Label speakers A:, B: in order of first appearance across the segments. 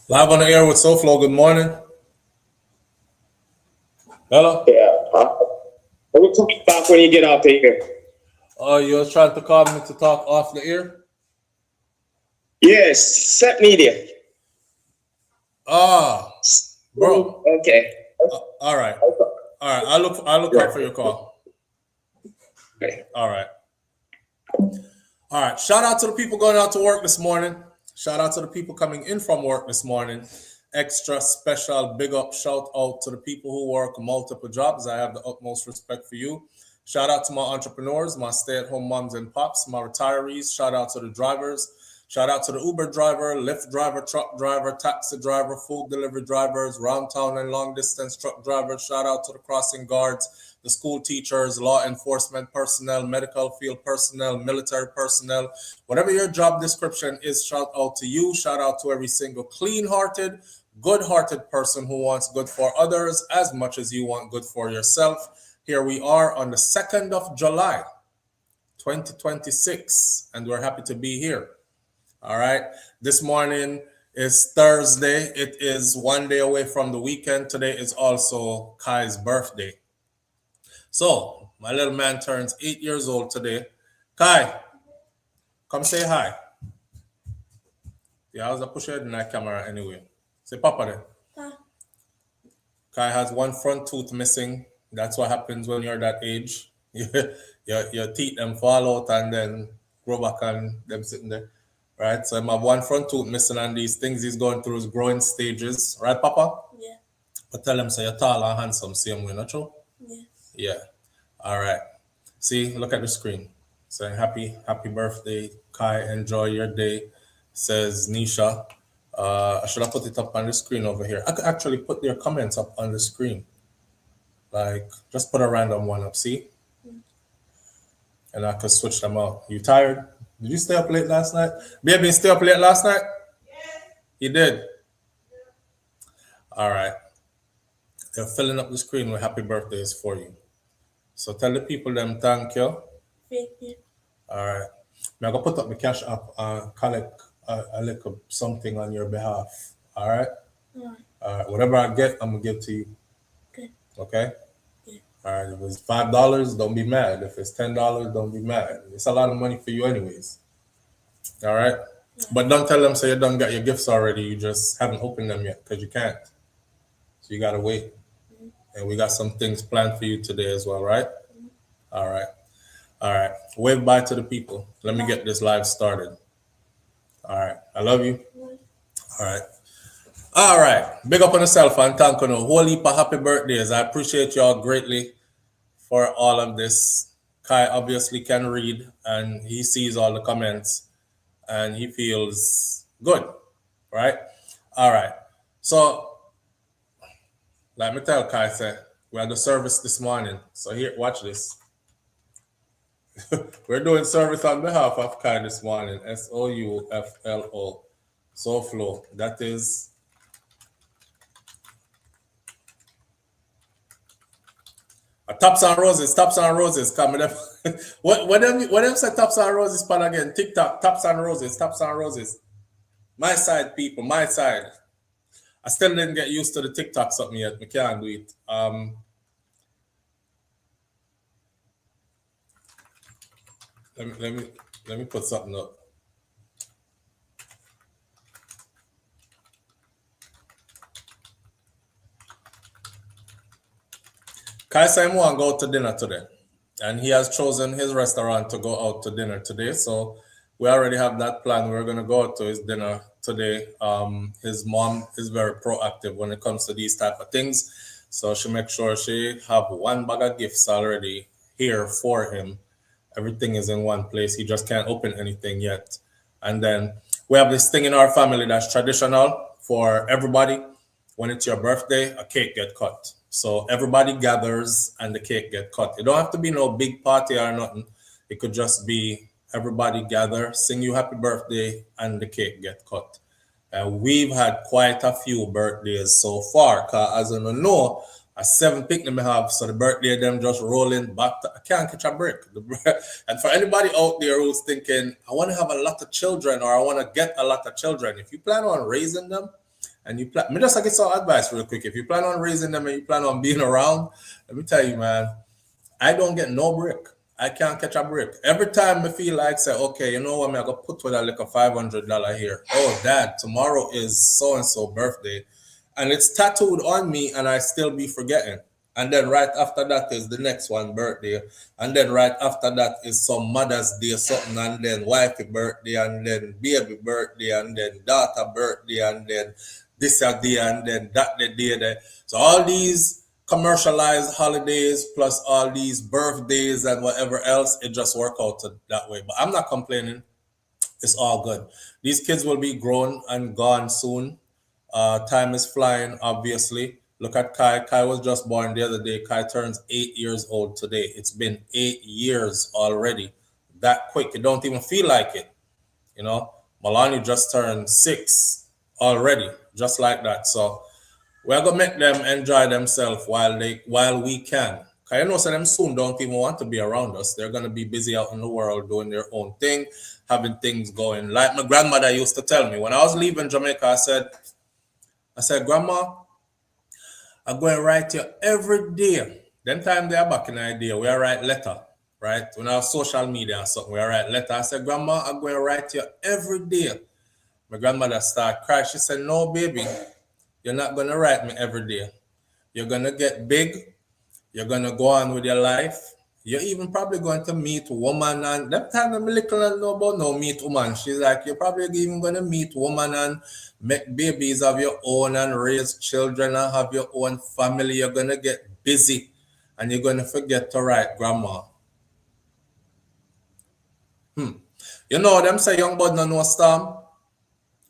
A: Live on the air with SouFLo. Good morning. Hello.
B: Yeah. We'll talk back when you get out of here.
A: Oh, you're trying to call me to talk off the air?
B: Yes, set media.
A: Ah, bro.
B: Okay.
A: All right. I'll look out for your call.
B: Okay.
A: All right. Shout out to the people going out to work this morning. Shout out to the people coming in from work this morning. Extra special big up shout out to the people who work multiple jobs. I have the utmost respect for you. Shout out to my entrepreneurs, my stay-at-home moms and pops, my retirees. Shout out to the drivers. Shout out to the Uber driver, Lyft driver, truck driver, taxi driver, food delivery drivers, round town and long distance truck drivers. Shout out to the crossing guards, the school teachers, law enforcement personnel, medical field personnel, military personnel. Whatever your job description is, shout out to you. Shout out to every single clean-hearted, good-hearted person who wants good for others as much as you want good for yourself. Here we are on the 2nd of July, 2026, and we're happy to be here. All right. This morning is Thursday. It is one day away from the weekend. Today is also Kai's birthday. So my little man turns 8 years old today. Kai, come say hi. Yeah, I was pushing in that camera anyway. Say Papa then. Huh? Kai has one front tooth missing. That's what happens when you're that age. Your teeth them fall out and then grow back and them sitting there. Right, so I have one front tooth missing, and these things he's going through is growing stages. Right, Papa?
C: Yeah.
A: But tell him, say you're tall and handsome, same way, not true?
C: Yes.
A: Yeah. All right. See, look at the screen. Saying happy birthday, Kai. Enjoy your day, says Nisha. I should have put it up on the screen over here. I could actually put their comments up on the screen. Like, just put a random one up, see? And I could switch them out. You tired? Did you stay up late last night? Baby, stay up late last night? Yes. You did? Yeah. All right. They're filling up the screen with happy birthdays for you. So tell the people them thank you.
C: Thank you.
A: All right. I'm going to put up my cash app and collect a little something on your behalf. All right? All right. Whatever I get, I'm going to give to you.
C: Okay.
A: Okay? All right, if it's $5, don't be mad. If it's $10, don't be mad. It's a lot of money for you anyways. All right? Yeah. But don't tell them say you done got your gifts already. You just haven't opened them yet because you can't. So you got to wait. Mm-hmm. And we got some things planned for you today as well, right? Mm-hmm. All right. All right. Wave bye to the people. Let me get this live started. All right. I love you. All right. All right. Big up on yourself and thank you. Whole heap of happy birthdays. I appreciate y'all greatly for all of this. Kai obviously can read and he sees all the comments and he feels good, right? All right. So, let me tell Kai, say, we had the service this morning. So here, watch this. We're doing service on behalf of Kai this morning. SouFLO. SouFLo. That is Tops and Roses. Come when them say Tops and Roses pan again, TikTok, Tops and Roses. My side, people, my side. I still didn't get used to the TikTok something yet. We can't do it. Let me put something up. Kai Simon want to go out to dinner today, and he has chosen his restaurant to go out to dinner today. So we already have that plan. We're going to go out to his dinner today. His mom is very proactive when it comes to these type of things. So she makes sure she have one bag of gifts already here for him. Everything is in one place. He just can't open anything yet. And then we have this thing in our family that's traditional for everybody. When it's your birthday, a cake get cut. So everybody gathers and the cake get cut. It don't have to be no big party or nothing. It could just be everybody gather, sing you happy birthday, and the cake get cut. We've had quite a few birthdays so far. Cause as you know, a 7 picnic me have, so the birthday them just rolling back. I can't catch a break. And for anybody out there who's thinking, I want to have a lot of children or I want to get a lot of children, if you plan on raising them, and you plan, me just get some advice real quick. If you plan on raising them and you plan on being around, let me tell you, man, I don't get no break. I can't catch a break. Every time I feel like say, okay, you know what, I'm gonna put with a like a $500 here. Oh, Dad, tomorrow is so and so birthday, and it's tattooed on me, and I still be forgetting. And then right after that is the next one birthday, and then right after that is some Mother's Day or something, and then wifey birthday, and then baby birthday, and then daughter birthday, and then this a day, and then that the day there. So all these commercialized holidays plus all these birthdays and whatever else, it just work out that way. But I'm not complaining. It's all good. These kids will be grown and gone soon. Time is flying, obviously. Look at Kai. Kai was just born the other day. Kai turns 8 years old today. It's been 8 years already. That quick. You don't even feel like it. You know, Malani just turned 6 already, just like that. So we're gonna make them enjoy themselves while we can. Cause you know, so them soon don't even want to be around us. They're gonna be busy out in the world doing their own thing, having things going. Like my grandmother used to tell me when I was leaving Jamaica, I said, Grandma, I'm going to write you every day. Then time they are back in the idea, we write letter, right? When I have social media and something, we write letter. I said, Grandma, I'm going to write you every day. My grandmother started crying. She said, no, baby. You're not going to write me every day. You're going to get big. You're going to go on with your life. You're even probably going to meet woman. And that time I'm little and know about no meet woman. She's like, you're probably even going to meet woman and make babies of your own and raise children and have your own family. You're going to get busy and you're going to forget to write grandma. You know them say young bud no storm?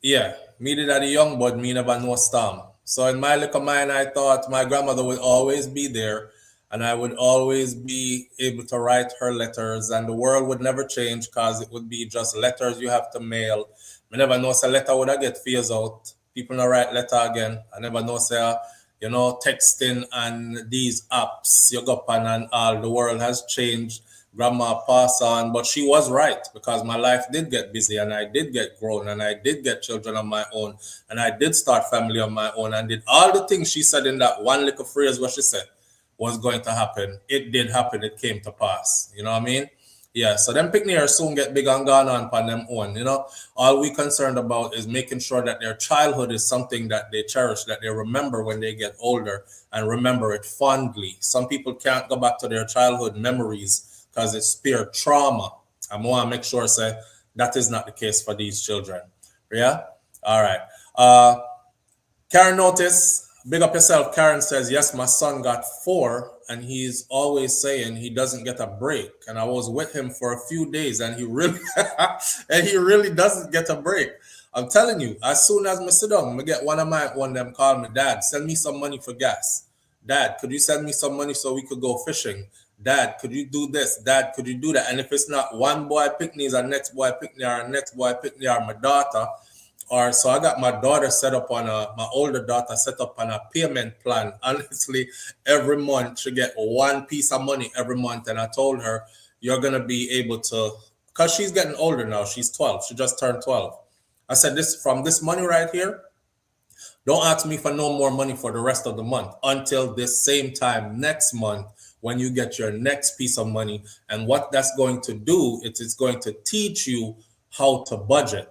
A: Yeah, me did at a young bud, me never know storm. So in my little mind, I thought my grandmother would always be there and I would always be able to write her letters and the world would never change because it would be just letters you have to mail. I never know say letter would I get phased out. People not write letter again. I never know say, you know, texting and these apps you go on and all, the world has changed. Grandma passed on, but she was right because my life did get busy and I did get grown and I did get children of my own and I did start family of my own and did all the things she said in that one little phrase what she said was going to happen. It did happen. It came to pass. You know what I mean? Yeah. So them picnickers soon get big and gone on them own. You know, all we concerned about is making sure that their childhood is something that they cherish, that they remember when they get older and remember it fondly. Some people can't go back to their childhood memories because it's pure trauma. I want to make sure say that is not the case for these children. Yeah? All right. Karen notice, big up yourself. Karen says, yes, my son got 4 and he's always saying he doesn't get a break. And I was with him for a few days and he really doesn't get a break. I'm telling you, as soon as I sit down, I get one of them call me, Dad, send me some money for gas. Dad, could you send me some money so we could go fishing? Dad, could you do this? Dad, could you do that? And if it's not one boy picnic, a next boy picnic, or next boy picnic, or my daughter, or so I got my daughter set up on my older daughter set up on a payment plan. Honestly, every month she get one piece of money every month. And I told her, you're going to be able to, because she's getting older now. She's 12. She just turned 12. I said, from this money right here, don't ask me for no more money for the rest of the month until this same time next month when you get your next piece of money. And what that's going to do, it's going to teach you how to budget.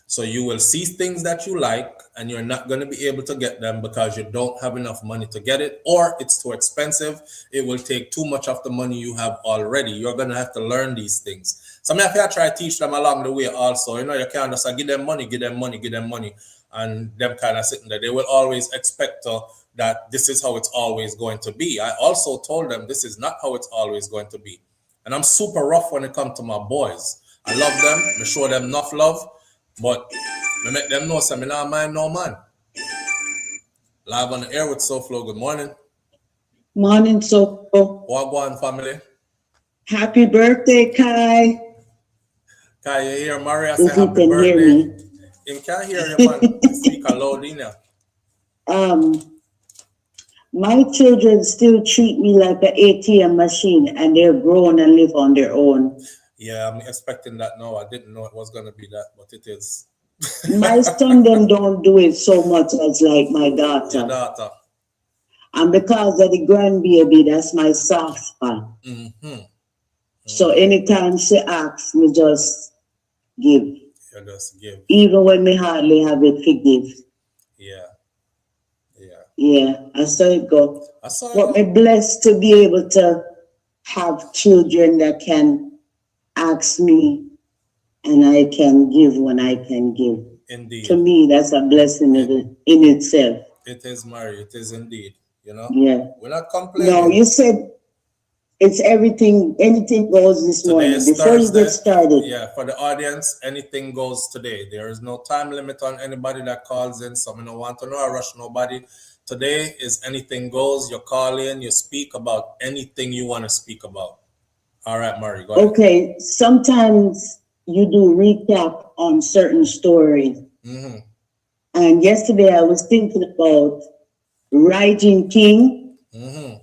A: So you will see things that you like and you're not going to be able to get them because you don't have enough money to get it, or it's too expensive. It will take too much of the money you have already. You're going to have to learn these things. So I have to try to teach them along the way also. You know, you can't just say, give them money. And them kind of sitting there. They will always expect that this is how it's always going to be. I also told them this is not how it's always going to be. And I'm super rough when it comes to my boys. I love them. I show them enough love. But I make them know something. I don't mind no man. Live on the air with SouFLo. Good morning.
C: Morning, SouFLo.
A: What going, family?
C: Happy birthday, Kai.
A: Kai, you hear Maria say happy birthday?
C: Hear me.
A: He can't hear you, man. Speak loud in there.
C: My children still treat me like an ATM machine and they're grown and live on their own.
A: Yeah, I'm expecting that now. I didn't know it was going to be that, but it is.
C: My son them don't do it so much as like my
A: Your
C: daughter.
A: daughter.
C: And because of the grandbaby, that's my soft spot.
A: Mm-hmm.
C: So anytime she asks me, just give.
A: You just give.
C: Even when me hardly have it to give.
A: Yeah. Yeah.
C: Yeah, I saw it go.
A: I saw
C: But
A: it.
C: me blessed to be able to have children that can ask me and I can give when I can give.
A: Indeed.
C: To me, that's a blessing in itself.
A: It is, Mary. It is indeed. You know?
C: Yeah.
A: We're not complaining.
C: No, you said it's everything, anything goes this
A: Today
C: morning.
A: is
C: Before you
A: Thursday.
C: get started.
A: Yeah, for the audience, anything goes today. There is no time limit on anybody that calls in. So I don't want to know, I rush nobody. Today is anything goes. You call in, you speak about anything you want to speak about. All right, Murray, go ahead.
C: Okay, sometimes you do recap on certain stories.
A: Mm-hmm.
C: And yesterday I was thinking about Rising King
A: Mm-hmm.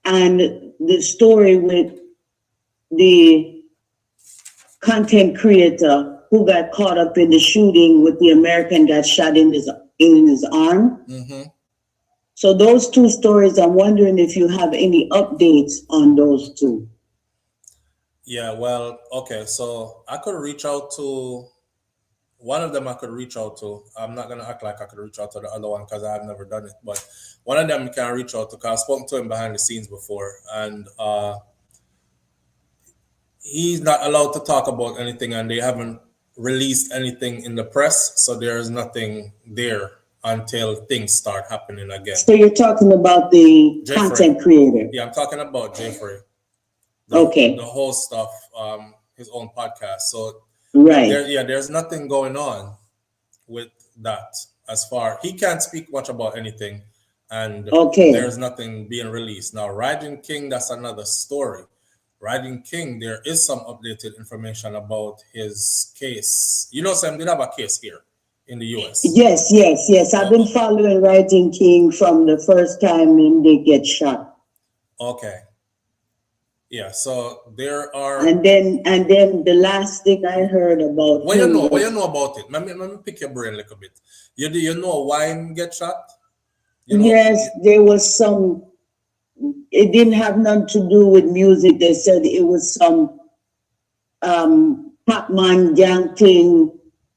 C: and the story with the content creator who got caught up in the shooting with the American got shot in his arm.
A: Mm-hmm.
C: So those two stories, I'm wondering if you have any updates on those two.
A: Yeah, well, okay, so I could reach out to one of them. I could reach out to. I'm not gonna act like I could reach out to the other one because I've never done it. But one of them you can reach out to because I've spoken to him behind the scenes before, and he's not allowed to talk about anything, and they haven't released anything in the press, so there's nothing there until things start happening again.
C: So you're talking about the
A: Jeffrey.
C: content creator.
A: Yeah, I'm talking about Jeffrey.
C: Okay.
A: The host of his own podcast. So
C: Right.
A: there's nothing going on with that as far. He can't speak much about anything, and
C: Okay.
A: there's nothing being released. Now, Riding King, that's another story. Riding King, there is some updated information about his case. You know, Sam did have a case here in the US.
C: Yes. I've been following Rising King from the first time when they get shot.
A: Okay. Yeah, so there are.
C: And then the last thing I heard about
A: What you
C: him
A: know? What you
C: was-
A: know about it? Let me pick your brain a little bit. You know why him get shot?
C: Yes, there was some. It didn't have nothing to do with music. They said it was some Pac-Man gang thing,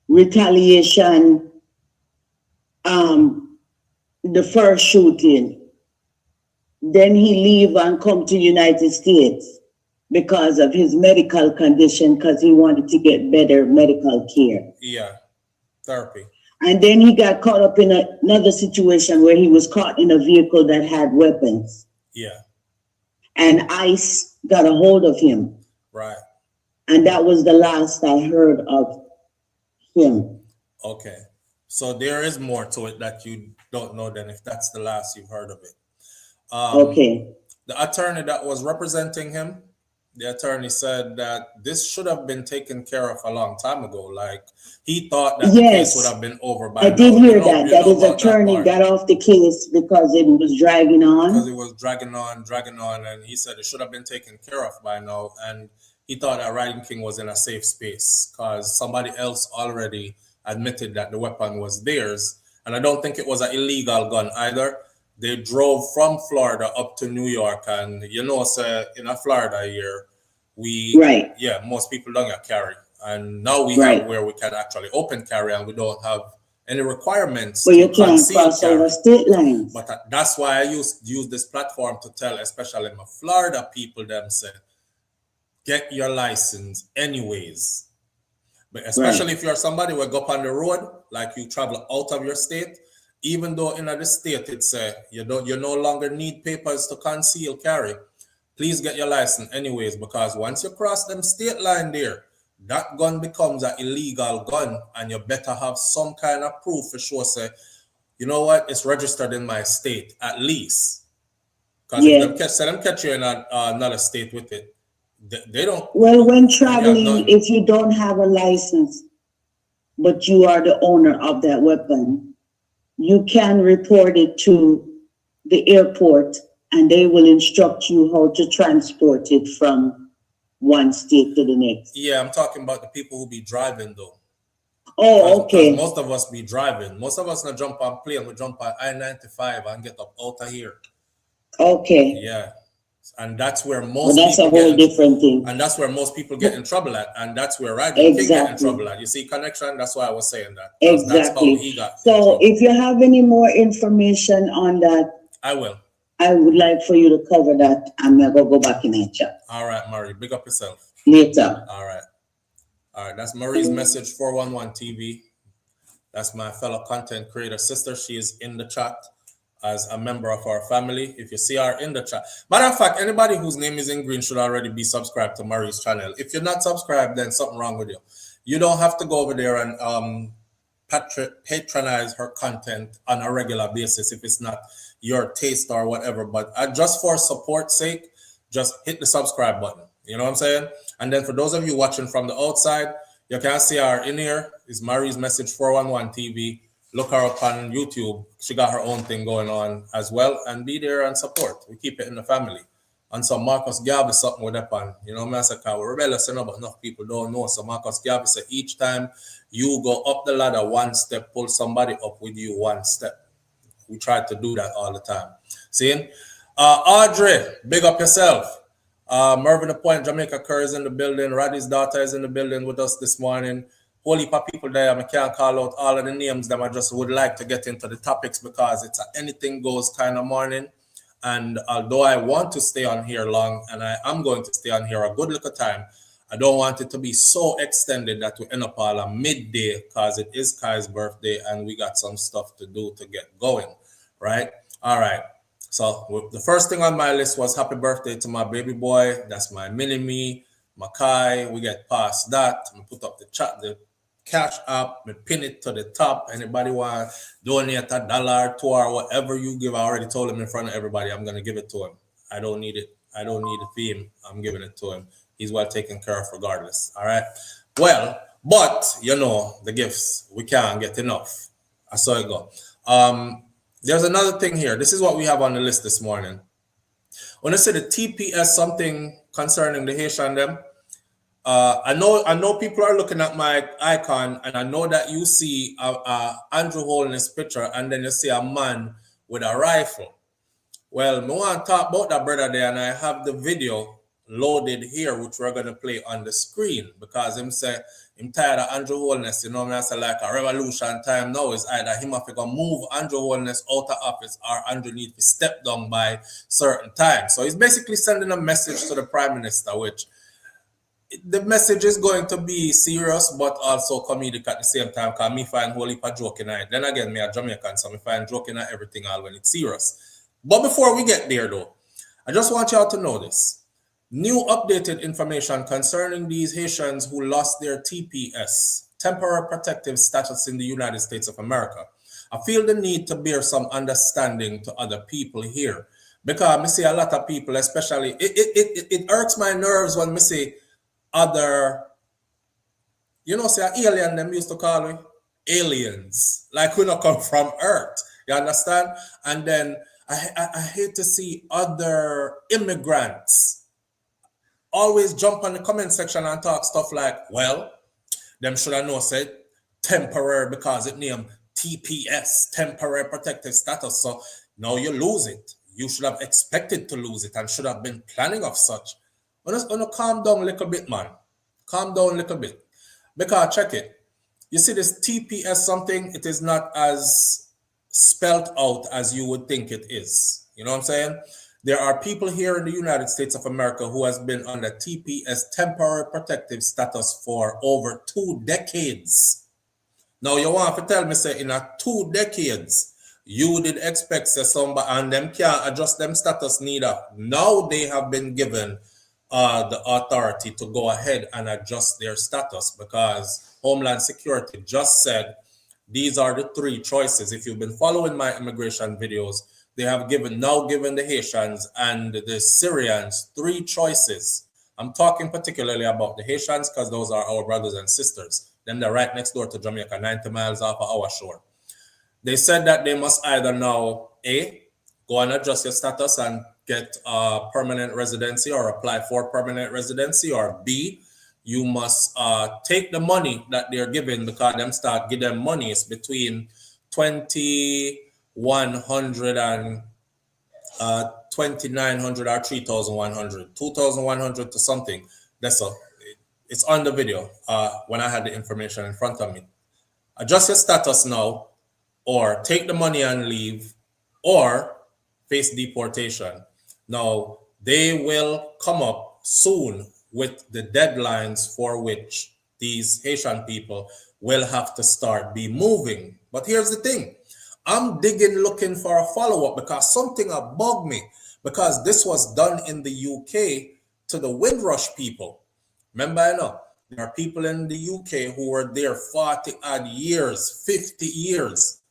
C: retaliation. The first shooting. Then he leave and come to United States because of his medical condition, because he wanted to get better medical care.
A: Yeah, therapy.
C: And then he got caught up in another situation where he was caught in a vehicle that had weapons.
A: Yeah.
C: And ICE got a hold of him.
A: Right.
C: And that was the last I heard of him.
A: Okay. So there is more to it that you don't know than if that's the last you've heard of it.
C: Okay.
A: The attorney that was representing him, the attorney said that this should have been taken care of a long time ago. Like he thought that the case would have been over by now.
C: I did hear
A: You know-
C: that.
A: you
C: That
A: know
C: his
A: about that
C: attorney
A: part.
C: got off the case because it was dragging
A: Because
C: on.
A: it was dragging on, and he said it should have been taken care of by now. And he thought that Riding King was in a safe space because somebody else already admitted that the weapon was theirs. And I don't think it was an illegal gun either. They drove from Florida up to New York, and you know, so in Florida here,
C: Right.
A: most people don't get carry. And now we
C: Right.
A: have where we can actually open carry, and we don't have any requirements
C: But you
A: to
C: can't
A: conceal
C: cross
A: carry.
C: over state lines.
A: But that's why I use this platform to tell, especially my Florida people, them say, get your license anyways. But especially if you're somebody who go up on the road, like you travel out of your state, even though in the state it's you no longer need papers to conceal carry, please get your license anyways, because once you cross them state line there, that gun becomes an illegal gun, and you better have some kind of proof for sure. Say, you know what, it's registered in my state at least. Because if them catch you in another state with it, they don't.
C: Well, when traveling, if you don't have a license, but you are the owner of that weapon, you can report it to the airport and they will instruct you how to transport it from one state to the next.
A: Yeah, I'm talking about the people who be driving though.
C: Oh,
A: Because
C: okay.
A: most of us be driving. Most of us not jump on plane. We jump on I-95 and get up out of here.
C: Okay.
A: Yeah. And that's where
C: Well,
A: most
C: that's a
A: people
C: whole different thing.
A: and that's where most people get in trouble at. And that's where Roger King get in
C: Exactly.
A: trouble at. You see connection? That's why I was saying that. 'Cause that's how he
C: Exactly.
A: got in
C: So
A: trouble.
C: if you have any more information on that,
A: I will.
C: I would like for you to cover that. I'm gonna go back in that chat
A: All right, Murray. Big up yourself.
C: later.
A: All right. All right. That's Murray's message 411 TV. That's my fellow content creator sister. She is in the chat as a member of our family. If you see her in the chat. Matter of fact, anybody whose name is in green should already be subscribed to Murray's channel. If you're not subscribed, then something wrong with you. You don't have to go over there and patronize her content on a regular basis if it's not your taste or whatever. But just for support sake, just hit the subscribe button. You know what I'm saying? And then for those of you watching from the outside, you can see her in here. Is Marie's Message 411 TV. Look her up on YouTube. She got her own thing going on as well. And be there and support. We keep it in the family. And so Marcus Garvey something with that pan. You know, I say, we're rebellious, but enough people don't know. So Marcus Garvey said each time you go up the ladder one step, pull somebody up with you one step. We try to do that all the time. See? Audrey, big up yourself. Mervyn the Point, Jamaica Kerr is in the building. Roddy's daughter is in the building with us this morning. Whole heap of people there. I can't call out all of the names that I just would like to get into the topics because it's an anything goes kind of morning. And although I want to stay on here long, and I am going to stay on here a good little time, I don't want it to be so extended that we end up all a midday because it is Kai's birthday and we got some stuff to do to get going, right? All right. So the first thing on my list was happy birthday to my baby boy. That's my mini-me, Makai. We get past that. We put up the cash app, we pin it to the top. Anybody want to donate $1, $2, or whatever you give, I already told him in front of everybody, I'm going to give it to him. I don't need it. I don't need it for him. I'm giving it to him. He's well taken care of regardless. All right. Well, but you know, the gifts, we can't get enough. I saw it go. There's another thing here. This is what we have on the list this morning. When I say the TPS, something concerning the Haitian them, I know people are looking at my icon, and I know that you see Andrew Holness picture, and then you see a man with a rifle. Well, I want to talk about that brother there, and I have the video loaded here, which we're going to play on the screen, because him say him tired of Andrew Holness. You know what I say, like a revolution time now is either him have to go move Andrew Holness out of office or Andrew need to step down by certain time. So he's basically sending a message to the Prime Minister, which the message is going to be serious but also comedic at the same time, because me find whole heap of joke in it. Then again, me a Jamaican, so me find joking at everything all when it's serious. But before we get there though, I just want y'all to know this. New updated information concerning these Haitians who lost their TPS, temporary protective status in the United States of America. I feel the need to bear some understanding to other people here, because I see a lot of people, especially, it irks my nerves when I see other, you know, say alien, them used to call me aliens, like we not come from Earth, you understand? And then I hate to see other immigrants always jump on the comment section and talk stuff like, well, them should have known said temporary because it named TPS, temporary protective status. So now you lose it. You should have expected to lose it and should have been planning of such. I'm just going to calm down a little bit, man. Calm down a little bit. Because check it. You see this TPS something, it is not as spelt out as you would think it is. You know what I'm saying? There are people here in the United States of America who has been under TPS, temporary protective status, for over 2 decades. Now you want to tell me, say, in a 2 decades, you did expect say somebody, and them can't adjust them status neither. Now they have been given the authority to go ahead and adjust their status, because Homeland Security just said these are the 3 choices. If you've been following my immigration videos, they have now given the Haitians and the Syrians 3 choices. I'm talking particularly about the Haitians because those are our brothers and sisters. Then they're right next door to Jamaica, 90 miles off of our shore. They said that they must either now, A, go and adjust your status and get permanent residency or apply for permanent residency, or B, you must take the money that they're giving, because them start give them money. It's between 2,100 and 2,900 or 3,100, 2,100 to something. It's on the video when I had the information in front of me. Adjust your status now, or take the money and leave, or face deportation. Now, they will come up soon with the deadlines for which these Haitian people will have to start be moving. But here's the thing. I'm digging, looking for a follow-up, because something bugged me, because this was done in the UK to the Windrush people. Remember, I know there are people in the UK who were there 40 odd years, 50 years,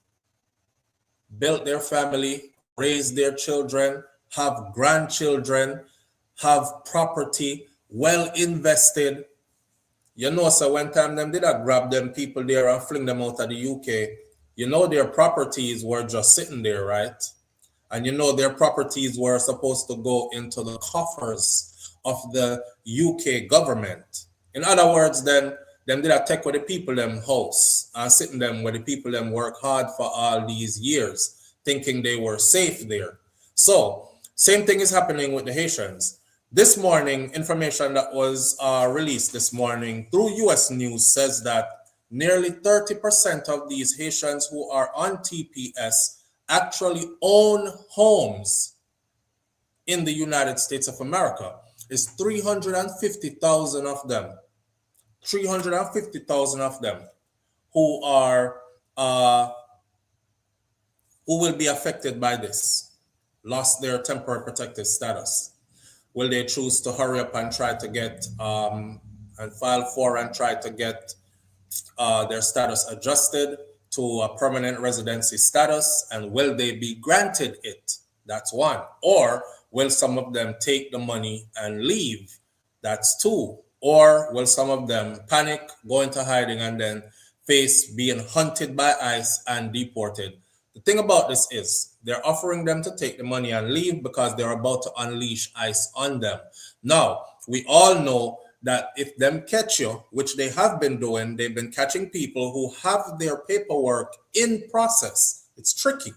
A: built their family, raised their children, have grandchildren, have property, well invested. You know, so when time them did I grab them people there and fling them out of the UK, you know their properties were just sitting there, right? And you know their properties were supposed to go into the coffers of the UK government. In other words, then them did I take with the people them house and sitting them where the people them work hard for all these years, thinking they were safe there. So same thing is happening with the Haitians. This morning, information that was released this morning through US News says that nearly 30% of these Haitians who are on TPS actually own homes in the United States of America. It's 350,000 of them. 350,000 of them who are who will be affected by this, lost their temporary protected status. Will they choose to hurry up and try to get and file for and try to get their status adjusted to a permanent residency status, and will they be granted it? That's one. Or will some of them take the money and leave? That's two. Or will some of them panic, go into hiding, and then face being hunted by ICE and deported? The thing about this is they're offering them to take the money and leave because they're about to unleash ICE on them. Now, we all know that if them catch you, which they have been doing, they've been catching people who have their paperwork in process. It's tricky.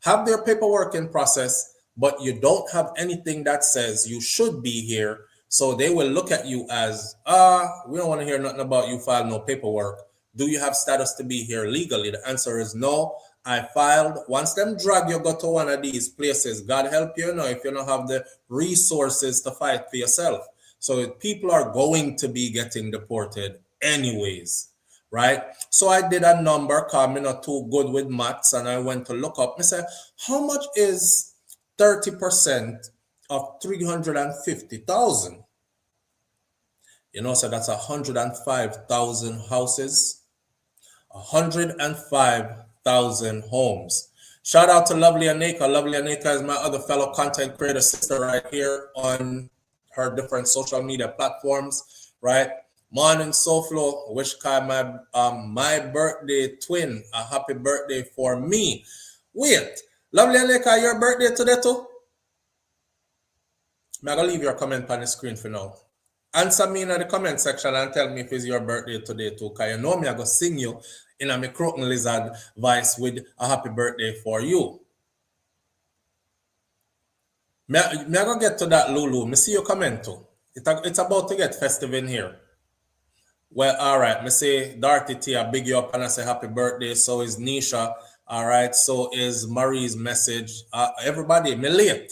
A: Have their paperwork in process, but you don't have anything that says you should be here. So they will look at you as, we don't want to hear nothing about you file no paperwork. Do you have status to be here legally? The answer is no. I filed. Once them drag you go to one of these places, God help you, if you don't have the resources to fight for yourself. So people are going to be getting deported anyways, right? So I did a number, because I'm not too good with maths, and I went to look up. I said, how much is 30% of 350,000? So that's 105,000 houses, 105,000 homes. Shout out to Lovely Aneka. Lovely Aneka is my other fellow content creator sister right here on her different social media platforms, right? Morning, SouFlo. Wish Kai my birthday twin a happy birthday for me. Wait, Lovely Aneka, your birthday today too? I'm going to leave your comment on the screen for now. Answer me in the comment section and tell me if it's your birthday today too, because you know me, I'm going to sing you in a Croton Lizard voice with a happy birthday for you. Me I going to get to that, Lulu. Me see your comment too. It's about to get festive in here. Well, all right. Me say Dorothy T, I big you up and I say happy birthday. So is Nisha. All right. So is Marie's message. Everybody, me late.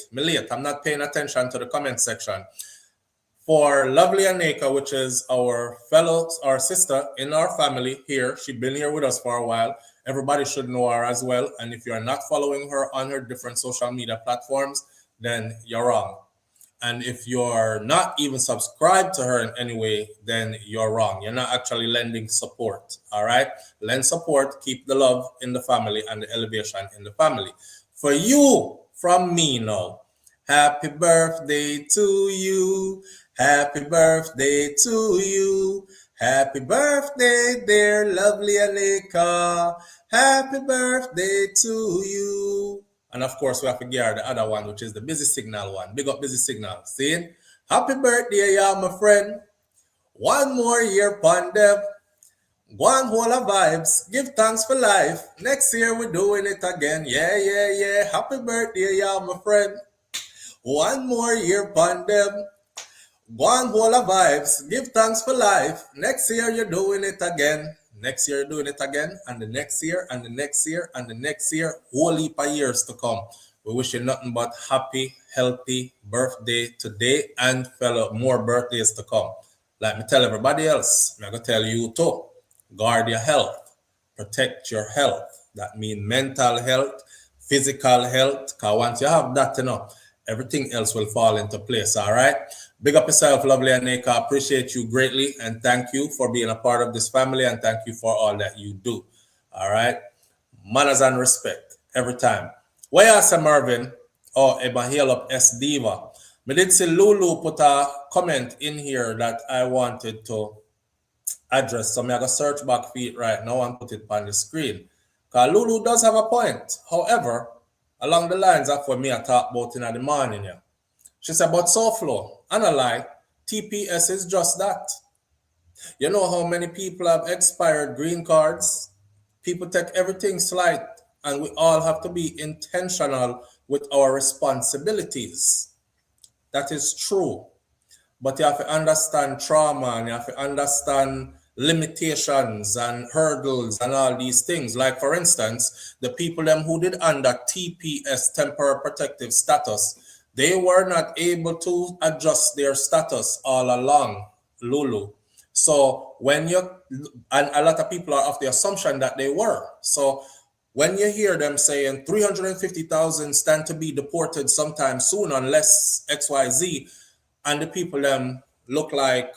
A: I'm not paying attention to the comment section. For Lovely Aneka, which is our sister in our family here. She's been here with us for a while. Everybody should know her as well. And if you're not following her on her different social media platforms, then you're wrong. And if you're not even subscribed to her in any way, then you're wrong. You're not actually lending support. All right. Lend support, keep the love in the family and the elevation in the family. For you, from me now, happy birthday to you. Happy birthday to you. Happy birthday, dear Lovely Aneka. Happy birthday to you. And of course, we have to get the other one, which is the Busy Signal one. Big up Busy Signal. See? Happy birthday, y'all, my friend. One more year pandem. One whole of vibes. Give thanks for life. Next year we're doing it again. Yeah, yeah, yeah. Happy birthday, yeah, my friend. One more year pandem. One whole of vibes. Give thanks for life. Next year you're doing it again. Next year you're doing it again. And the next year and the next year and the next year. Whole heap of years to come. We wish you nothing but happy, healthy birthday today and fellow more birthdays to come. Like me tell everybody else, I'm going to tell you too. Guard your health. Protect your health. That means mental health, physical health. Because once you have that, everything else will fall into place, all right? Big up yourself, lovely Aneka. Appreciate you greatly and thank you for being a part of this family and thank you for all that you do, all right? Manners and respect every time. Where you say, Marvin? Oh, Eba Hail up S Diva. Me did see Lulu put a comment in here that I wanted to address. So I'm going to search back for it right now and put it on the screen. Because Lulu does have a point. However, along the lines of what me I talk about in the morning, yeah. She said, but SouFLo, and I lie, TPS is just that. You know how many people have expired green cards? People take everything slight, and we all have to be intentional with our responsibilities. That is true. But you have to understand trauma and you have to understand limitations and hurdles and all these things. Like, for instance, the people them who did under TPS, temporary protective status, they were not able to adjust their status all along, Lulu. So when you, and a lot of people are of the assumption that they were. So when you hear them saying 350,000 stand to be deported sometime soon unless XYZ, and the people them look like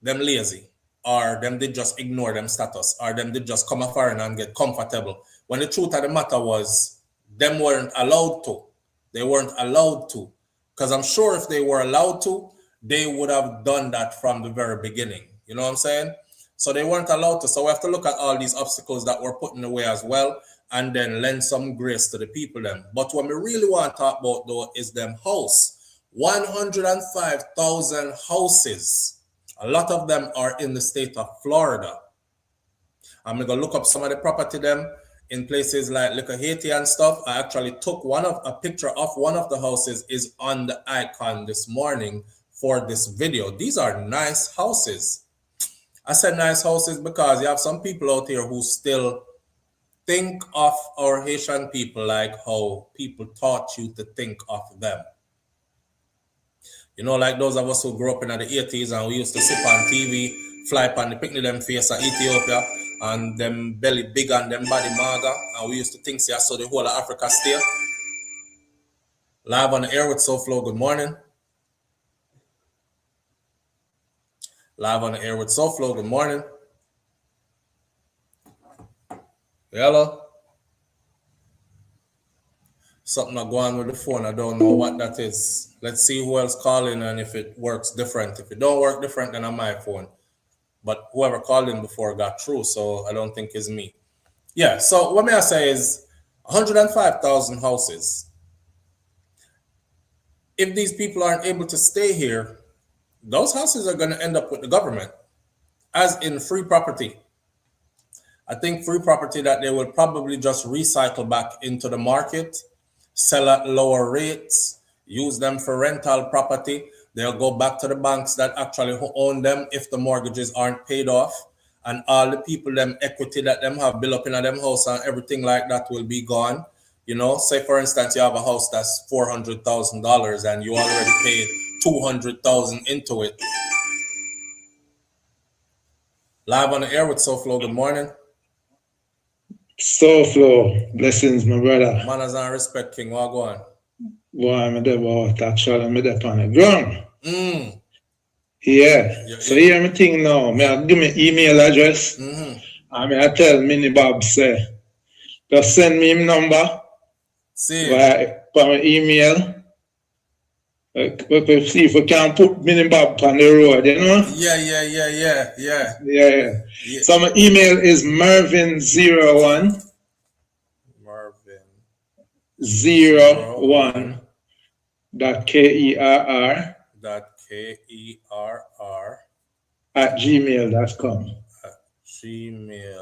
A: them lazy, or them did just ignore them status, or them did just come foreign and get comfortable. When the truth of the matter was, them weren't allowed to. They weren't allowed to. Because I'm sure if they were allowed to, they would have done that from the very beginning. You know what I'm saying? So they weren't allowed to. So we have to look at all these obstacles that were put in the way as well, and then lend some grace to the people them. But what we really want to talk about though is them house. 105,000 houses. A lot of them are in the state of Florida. I'm gonna look up some of the property them in places like Haiti and stuff. I actually took a picture of one of the houses is on the icon this morning for this video. These are nice houses. I said nice houses because you have some people out here who still think of our Haitian people like how people taught you to think of them. You know, like those of us who grew up in the 80s and we used to sit on TV, fly on the picnic them face of Ethiopia and them belly big and them body maga, and we used to think so the whole of Africa stay. Live on the air with SouFLo, good morning. Live on the air with SouFLo, good morning. Hello? Something not going with the phone. I don't know what that is. Let's see who else calling and if it works different. If it don't work different, then on my phone. But whoever called in before got through, so I don't think it's me. Yeah, so what may I say is 105,000 houses. If these people aren't able to stay here, those houses are going to end up with the government, as in free property. I think free property that they will probably just recycle back into the market, sell at lower rates, use them for rental property. They'll go back to the banks that actually own them if the mortgages aren't paid off. And all the people, them equity that them have built up in them house and everything like that will be gone. You know, say for instance, you have a house that's $400,000 and you already paid $200,000 into it. Live on the air with SouFLo, good morning.
D: SouFLo, blessings, my brother.
A: Manners and respect, King. What go on?
D: Boy, I'm there, actually, I'm there on the ground. Yeah. So here me thing now. Me give me email address. And I tell Mini Bob say, just send me him number.
A: See.
D: By my email. We see if we can put Mini Bob on the road, you know? Yeah. So my email is Marvin01. Marvin01. .kerr @gmail.com.
A: gmail.com.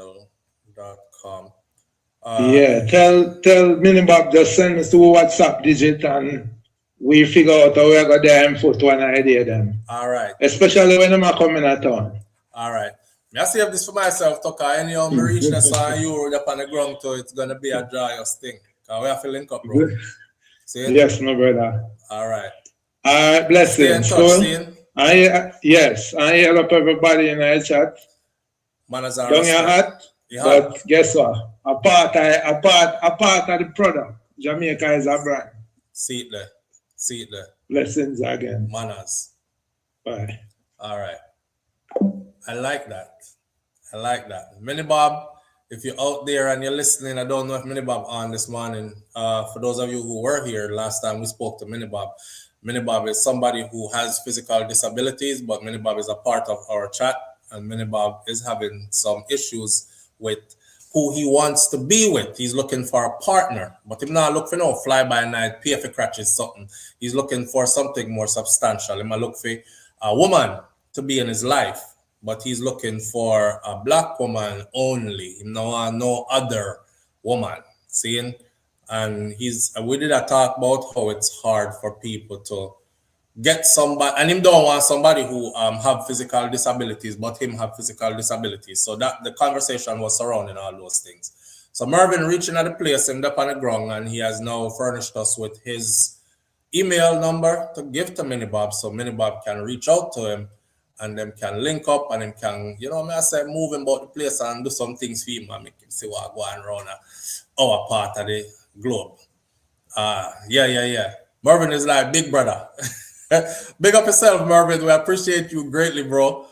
D: Yeah, tell Minibob just send us to WhatsApp digit and we figure out how we got there and put one idea then.
A: All right.
D: Especially when I'm coming at town.
A: All right. I save this for myself, Tucker. Anyhow, I reach the sign you up on the ground to it's gonna be a joyous thing. Cause we have to link up, bro. See?
D: Yes, my brother.
A: All right.
D: All right, blessings.
A: Stay in touch,
D: Yes, I hear up everybody in the chat.
A: Manners are
D: Don't your hat, but guess what? A part of the product. Jamaica is a brand.
A: See it there.
D: Blessings again.
A: Manners.
D: Bye.
A: All right. I like that. Minibob, if you're out there and you're listening, I don't know if Minibob on this morning. For those of you who were here last time we spoke to Minibob, Minibob is somebody who has physical disabilities, but Minibob is a part of our chat, and Minibob is having some issues with who he wants to be with. He's looking for a partner, but he's not looking for no fly-by-night, pay for crutches, something. He's looking for something more substantial. He might look for a woman to be in his life, but he's looking for a black woman only. He don't want no other woman. Seeing? And we did a talk about how it's hard for people to get somebody, and him don't want somebody who have physical disabilities, but him have physical disabilities. So that the conversation was surrounding all those things. So Mervin reaching at the place, him up on the ground, and he has now furnished us with his email number to give to Minibob, so Minibob can reach out to him, and them can link up, and him can, I say, move him about the place and do some things for him and make him see what going around our part of the globe. Yeah. Mervin is like big brother. Big up yourself, Mervin. We appreciate you greatly, bro.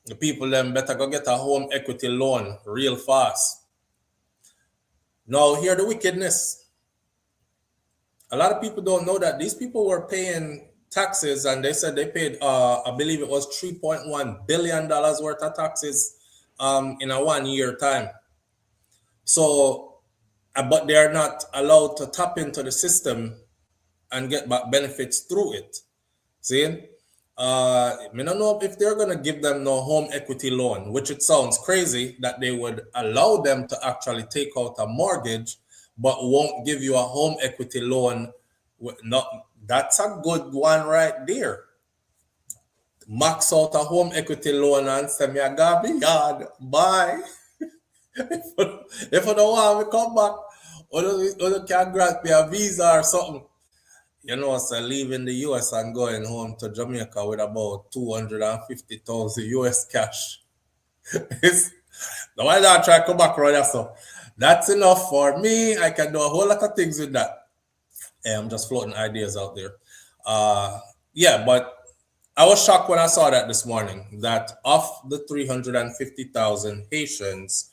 A: The people them better go get a home equity loan real fast. Now, hear the wickedness. A lot of people don't know that these people were paying taxes, and they said they paid, I believe it was $3.1 billion worth of taxes in a 1 year time. So, but they are not allowed to tap into the system and get back benefits through it. See? I don't know if they're going to give them no home equity loan, which it sounds crazy that they would allow them to actually take out a mortgage, but won't give you a home equity loan. That's a good one right there. Max out a home equity loan and say, me a garbage yard, bye. If I don't want to come back, or you can grant me a visa or something. So leaving the US and going home to Jamaica with about 250,000 US cash. Why not try to come back right so? That's enough for me. I can do a whole lot of things with that. I'm just floating ideas out there. But I was shocked when I saw that this morning, that of the 350,000 Haitians,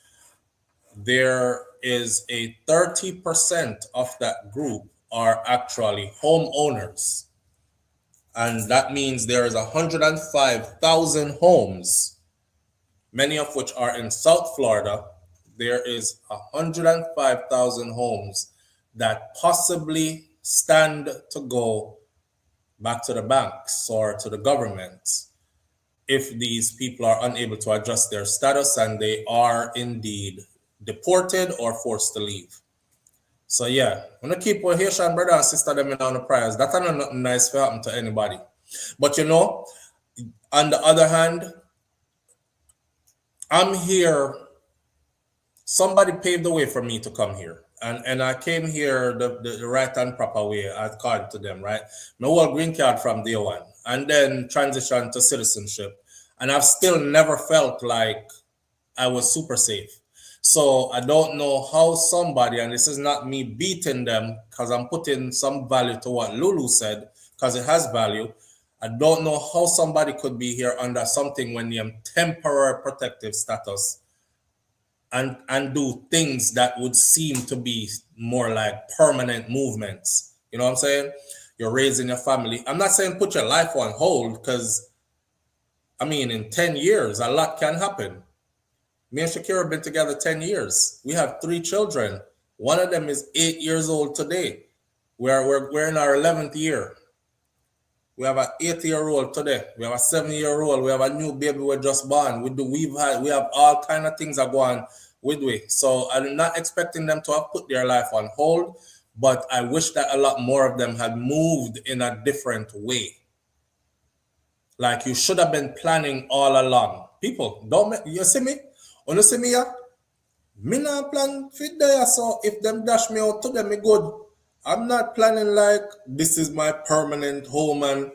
A: there is a 30% of that group are actually homeowners. And that means there is 105,000 homes, many of which are in South Florida. There is 105,000 homes that possibly stand to go back to the banks or to the government if these people are unable to adjust their status and they are indeed deported or forced to leave. So yeah, I'm gonna keep our Haitian brother and sister them in on the prayers. That's not nothing nice to happen to anybody. But on the other hand, I'm here. Somebody paved the way for me to come here. And I came here the right and proper way. I called to them, right? My whole green card from day one. And then transition to citizenship. And I've still never felt like I was super safe. So I don't know how somebody, and this is not me beating them because I'm putting some value to what Lulu said, because it has value. I don't know how somebody could be here under something when you're temporary protective status and do things that would seem to be more like permanent movements. You know what I'm saying? You're raising your family. I'm not saying put your life on hold, because in 10 years, a lot can happen. Me and Shakira have been together 10 years. We have 3 children. One of them is 8 years old today. We're in our 11th year. We have an 8-year-old today. We have a 7-year-old. We have a new baby we just born. We have all kind of things that go on with we. So I'm not expecting them to have put their life on hold, but I wish that a lot more of them had moved in a different way. Like you should have been planning all along. People, you see me? When you see me here, me not plan fit there. So if them dash me out to them, me good. I'm not planning like this is my permanent home and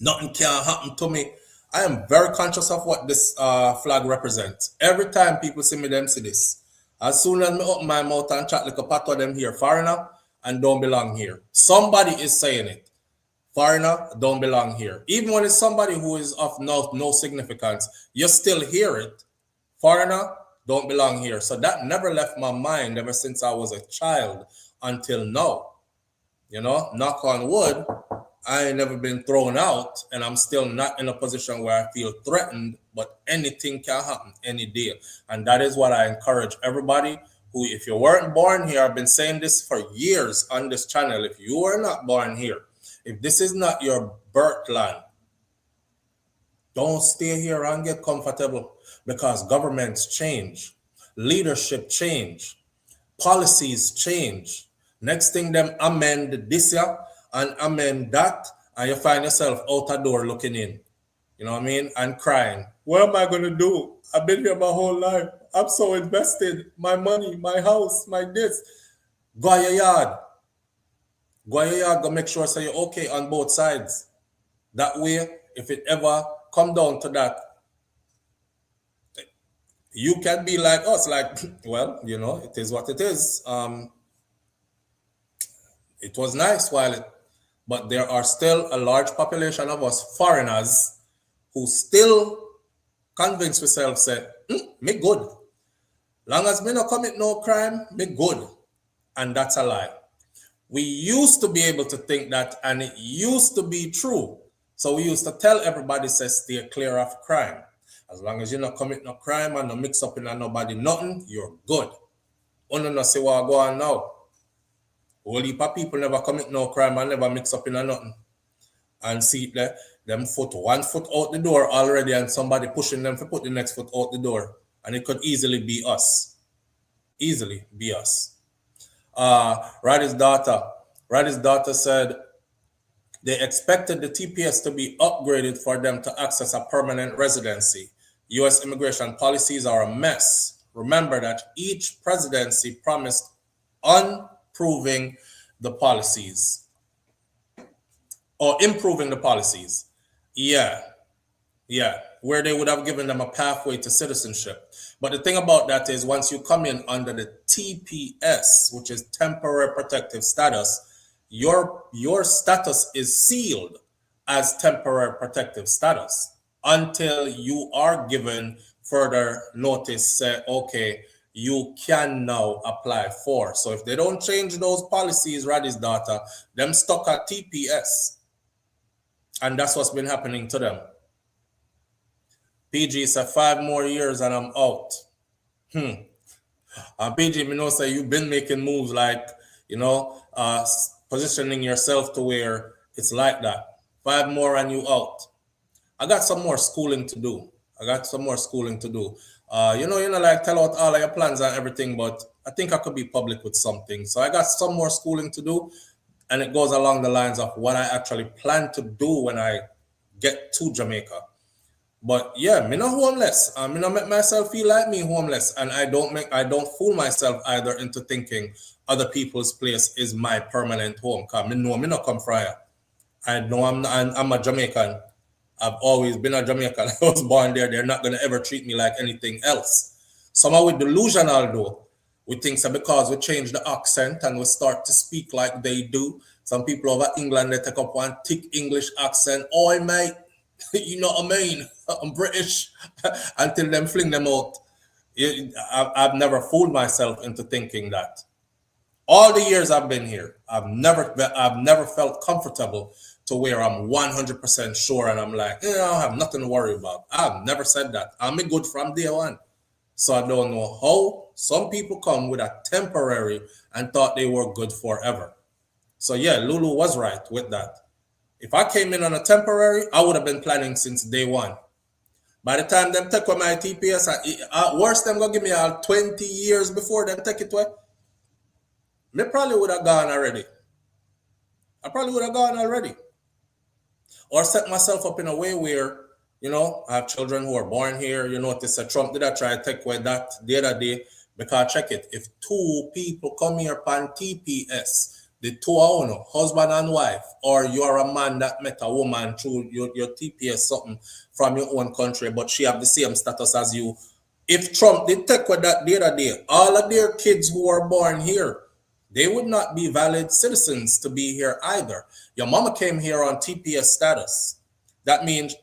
A: nothing can happen to me. I am very conscious of what this flag represents. Every time people see me, them see this. As soon as me open my mouth and chat like a pat of them here, foreigner and don't belong here. Somebody is saying it. Foreigner don't belong here. Even when it's somebody who is of no significance, you still hear it. Foreigner don't belong here. So that never left my mind ever since I was a child until now. You know, knock on wood, I ain't never been thrown out and I'm still not in a position where I feel threatened, but anything can happen any day. And that is what I encourage everybody who, if you weren't born here, I've been saying this for years on this channel. If you were not born here, if this is not your birthland, don't stay here and get comfortable, because governments change, leadership change, policies change. Next thing them amend this year and amend that, and you find yourself out a door looking in. You know what I mean? And crying. What am I going to do? I've been here my whole life. I'm so invested. My money, my house, my this. Go to your yard. Go to your yard. Go make sure so you're okay on both sides. That way, if it ever come down to that, you can be like us. Like, well, you know, it is what it is. It was nice but there are still a large population of us foreigners who still convince themselves, say, me good. Long as me not commit no crime, me good. And that's a lie. We used to be able to think that, and it used to be true. So we used to tell everybody, say, stay clear of crime. As long as you not commit no crime and no mix up in nobody nothing, you're good. Only not see what go on now. Whole heap of people never commit no crime and never mix up in nothing. And see it there, them one foot out the door already, and somebody pushing them to put the next foot out the door. And it could easily be us. Easily be us. Roddy's daughter said they expected the TPS to be upgraded for them to access a permanent residency. U.S. immigration policies are a mess. Remember that each presidency promised improving the policies. Yeah, where they would have given them a pathway to citizenship. But the thing about that is, once you come in under the TPS, which is temporary protective status, your status is sealed as temporary protective status until you are given further notice, say, okay, you can now apply for. So if they don't change those policies, Roddy's daughter, them stuck at TPS. And that's what's been happening to them. PG said 5 more years and I'm out. And PG, me know say you've been making moves like, you know, positioning yourself to where it's like that. 5 more and you out. I got some more schooling to do. You know, like tell out all of your plans and everything, but I think I could be public with something. So I got some more schooling to do, and it goes along the lines of what I actually plan to do when I get to Jamaica. But yeah, me not homeless. Me not make myself feel like me homeless, and I don't fool myself either into thinking other people's place is my permanent home. Cause me know me not come from here. I know I'm a Jamaican. I've always been a Jamaican. I was born there. They're not going to ever treat me like anything else. Somehow we're delusional though. We think so because we change the accent and we start to speak like they do. Some people over England, they take up one thick English accent. Oi, mate, you know what I mean? I'm British. Until them fling them out. I've never fooled myself into thinking that. All the years I've been here, I've never felt comfortable to where I'm 100% sure and I'm like, I don't have nothing to worry about. I've never said that. I'm good from day one. So I don't know how some people come with a temporary and thought they were good forever. So yeah, Lulu was right with that. If I came in on a temporary, I would have been planning since day one. By the time them take away my TPS, worse them gonna give me 20 years before them take it away. Me probably would have gone already. I probably would have gone already. Or set myself up in a way where, you know, I have children who are born here. You notice Trump did I try to take away that the other day, because check it, if two people come here on TPS, the two owner, husband and wife, or you're a man that met a woman through your TPS something from your own country, but she have the same status as you. If Trump did take away that the other day, all of their kids who are born here, they would not be valid citizens to be here either. Your mama came here on TPS status. That means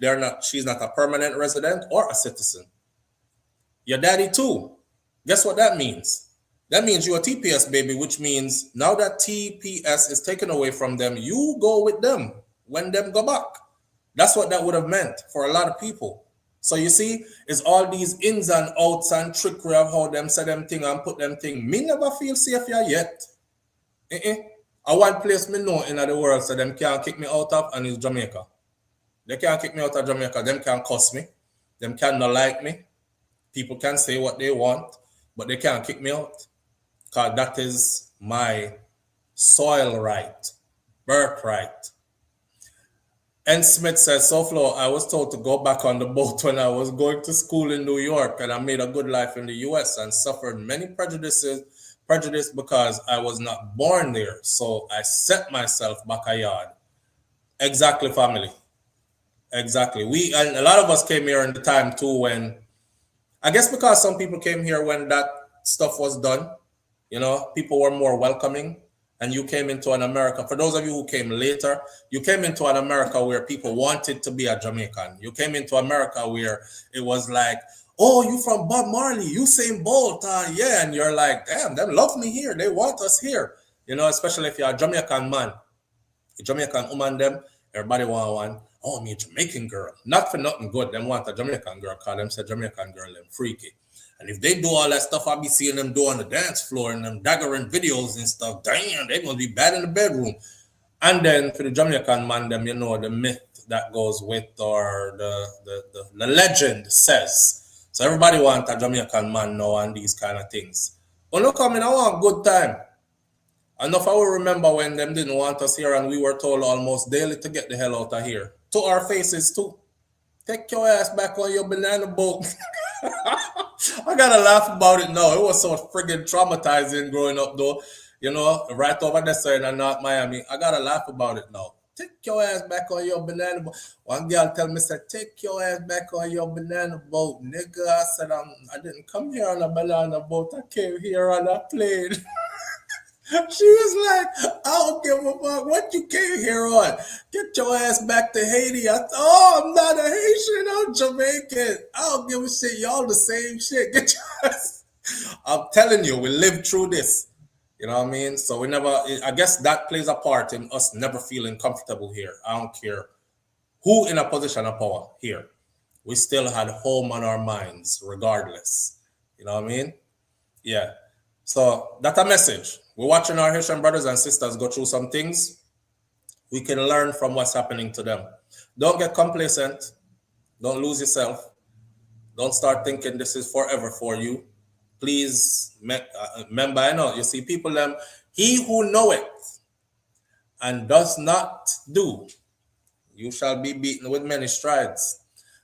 A: she's not a permanent resident or a citizen. Your daddy too. Guess what that means? That means you're a TPS baby, which means now that TPS is taken away from them, you go with them when them go back. That's what that would have meant for a lot of people. So you see, it's all these ins and outs and trickery of how them say them thing and put them thing. Me never feel safe here yet. I one place me know in the world so them can't kick me out of, and it's Jamaica. They can't kick me out of Jamaica. Them can't cuss me. Them can't not like me. People can say what they want, but they can't kick me out. Because that is my soil right, birthright. And Smith says, SouFlo, I was told to go back on the boat when I was going to school in New York, and I made a good life in the US and suffered many prejudice because I was not born there. So I set myself back a yard. Exactly, family. Exactly. And a lot of us came here in the time too when, I guess because some people came here when that stuff was done, you know, people were more welcoming, and you came into an America. For those of you who came later, you came into an America where people wanted to be a Jamaican. You came into America where it was like, oh, you from Bob Marley, Usain Bolt, yeah, and you're like, damn, them love me here. They want us here, you know, especially if you're a Jamaican man, a Jamaican woman, them, everybody want one. Oh, me a Jamaican girl. Not for nothing good. Them want a Jamaican girl, because them say Jamaican girl, them freaky. And if they do all that stuff I be seeing them do on the dance floor and them daggering videos and stuff, damn, they gonna be bad in the bedroom. And then for the Jamaican man, them, you know, the myth that goes with, or the legend says. So everybody want a Jamaican man now and these kind of things. But look, I mean, I want a good time. Enough I will remember when them didn't want us here and we were told almost daily to get the hell out of here. To our faces too. Take your ass back on your banana boat. I gotta laugh about it now. It was so friggin' traumatizing growing up though. You know, right over there in North Miami. I gotta laugh about it now. Take your ass back on your banana boat. One girl tell me, said, take your ass back on your banana boat, nigga. I said, I didn't come here on a banana boat. I came here on a plane. She was like, I don't give a fuck what you came here on. Get your ass back to Haiti. I thought, oh, I'm not a Haitian, I'm Jamaican. I don't give a shit. Y'all the same shit. Get your ass. I'm telling you, we lived through this. You know what I mean? So we never, I guess that plays a part in us never feeling comfortable here. I don't care who in a position of power here. We still had home on our minds regardless. You know what I mean? Yeah. So that's a message. We're watching our Haitian brothers and sisters go through some things. We can learn from what's happening to them. Don't get complacent. Don't lose yourself. Don't start thinking this is forever for you. Please remember, I know, you see people, he who knoweth and does not do, you shall be beaten with many strides.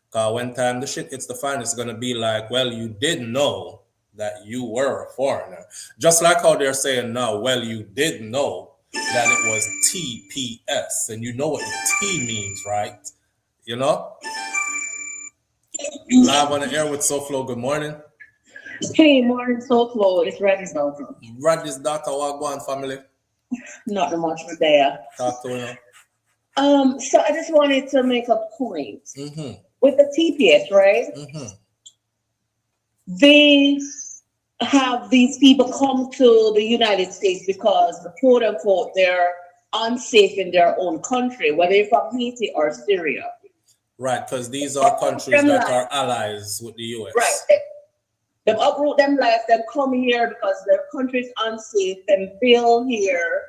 A: Because when time the shit hits the fan, it's going to be like, well, you did know that you were a foreigner. Just like how they're saying now, well, you did know that it was TPS, and you know what the T means, right? You know? Live on the air with SouFlo, good morning.
E: Hey, morning, SouFlo. It's Reddy's daughter.
A: Reddy's daughter, what go on, family?
E: Not much for there.
A: Talk to her.
E: So I just wanted to make a point. With the TPS, right? They have these people come to the United States because, quote unquote, they're unsafe in their own country, whether you're from Haiti or Syria.
A: Right, because these are countries that are allies with the US.
E: Right. They uproot them life, they come here because their country is unsafe and feel here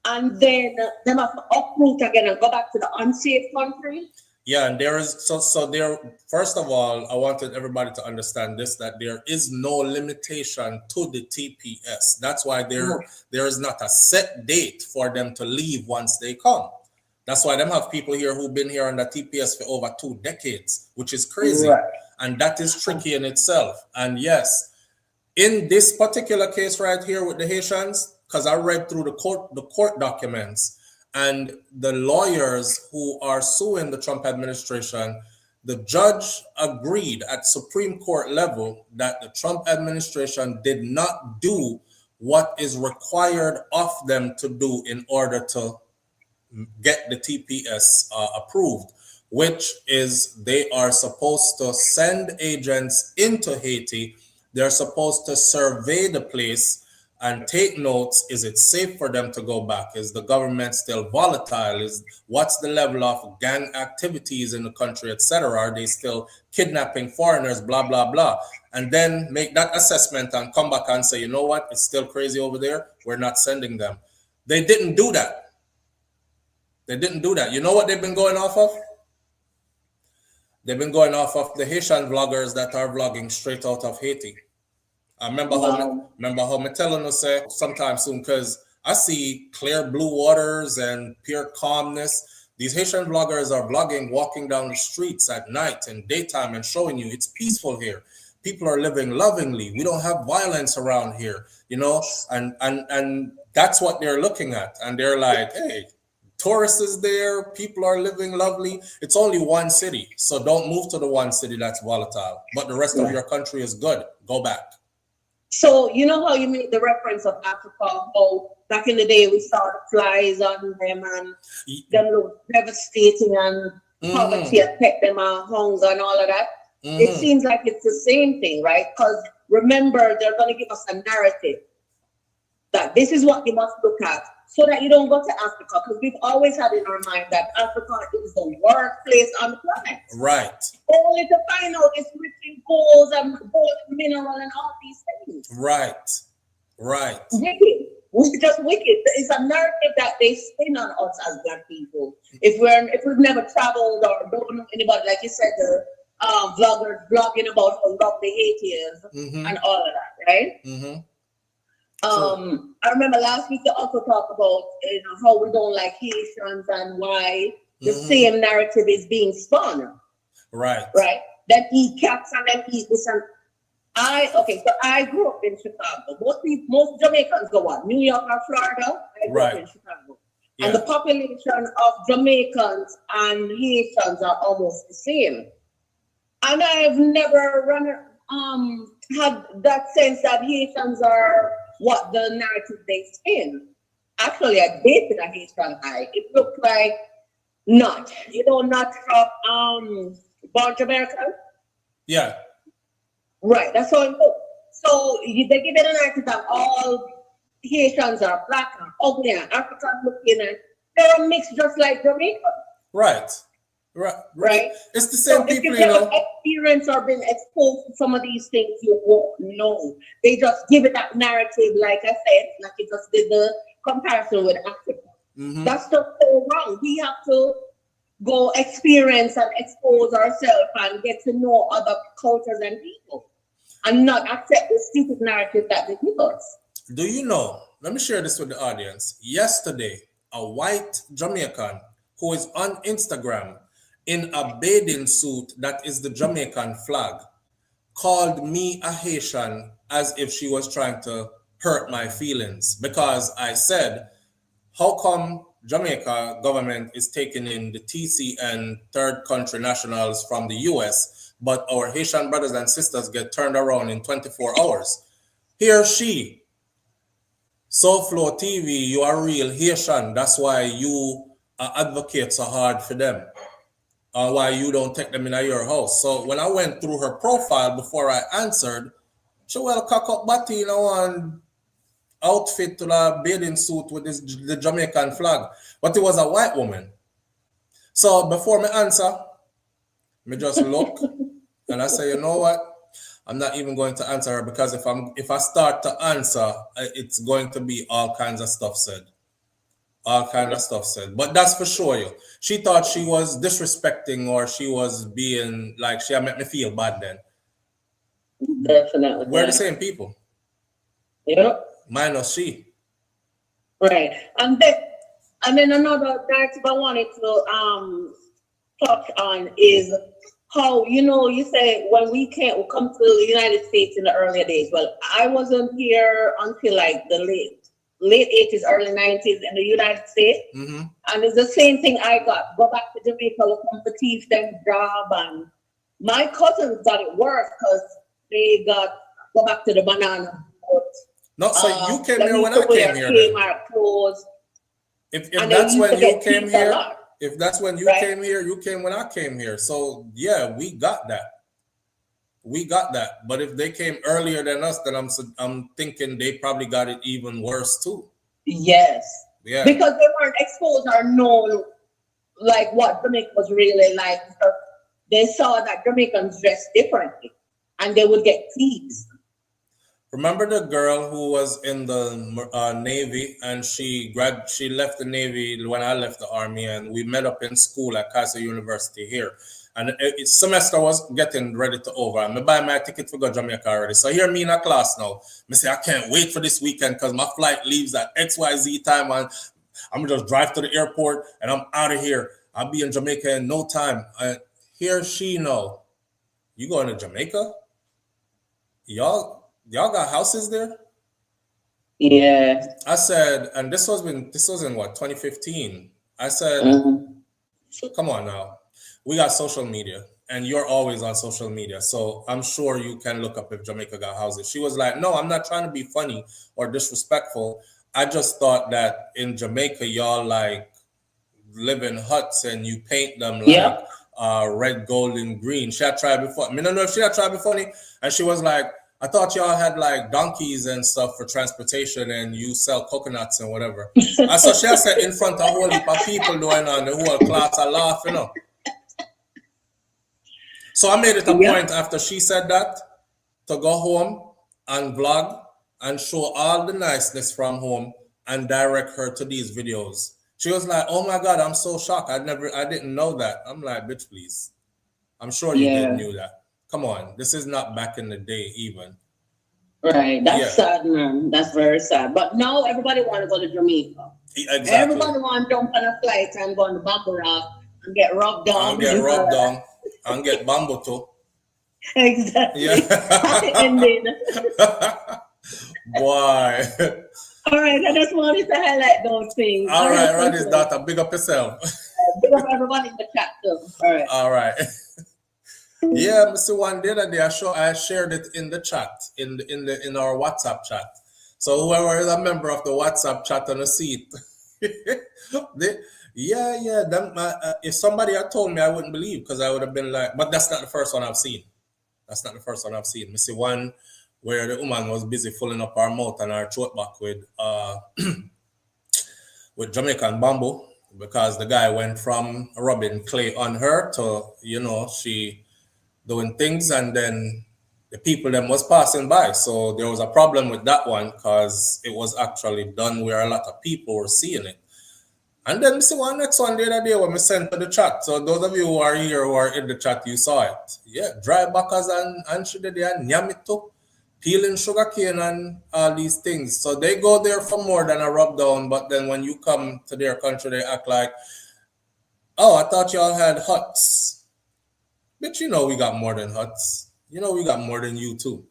E: and then them have to uproot again and go back to the unsafe country.
A: Yeah, and there is so there. First of all, I wanted everybody to understand this: that there is no limitation to the TPS. That's why there is not a set date for them to leave once they come. That's why them have people here who've been here on the TPS for over 2 decades, which is crazy, and that is tricky in itself. And yes, in this particular case right here with the Haitians, because I read through the court documents. And the lawyers who are suing the Trump administration, the judge agreed at Supreme Court level that the Trump administration did not do what is required of them to do in order to get the TPS approved, which is they are supposed to send agents into Haiti. They're supposed to survey the place and take notes. Is it safe for them to go back? Is the government still volatile? What's the level of gang activities in the country, etc.? Are they still kidnapping foreigners, blah, blah, blah? And then make that assessment and come back and say, you know what, it's still crazy over there. We're not sending them. They didn't do that. They didn't do that. You know what they've been going off of? They've been going off of the Haitian vloggers that are vlogging straight out of Haiti. I remember how me telling us sometime soon, because I see clear blue waters and pure calmness. These Haitian vloggers are vlogging, walking down the streets at night and daytime and showing you it's peaceful here. People are living lovingly. We don't have violence around here, you know, and that's what they're looking at. And they're like, hey, tourists is there. People are living lovely. It's only one city. So don't move to the one city that's volatile. But the rest of your country is good. Go back.
E: So, you know how you made the reference of Africa, how back in the day we saw the flies on them and them look devastating and poverty affect them and hunger and all of that? It seems like it's the same thing, right? Because remember, they're going to give us a narrative that this is what you must look at so that you don't go to Africa, because we've always had in our mind that Africa is the worst place on the planet.
A: Right.
E: Only to find out it's rich in gold and mineral and all these things.
A: Right. Right.
E: Wicked. It's just wicked. It's a narrative that they spin on us as black people. If we've never traveled or don't know anybody, like you said, the vloggers blogging about how lovely Haiti is and all of that, right? I remember last week they also talked about how we don't like Haitians and why the same narrative is being spun. Right. Right. That eat cats and then eat this and so I grew up in Chicago. Most Jamaicans go on New York or Florida. I grew up in Chicago. Yeah. And the population of Jamaicans and Haitians are almost the same. And I've never had that sense that Haitians are what the narrative they spin. Actually, I dated a Haitian guy. It looked like not from For Jamaica. Yeah. Right, that's how it looks. So they give it a narrative that all Haitians are black and ugly and African looking, and they're mixed just like Jamaica. Right. It's the same people, you know. Experience or been exposed to some of these things, you won't know. They just give it that narrative, like I said, like you just did the comparison with Africa. That's just so wrong. We have to go experience and expose ourselves and get to know other cultures and people, and not accept the stupid narrative that they give us. Do you know? Let me share this with the audience. Yesterday, a white Jamaican who is on Instagram in a bathing suit that is the Jamaican flag called me a Haitian as if she was trying to hurt my feelings, because I said, how come Jamaica government is taking in the TCN third country nationals from the US, but our Haitian brothers and sisters get turned around in 24 hours? Here she, SouFLoTV, you are real Haitian. That's why you advocate so hard for them. Why you don't take them in your house. So when I went through her profile before I answered, she well cock up body, you know, and outfit to the bathing suit with the Jamaican flag, but it was a white woman. So before me answer, me just look and I say, you know what? I'm not even going to answer her, because if I start to answer, it's going to be all kinds of stuff said.
A: all kind of stuff said. But that's for sure. You. She thought she was disrespecting or she was being like she had made me feel bad then.
E: Definitely.
A: We're the same people.
E: Yep.
A: Minus she.
E: Right. And then another narrative I wanted to touch on is how, you say when we come to the United States in the earlier days. Well, I wasn't here until like the late 80s, early 90s in the United States.
A: Mm-hmm.
E: And it's the same thing I got. Go back to Jamaica, look come to teach them job. And my cousins got it worse because they go back to the banana boat.
A: No, so you came here when I came here. If that's when you came here, if that's when you came here, you came when I came here. So yeah, we got that. We got that. But if they came earlier than us, then I'm thinking they probably got it even worse too.
E: Yes.
A: Yeah.
E: Because they weren't exposed or known like what Jamaica was really like. They saw that Jamaicans dressed differently and they would get teased.
A: Remember the girl who was in the Navy and she left the Navy when I left the Army, and we met up in school at Kaiser University here. And semester was getting ready to over. And I buy my ticket to go Jamaica already. So here me in a class now. I say I can't wait for this weekend because my flight leaves at XYZ time and I'm just drive to the airport and I'm out of here. I'll be in Jamaica in no time. Here she know. You going to Jamaica? Y'all got houses there?
E: Yeah.
A: I said, and this was in what, 2015. I said, come on now. We got social media and you're always on social media. So I'm sure you can look up if Jamaica got houses. She was like, no, I'm not trying to be funny or disrespectful. I just thought that in Jamaica, y'all like live in huts and you paint them like red, gold, and green. She had tried before. I don't know if she had tried before. And she was like, I thought y'all had like donkeys and stuff for transportation and you sell coconuts and whatever. I saw she had said in front of a whole heap of people doing on the whole class are laughing up. So I made it a point after she said that to go home and vlog and show all the niceness from home and direct her to these videos. She was like, oh my God, I'm so shocked. I didn't know that. I'm like, bitch, please. I'm sure you did knew that. Come on. This is not back in the day even.
E: Right. That's sad, man. That's very sad. But now everybody want to go to Jamaica.
A: Exactly.
E: Everybody want to jump on a flight and go on the bamboo rock and get rubbed down.
A: And get rubbed down. And get bamboo too.
E: Exactly.
A: Yeah.
E: Happy ending.
A: Boy.
E: All right, I just wanted to highlight those things.
A: All right, Roddy's daughter. Big up yourself.
E: Big up everybody in the chat too. All right.
A: All right. Yeah, Mr. One the other day I shared it in the chat, in our WhatsApp chat. So whoever is a member of the WhatsApp chat on the seat. If somebody had told me, I wouldn't believe because I would have been like, but that's not the first one I've seen. That's not the first one I've seen. Mr. One where the woman was busy filling up her mouth and her throat back with Jamaican bamboo because the guy went from rubbing clay on her to, she doing things and then the people them was passing by. So there was a problem with that one because it was actually done where a lot of people were seeing it. And then see one next one the other day when we sent to the chat. So those of you who are here who are in the chat, you saw it. Yeah, dry backers and she did and nyamito, peeling sugarcane and all these things. So they go there for more than a rub down, but then when you come to their country, they act like, oh, I thought y'all had huts. But we got more than huts. We got more than you too.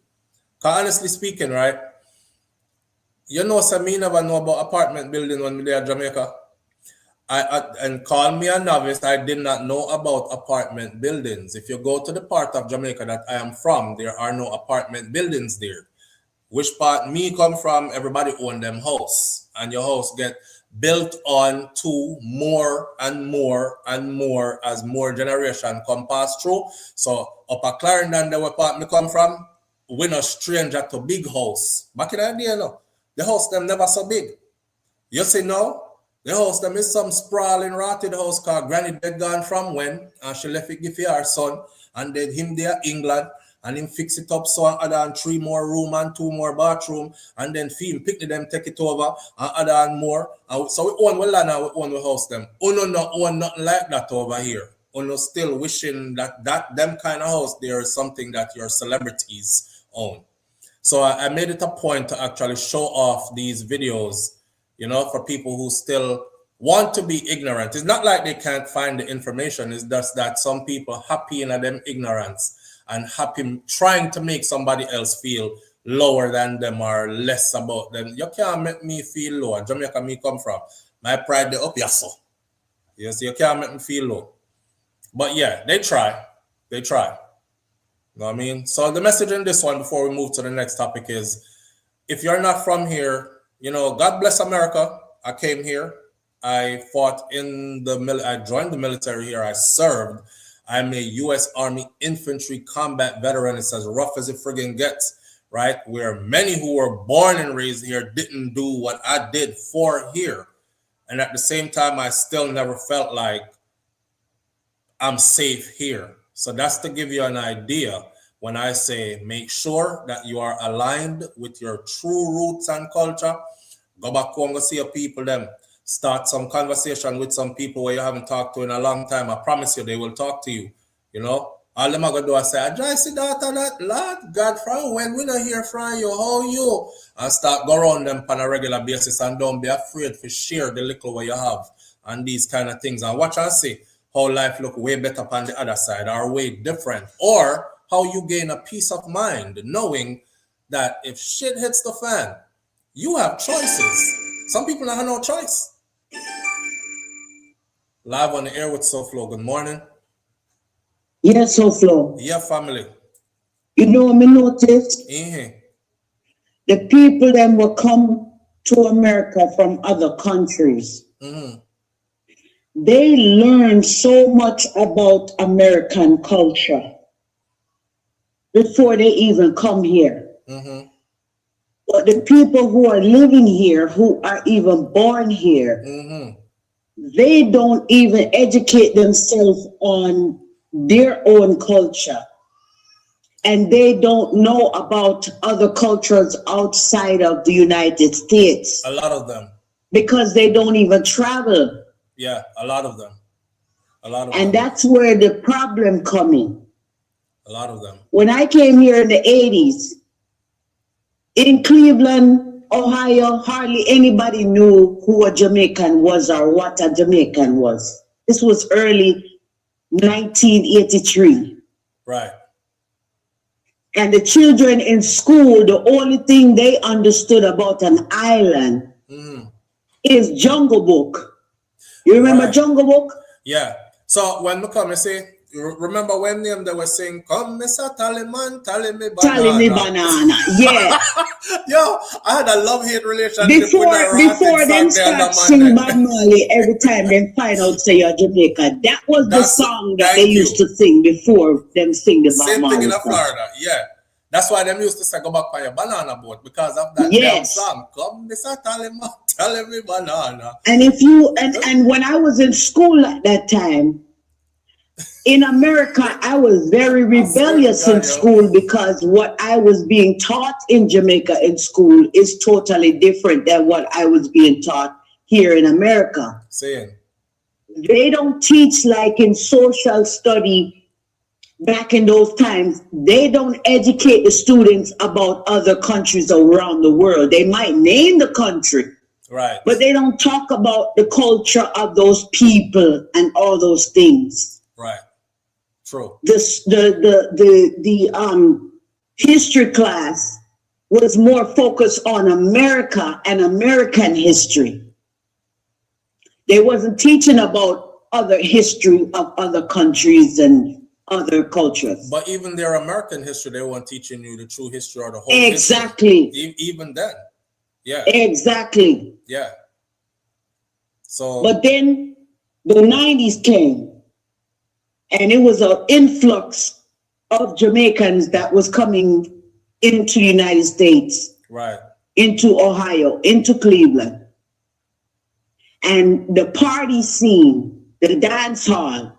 A: Because honestly speaking, right? Me never know about apartment building when we there at Jamaica. And call me a novice, I did not know about apartment buildings. If you go to the part of Jamaica that I am from, there are no apartment buildings there. Which part me come from, everybody own them house. And your house get built on to more and more and more as more generation come pass through. So up at Clarendon, the part me come from, we no stranger to big house. Back in the day, the house them never so big. You see now, the house them is some sprawling rotted house called Granny dead gone from when and she left it give her son and then him there England and him fix it up so and add on 3 more room and 2 more bathroom, and then fee him pick them, take it over and add on more. And so we own we land and we own we house them. Uno not own nothing like that over here. Uno still wishing that them kind of house there is something that your celebrities own. So I made it a point to actually show off these videos, you know, for people who still want to be ignorant. It's not like they can't find the information. It's just that some people happy in them ignorance and happy trying to make somebody else feel lower than them or less about them. You can't make me feel low. Jamaica me come from. My pride they up yes. Yes, you can't make me feel low. But yeah, they try. They try. You know what I mean? So the message in this one before we move to the next topic is, if you're not from here, you know, God bless America. I came here. I fought in the I joined the military here. I served. I'm a U.S. Army infantry combat veteran. It's as rough as it friggin' gets, right? Where many who were born and raised here didn't do what I did for here. And at the same time, I still never felt like I'm safe here. So that's to give you an idea when I say make sure that you are aligned with your true roots and culture. Go back home, go see your people, them. Start some conversation with some people where you haven't talked to in a long time. I promise you, they will talk to you. You know, all them are going to do is say, I just see that and that, Lord God, from when we don't hear from you, how you? And start go around them on a regular basis and don't be afraid to share the little what you have and these kind of things. And watch and see how life look way better on the other side or way different. Or how you gain a peace of mind knowing that if shit hits the fan, you have choices. Some people don't have no choice. Live on the air with SouFLo. Good morning.
C: Yes, SouFLo.
A: Yeah, family.
C: You know, me noticed
A: Mm-hmm.
C: the people then will come to America from other countries.
A: Mm-hmm.
C: They learn so much about American culture before they even come here.
A: Mm-hmm.
C: But the people who are living here, who are even born here,
A: Mm-hmm.
C: they don't even educate themselves on their own culture. And they don't know about other cultures outside of the United States.
A: A lot of them.
C: Because they don't even travel.
A: Yeah, a lot of them. A lot of
C: And
A: them.
C: that's where the problem comes in.
A: A lot of them.
C: When I came here in the 80s, in Cleveland, Ohio, hardly anybody knew who a Jamaican was or what a Jamaican was. This was early 1983.
A: Right.
C: And the children in school, the only thing they understood about an island is Jungle Book. You remember
A: Right.
C: Jungle Book?
A: Yeah. So when we come and say, remember when them they were saying, come, Mr. Tallyman, tally me banana.
C: Tally me banana. Yeah.
A: Yo, I had a love-hate relationship
C: Before
A: with
C: them start singing Bob Marley every time they find out say you're Jamaica. That was the song that they used to sing before them sing the Bob
A: Same
C: Marley
A: thing in
C: song.
A: Florida, yeah. That's why them used to say go back on your banana boat because of that damn song. Come, Mr. Tallyman, tally me banana.
C: And if you and when I was in school at that time, in America, I was very rebellious in school because what I was being taught in Jamaica in school is totally different than what I was being taught here in America.
A: Saying.
C: They don't teach like in social study back in those times. They don't educate the students about other countries around the world. They might name the country.
A: Right.
C: But they don't talk about the culture of those people and all those things.
A: Right. True.
C: The history class was more focused on America and American history. They wasn't teaching about other history of other countries and other cultures.
A: But even their American history, they weren't teaching you the true history or the whole
C: Exactly.
A: history. Even then. Yeah.
C: Exactly.
A: Yeah. So.
C: But then the 90s came. And it was an influx of Jamaicans that was coming into the United States,
A: Right.
C: into Ohio, into Cleveland. And the party scene, the dance hall,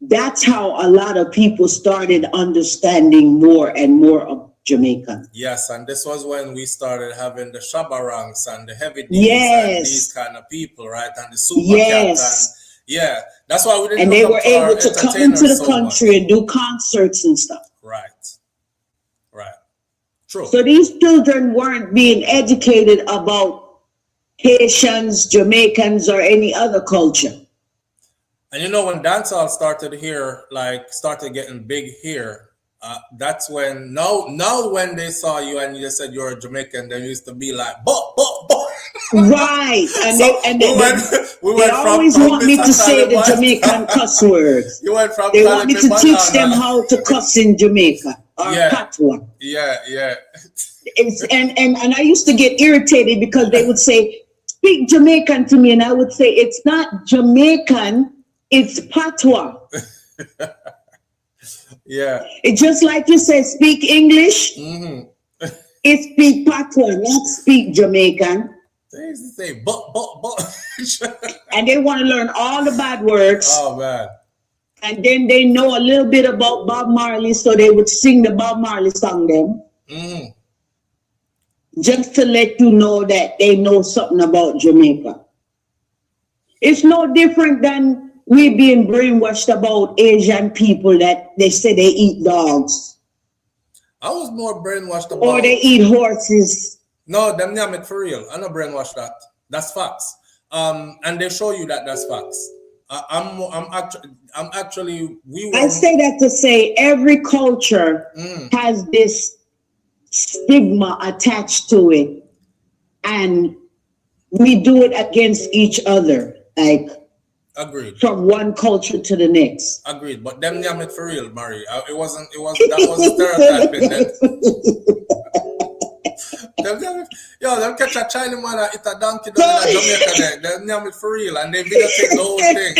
C: that's how a lot of people started understanding more and more of Jamaican.
A: Yes, and this was when we started having the Shabarangs and the Heavy D's
C: Yes.
A: and these kind of people, right? And the Super
C: Yes.
A: Cat and yeah, that's why we didn't.
C: And they
A: look
C: were
A: up to our
C: able to come into
A: entertainers
C: the
A: so
C: country
A: much.
C: and do concerts and stuff.
A: Right. True.
C: So these children weren't being educated about Haitians, Jamaicans, or any other culture.
A: And you know, when dancehall started here, like started getting big here, that's when now when they saw you and you said you're a Jamaican, they used to be like, bo.
C: Right. And
A: So
C: they always want me to say the Jamaican cuss words.
A: You went from
C: They want me to
A: Taliban
C: teach them
A: banana.
C: how to cuss in Jamaica or
A: Yeah.
C: patois.
A: Yeah.
C: And I used to get irritated because they would say, speak Jamaican to me. And I would say, it's not Jamaican, it's patois.
A: Yeah.
C: It's just like you said, speak English,
A: Mm-hmm.
C: it's speak patois, not speak Jamaican.
A: They used to say but.
C: And they want to learn all the bad words.
A: Oh man.
C: And then they know a little bit about Bob Marley, so they would sing the Bob Marley song then.
A: Mm.
C: Just to let you know that they know something about Jamaica. It's no different than we being brainwashed about Asian people that they say they eat dogs.
A: I was more brainwashed about.
C: Or they eat horses.
A: No, them name it for real. I don't brainwash that. That's facts. And they show you that that's facts. I'm actually we were.
C: I say that to say every culture has this stigma attached to it, and we do it against each other, like
A: Agreed.
C: from one culture to the next.
A: Agreed. But them name it for real, Mary. It wasn't. That was stereotyping. Them catch a Chinese man and eat a donkey down in Jamaica there. Them name it for real, and they videotape the whole thing.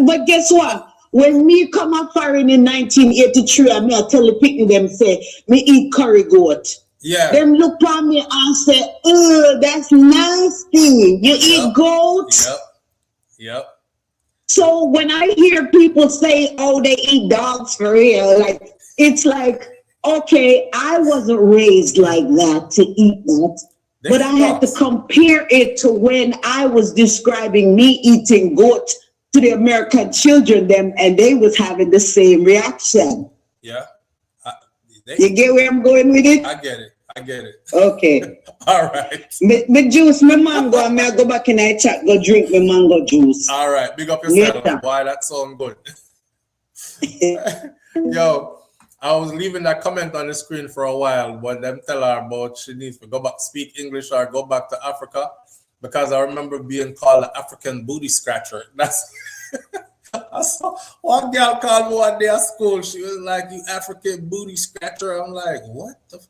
C: But guess what? When me come up foreign in 1983, I tell the people them say, me eat curry goat.
A: Yeah.
C: Them look at me and say, oh, that's nasty. You eat goat?
A: Yep.
C: So when I hear people say, oh, they eat dogs for real, like, it's like, okay, I wasn't raised like that to eat that. But I had to compare it to when I was describing me eating goat to the American children, them, and they was having the same reaction.
A: Yeah.
C: You get where I'm going with it?
A: I get it.
C: Okay.
A: All right.
C: Me juice, my mango, and I go back in the chat, go drink my mango juice.
A: All right. Big up yourself.
C: Yeah.
A: Why that sound good? Yo, I was leaving that comment on the screen for a while, but them tell her about she needs to go back, speak English or go back to Africa, because I remember being called an African booty scratcher. That's I saw one girl called me one day at school. She was like, "You African booty scratcher." I'm like, what the?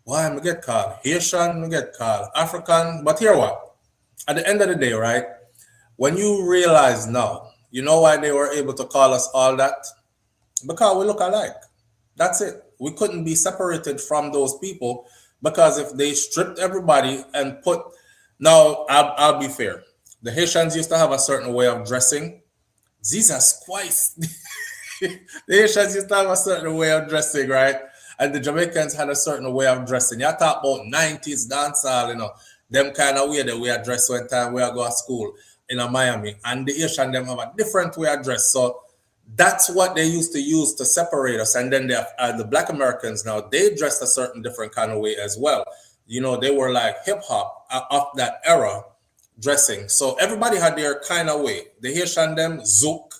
A: Why am I get called Haitian? I get called African. But here what? At the end of the day, right? When you realize now, you know why they were able to call us all that? Because we look alike. That's it. We couldn't be separated from those people, because if they stripped everybody and put, now I'll be fair. The Haitians used to have a certain way of dressing. Jesus Christ. The Haitians used to have a certain way of dressing, right? And the Jamaicans had a certain way of dressing. You talk about 90s dancehall, you know, them kind of way that we are dressed one time we are go to school in Miami. And the Haitian them have a different way of dress. So that's what they used to use to separate us. And then the Black Americans now, they dressed a certain different kind of way as well. You know, they were like hip hop of that era dressing. So everybody had their kind of way. The Haitian them zouk,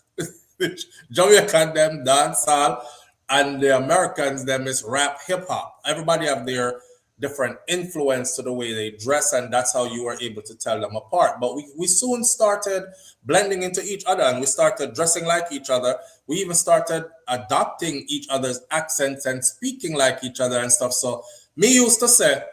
A: Jamaican them dancehall, and the Americans them is rap hip hop. Everybody have their different influence to the way they dress, and that's how you were able to tell them apart. But we soon started blending into each other, and we started dressing like each other. We even started adopting each other's accents and speaking like each other and stuff. So me used to say,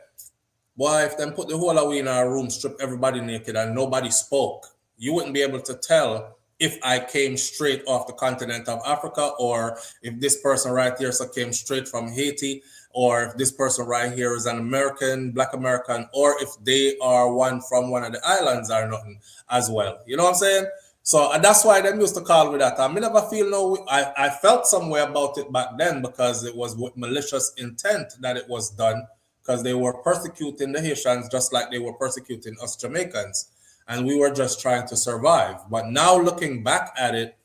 A: boy, if them put the whole away in our room, strip everybody naked and nobody spoke, you wouldn't be able to tell if I came straight off the continent of Africa, or if this person right here came straight from Haiti, or if this person right here is an American, Black American, or if they are one from one of the islands or nothing as well. You know what I'm saying? So and that's why them used to call me that. I never feel no. I felt some way about it back then because it was with malicious intent that it was done because they were persecuting the Haitians just like they were persecuting us Jamaicans, and we were just trying to survive. But now looking back at it,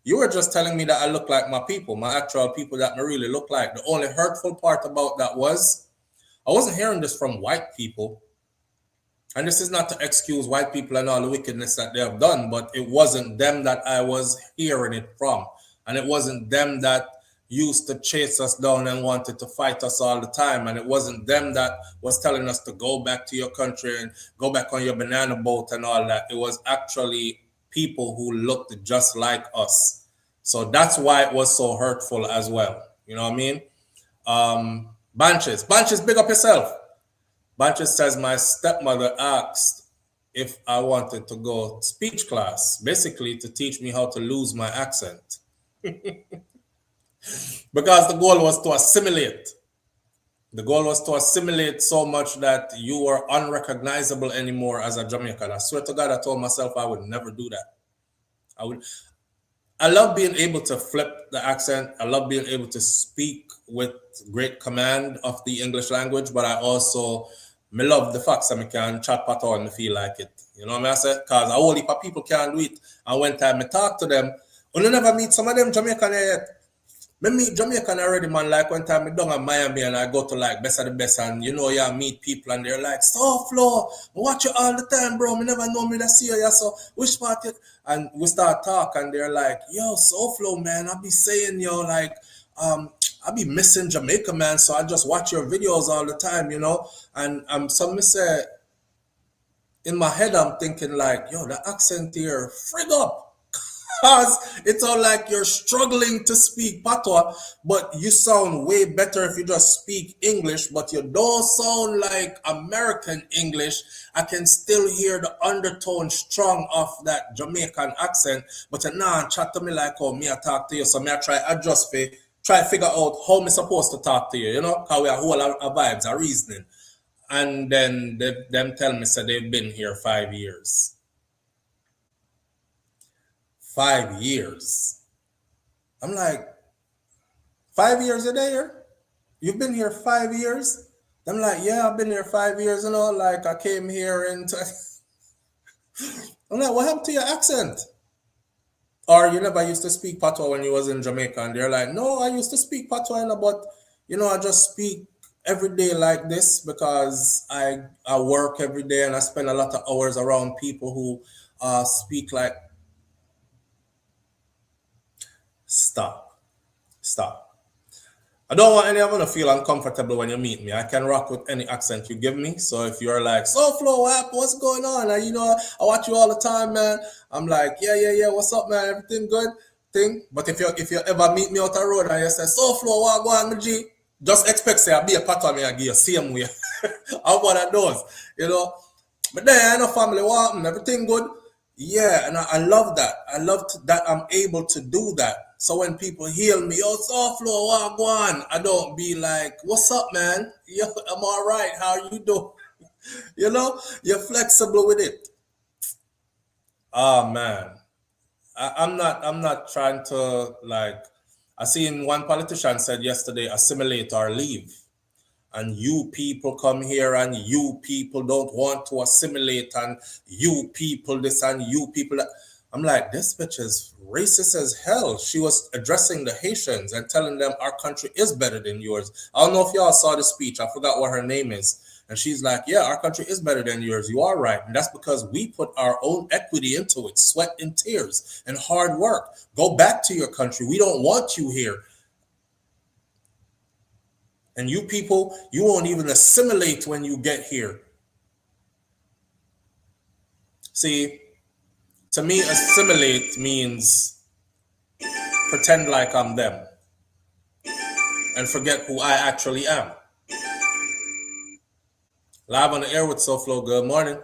A: you were just telling me that I look like my people, my actual people that I really look like. The only hurtful part about that was I wasn't hearing this from white people. And this is not to excuse white people and all the wickedness that they have done, but it wasn't them that I was hearing it from. And it wasn't them that used to chase us down and wanted to fight us all the time. And it wasn't them that was telling us to go back to your country and go back on your banana boat and all that. It was actually people who looked just like us. So that's why it was so hurtful as well. You know what I mean? Banches, big up yourself. Banches says, my stepmother asked if I wanted to go speech class, basically to teach me how to lose my accent. Because the goal was to assimilate. The goal was to assimilate so much that you were unrecognizable anymore as a Jamaican. I swear to God, I told myself I would never do that. I love being able to flip the accent. I love being able to speak with great command of the English language, but I love the fact that I can chat patois and feel like it. You know what I say? Because a whole heap of people can't do it. And when time I talk to them, you never meet some of them Jamaican yet. I meet Jamaican already, man. Like when time I down in Miami and I go to like Best of the Best and I meet people and they're like, SouFLo, I watch you all the time, bro. I never know me to see you, so which part you? And we start talk and they're like, yo, SouFLo, man, I be saying, like, I be missing Jamaica, man, so I just watch your videos all the time, And some say, in my head, I'm thinking like, yo, the accent here, frig up. Because it's all like you're struggling to speak patois, but you sound way better if you just speak English, but you don't sound like American English. I can still hear the undertone strong of that Jamaican accent, but you chat to me like how me I talk to you, so me I try adjust try to figure out how I'm supposed to talk to you, because we are whole of vibes, a reasoning. And then them tell me, so they've been here 5 years. 5 years. I'm like, 5 years a day here? You've been here 5 years? I'm like, yeah, I've been here 5 years, like I came here and I'm like, what happened to your accent? Or you never used to speak patois when you was in Jamaica? And they're like, no, I used to speak patois, but I just speak every day like this because I work every day and I spend a lot of hours around people who speak like. Stop. I don't want anyone to feel uncomfortable when you meet me. I can rock with any accent you give me. So if you're like, SouFLo, what's going on? And, I watch you all the time, man. I'm like, yeah. What's up, man? Everything good? But if you ever meet me out the road and you say, SouFLo, what go on, G? Just expect say I'll be a patois me and give you same way. I'm one of those, But then I know family want everything good. Yeah, and I love that. I love that I'm able to do that. So when people hear me, yo, SouFLo, what go on? I don't be like, what's up, man? Yo, I'm all right. How you doing? You're flexible with it. Oh man, I'm not trying to like. I seen one politician said yesterday, assimilate or leave. And you people come here and you people don't want to assimilate and you people this and you people that. I'm like, this bitch is racist as hell. She was addressing the Haitians and telling them our country is better than yours. I don't know if y'all saw the speech. I forgot what her name is. And she's like, yeah, our country is better than yours. You are right. And that's because we put our own equity into it, sweat and tears and hard work. Go back to your country. We don't want you here. And you people, you won't even assimilate when you get here. See, to me, assimilate means pretend like I'm them and forget who I actually am. Live on the air with SouFLo. Good morning.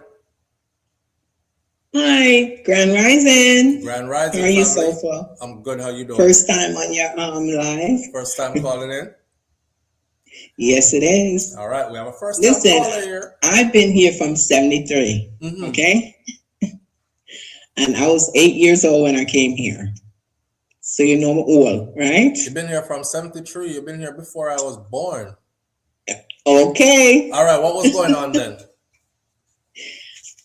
F: Hi, Grand Rising.
A: Grand Rising.
F: How are you,
A: family?
F: SouFLo?
A: I'm good. How you doing?
F: First time on your live.
A: First time calling in?
F: Yes, it is.
A: All right, we have a first time caller here.
F: I've been here from 73. Okay. And I was 8 years old when I came here. So you know I'm old, right?
A: You've been here from 73. You've been here before I was born.
F: Okay.
A: All right, what was going on then?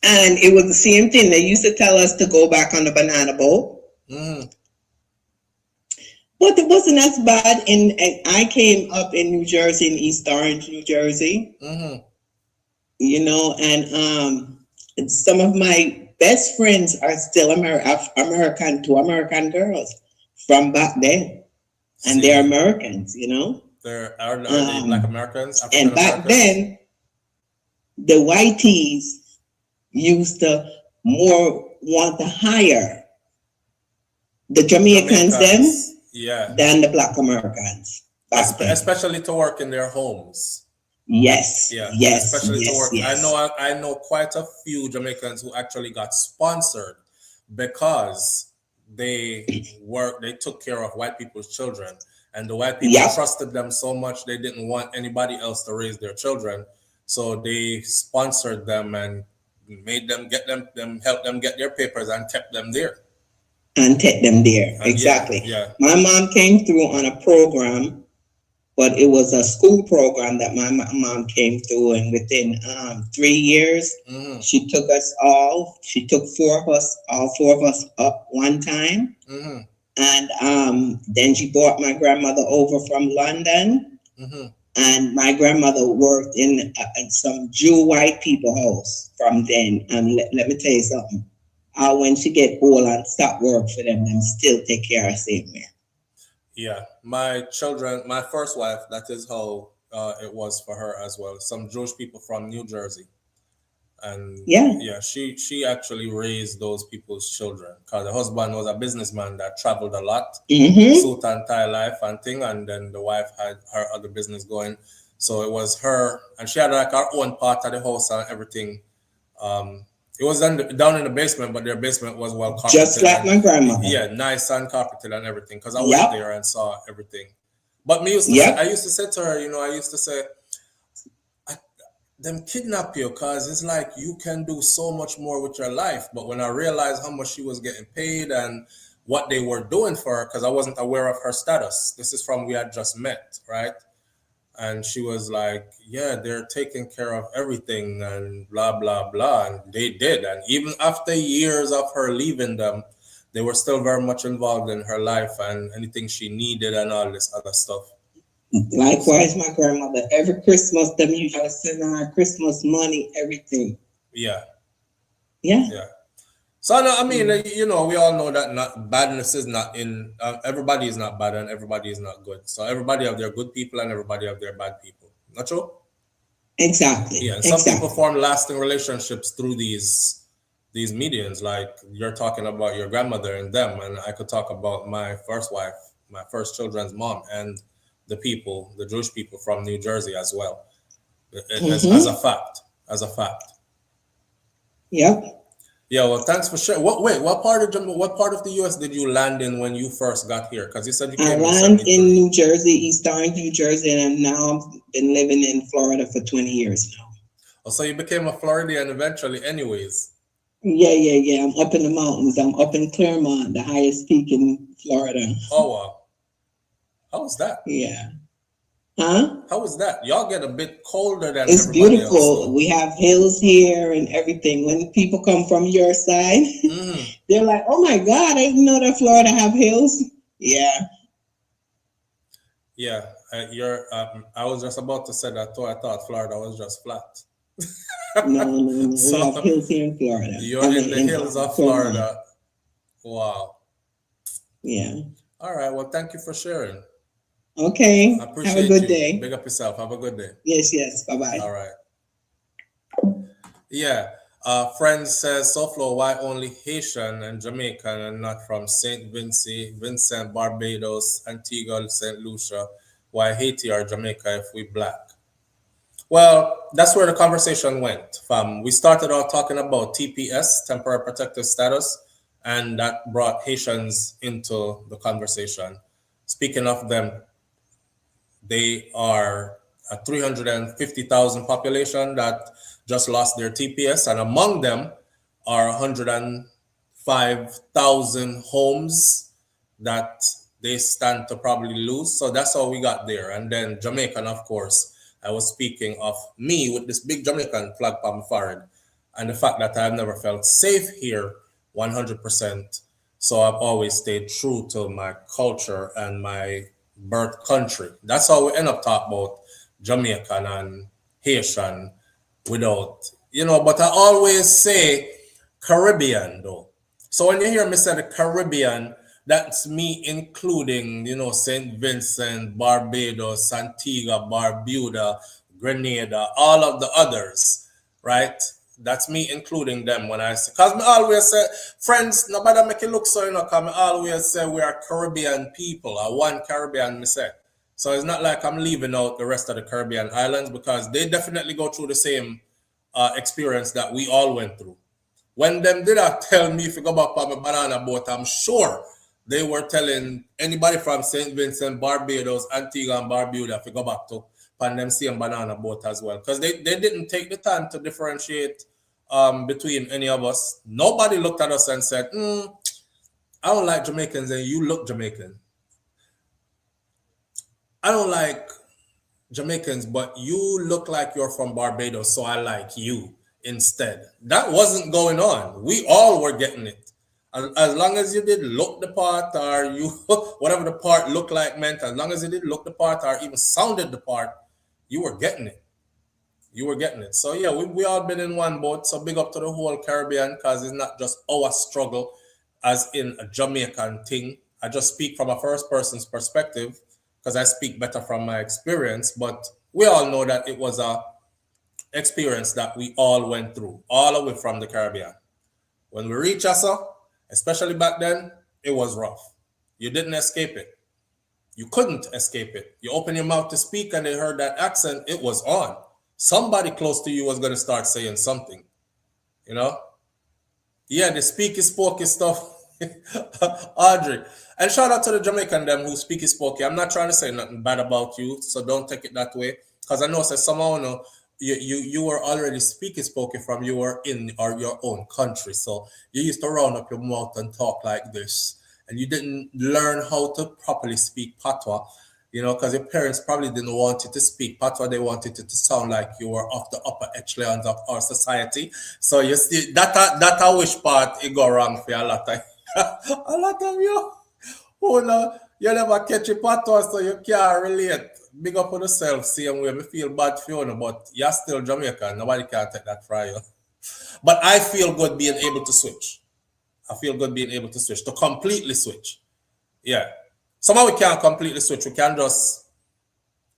F: And it was the same thing. They used to tell us to go back on the banana boat.
A: Mm-hmm.
F: But it wasn't as bad. And I came up in New Jersey, in East Orange, New Jersey.
A: Mm-hmm.
F: You know, and some of my best friends are still American, 2 American girls from back then. And they're Americans, you know.
A: Are they Black Americans? African
F: And back
A: Americans?
F: then, the whiteys used to more want to hire the Jamaicans
A: yeah,
F: than the Black Americans back then.
A: especially to work in their homes.
F: Yes,
A: Yeah,
F: yes,
A: especially
F: yes,
A: to work.
F: yes.
A: I know quite a few Jamaicans who actually got sponsored because they took care of white people's children, and the white people trusted them so much they didn't want anybody else to raise their children, so they sponsored them and made them help them get their papers and kept them there.
F: And take them there,
A: And
F: exactly.
A: Yeah.
F: My mom came through on a program, but it was a school program that my mom came through, and within 3 years,
A: Mm-hmm.
F: she took us all. She took all four of us up one time,
A: Mm-hmm.
F: and then she brought my grandmother over from London,
A: Mm-hmm.
F: and my grandmother worked in some Jew white people house from then. And let me tell you something. When she get old and stop work for them still take care of same way.
A: Yeah, my first wife, that is how it was for her as well. Some Jewish people from New Jersey. And she actually raised those people's children because the husband was a businessman that traveled a lot, suit and tie life and thing. And then the wife had her other business going. So it was her, and she had like her own part of the house and everything. It was down in the basement, but their basement was well carpeted.
F: Just like my grandmother.
A: Yeah, nice and carpeted and everything. Because I went there and saw everything. But I used to say to her, them kidnap you because it's like you can do so much more with your life. But when I realized how much she was getting paid and what they were doing for her, because I wasn't aware of her status. This is from we had just met, right? And she was like, yeah, they're taking care of everything and blah, blah, blah. And they did. And even after years of her leaving them, they were still very much involved in her life and anything she needed and all this other stuff.
F: Likewise, my grandmother, every Christmas, them usually send her Christmas money, everything.
A: Yeah.
F: Yeah.
A: Yeah. So, I mean, we all know that badness is not in, everybody is not bad and everybody is not good. So everybody have their good people and everybody have their bad people. Not true?
F: Exactly.
A: Yeah. And some people form lasting relationships through these mediums. Like you're talking about your grandmother and them. And I could talk about my first wife, my first children's mom, and the Jewish people from New Jersey as well. As a fact.
F: Yep.
A: Yeah, well, thanks for sharing. What part of the U.S. did you land in when you first got here? Because you said you came.
F: I landed in New Jersey, East Orange, New Jersey, and now I've been living in Florida for 20 years now.
A: Oh, so you became a Floridian eventually, anyways.
F: Yeah. I'm up in the mountains. I'm up in Claremont, the highest peak in Florida.
A: Oh wow, how was that?
F: Yeah. Huh?
A: How was that? Y'all get a bit colder than
F: it's
A: everybody
F: beautiful.
A: else, so.
F: We have hills here and everything. When people come from your side, they're like, "Oh my God, I didn't know that Florida have hills." Yeah.
A: Yeah, I was just about to say that too. I thought Florida was just flat.
F: No.
A: So
F: we have hills here in Florida.
A: You're in the hills of Florida. Wow.
F: Yeah.
A: All right. Well, thank you for sharing.
F: Okay.
A: I appreciate
F: Have a good
A: you.
F: day.
A: Big up yourself. Have a good day.
F: Yes. Bye-bye.
A: All right. Yeah. Friends says, SouFlo, why only Haitian and Jamaican and not from St. Vincent, Barbados, Antigua, St. Lucia? Why Haiti or Jamaica if we black? Well, that's where the conversation went. We started out talking about TPS, temporary protected status, and that brought Haitians into the conversation. Speaking of them, they are a 350,000 population that just lost their TPS, and among them are 150 5,000 homes that they stand to probably lose. So that's how we got there. And then Jamaican, of course, I was speaking of me with this big Jamaican flag on my forehead and the fact that I've never felt safe here 100%. So I've always stayed true to my culture and my birth country. That's how we end up talking about Jamaican and Haitian without, but I always say Caribbean though. So when you hear me say the Caribbean, that's me including, St. Vincent, Barbados, Antigua, Barbuda, Grenada, all of the others, right? That's me including them when I say, because I always say, friends, nobody make it look so, because I always say we are Caribbean people, or one Caribbean, me say. So it's not like I'm leaving out the rest of the Caribbean islands because they definitely go through the same experience that we all went through. When them did not tell me if you go back on my banana boat, I'm sure they were telling anybody from St. Vincent, Barbados, Antigua, and Barbuda if you go back to on them same banana boat as well. Because they didn't take the time to differentiate between any of us. Nobody looked at us and said, I don't like Jamaicans and you look Jamaican. I don't like Jamaicans, but you look like you're from Barbados, so I like you instead. That wasn't going on. We all were getting it. As long as you did look the part or you, whatever the part looked like meant, as long as you did look the part or even sounded the part, you were getting it. You were getting it. So yeah, we all been in one boat. So big up to the whole Caribbean because it's not just our struggle as in a Jamaican thing. I just speak from a first person's perspective because I speak better from my experience. But we all know that it was a experience that we all went through, all the way from the Caribbean. When we reached Assa, especially back then, it was rough. You didn't escape it. You couldn't escape it. You open your mouth to speak and they heard that accent, it was on. Somebody close to you was going to start saying something, Yeah, the speaky spokey stuff, Audrey. And shout out to the Jamaican them who speaky spokey. I'm not trying to say nothing bad about you, so don't take it that way. Because I know somehow you were already speaking spoken from you were in your own country. So you used to round up your mouth and talk like this. And you didn't learn how to properly speak patois, because your parents probably didn't want you to speak patois. They wanted it to sound like you were of the upper echelons of our society. So you see, that I wish part it go wrong for a lot of a lot of you. Oh no, you never catch a patois, so you can't relate. Big up on yourself, same way. Me feel bad for you, but you're still Jamaican. Nobody can take that from you. But I feel good being able to switch. I feel good being able to switch, to completely switch. Yeah. Somehow we can't completely switch. We can just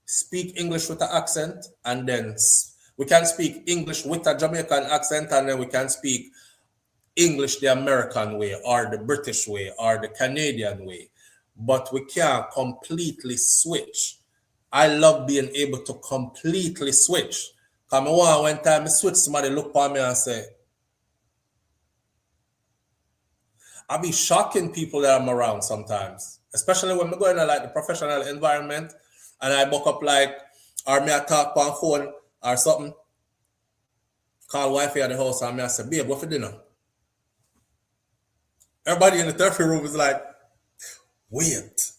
A: speak English with an accent, and then we can speak English with a Jamaican accent, and then we can speak English the American way, or the British way, or the Canadian way. But we can't completely switch. I love being able to completely switch. Because one time I switch, somebody look at me and say, I be shocking people that I'm around sometimes, especially when I'm going to like the professional environment and I book up like, or me I talk on phone or something, call wife at the house and me I say, babe, what for dinner? Everybody in the therapy room is like, wait,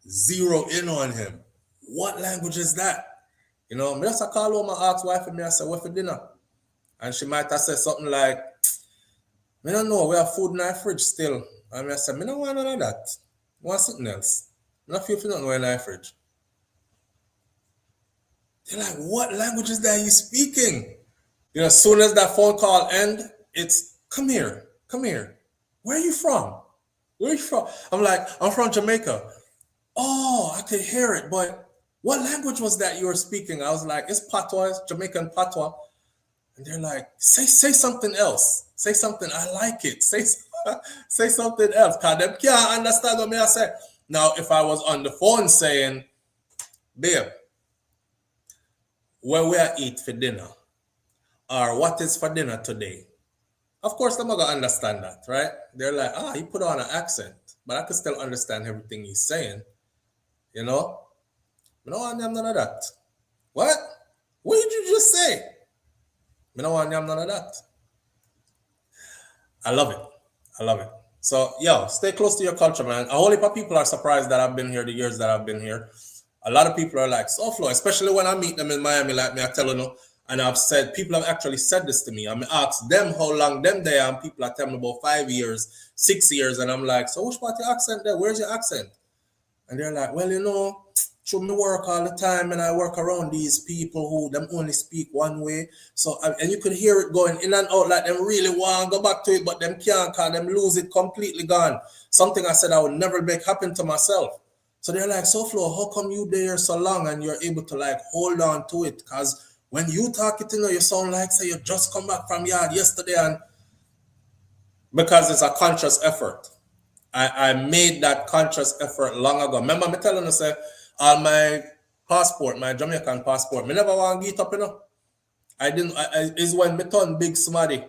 A: zero in on him. What language is that? Me just call home and ask wife and me I say, what for dinner? And she might have said something like, I don't know, we have food in our fridge still. And I said, I don't want none of that. I want something else. I don't feel nothing in our fridge. They're like, what language is that you speaking? As soon as that phone call end, it's, come here. Where are you from? I'm like, I'm from Jamaica. Oh, I could hear it, but what language was that you were speaking? I was like, it's patois, it's Jamaican patois. And they're like, say something else. Say something. I like it. Say something else. Because them can't understand what me I say. Now, if I was on the phone saying, babe, where we eat for dinner? Or what is for dinner today? Of course, they're not going to understand that, right? They're like, he put on an accent. But I can still understand everything he's saying. I don't want none of that. What? What did you just say? I don't want none of that. I love it. I love it. So, yo, stay close to your culture, man. A whole heap of people are surprised that I've been here the years that I've been here. A lot of people are like, SouFlo, especially when I meet them in Miami, like me, I tell you, and I've said, people have actually said this to me. I mean, asked them how long them there, and people are telling me about 5 years, 6 years, and I'm like, so which part of your accent there? Where's your accent? And they're like, well, through me work all the time, and I work around these people who them only speak one way. So, and you could hear it going in and out, like them really want to go back to it, but them can't, because them lose it completely gone. Something I said I would never make happen to myself. So they're like, SouFlo, how come you there so long and you're able to like hold on to it? Because when you talk it, you sound like say you just come back from yard yesterday, and because it's a conscious effort. I made that conscious effort long ago. Remember me telling you, say, on my passport, my Jamaican passport, me never want to get up, I didn't, is when me turned big smarty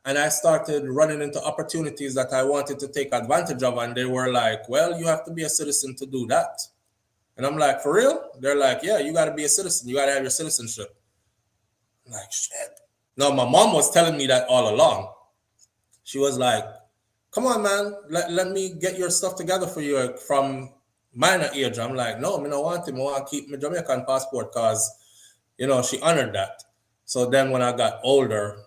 A: and I started running into opportunities that I wanted to take advantage of, and they were like, well, you have to be a citizen to do that. And I'm like, for real? They're like, yeah, you got to be a citizen. You got to have your citizenship. I'm like, shit. No, my mom was telling me that all along. She was like, come on, man, let me get your stuff together for you from minor age. I'm like, no, I don't want him. I want to keep my Jamaican passport because, she honored that. So then when I got older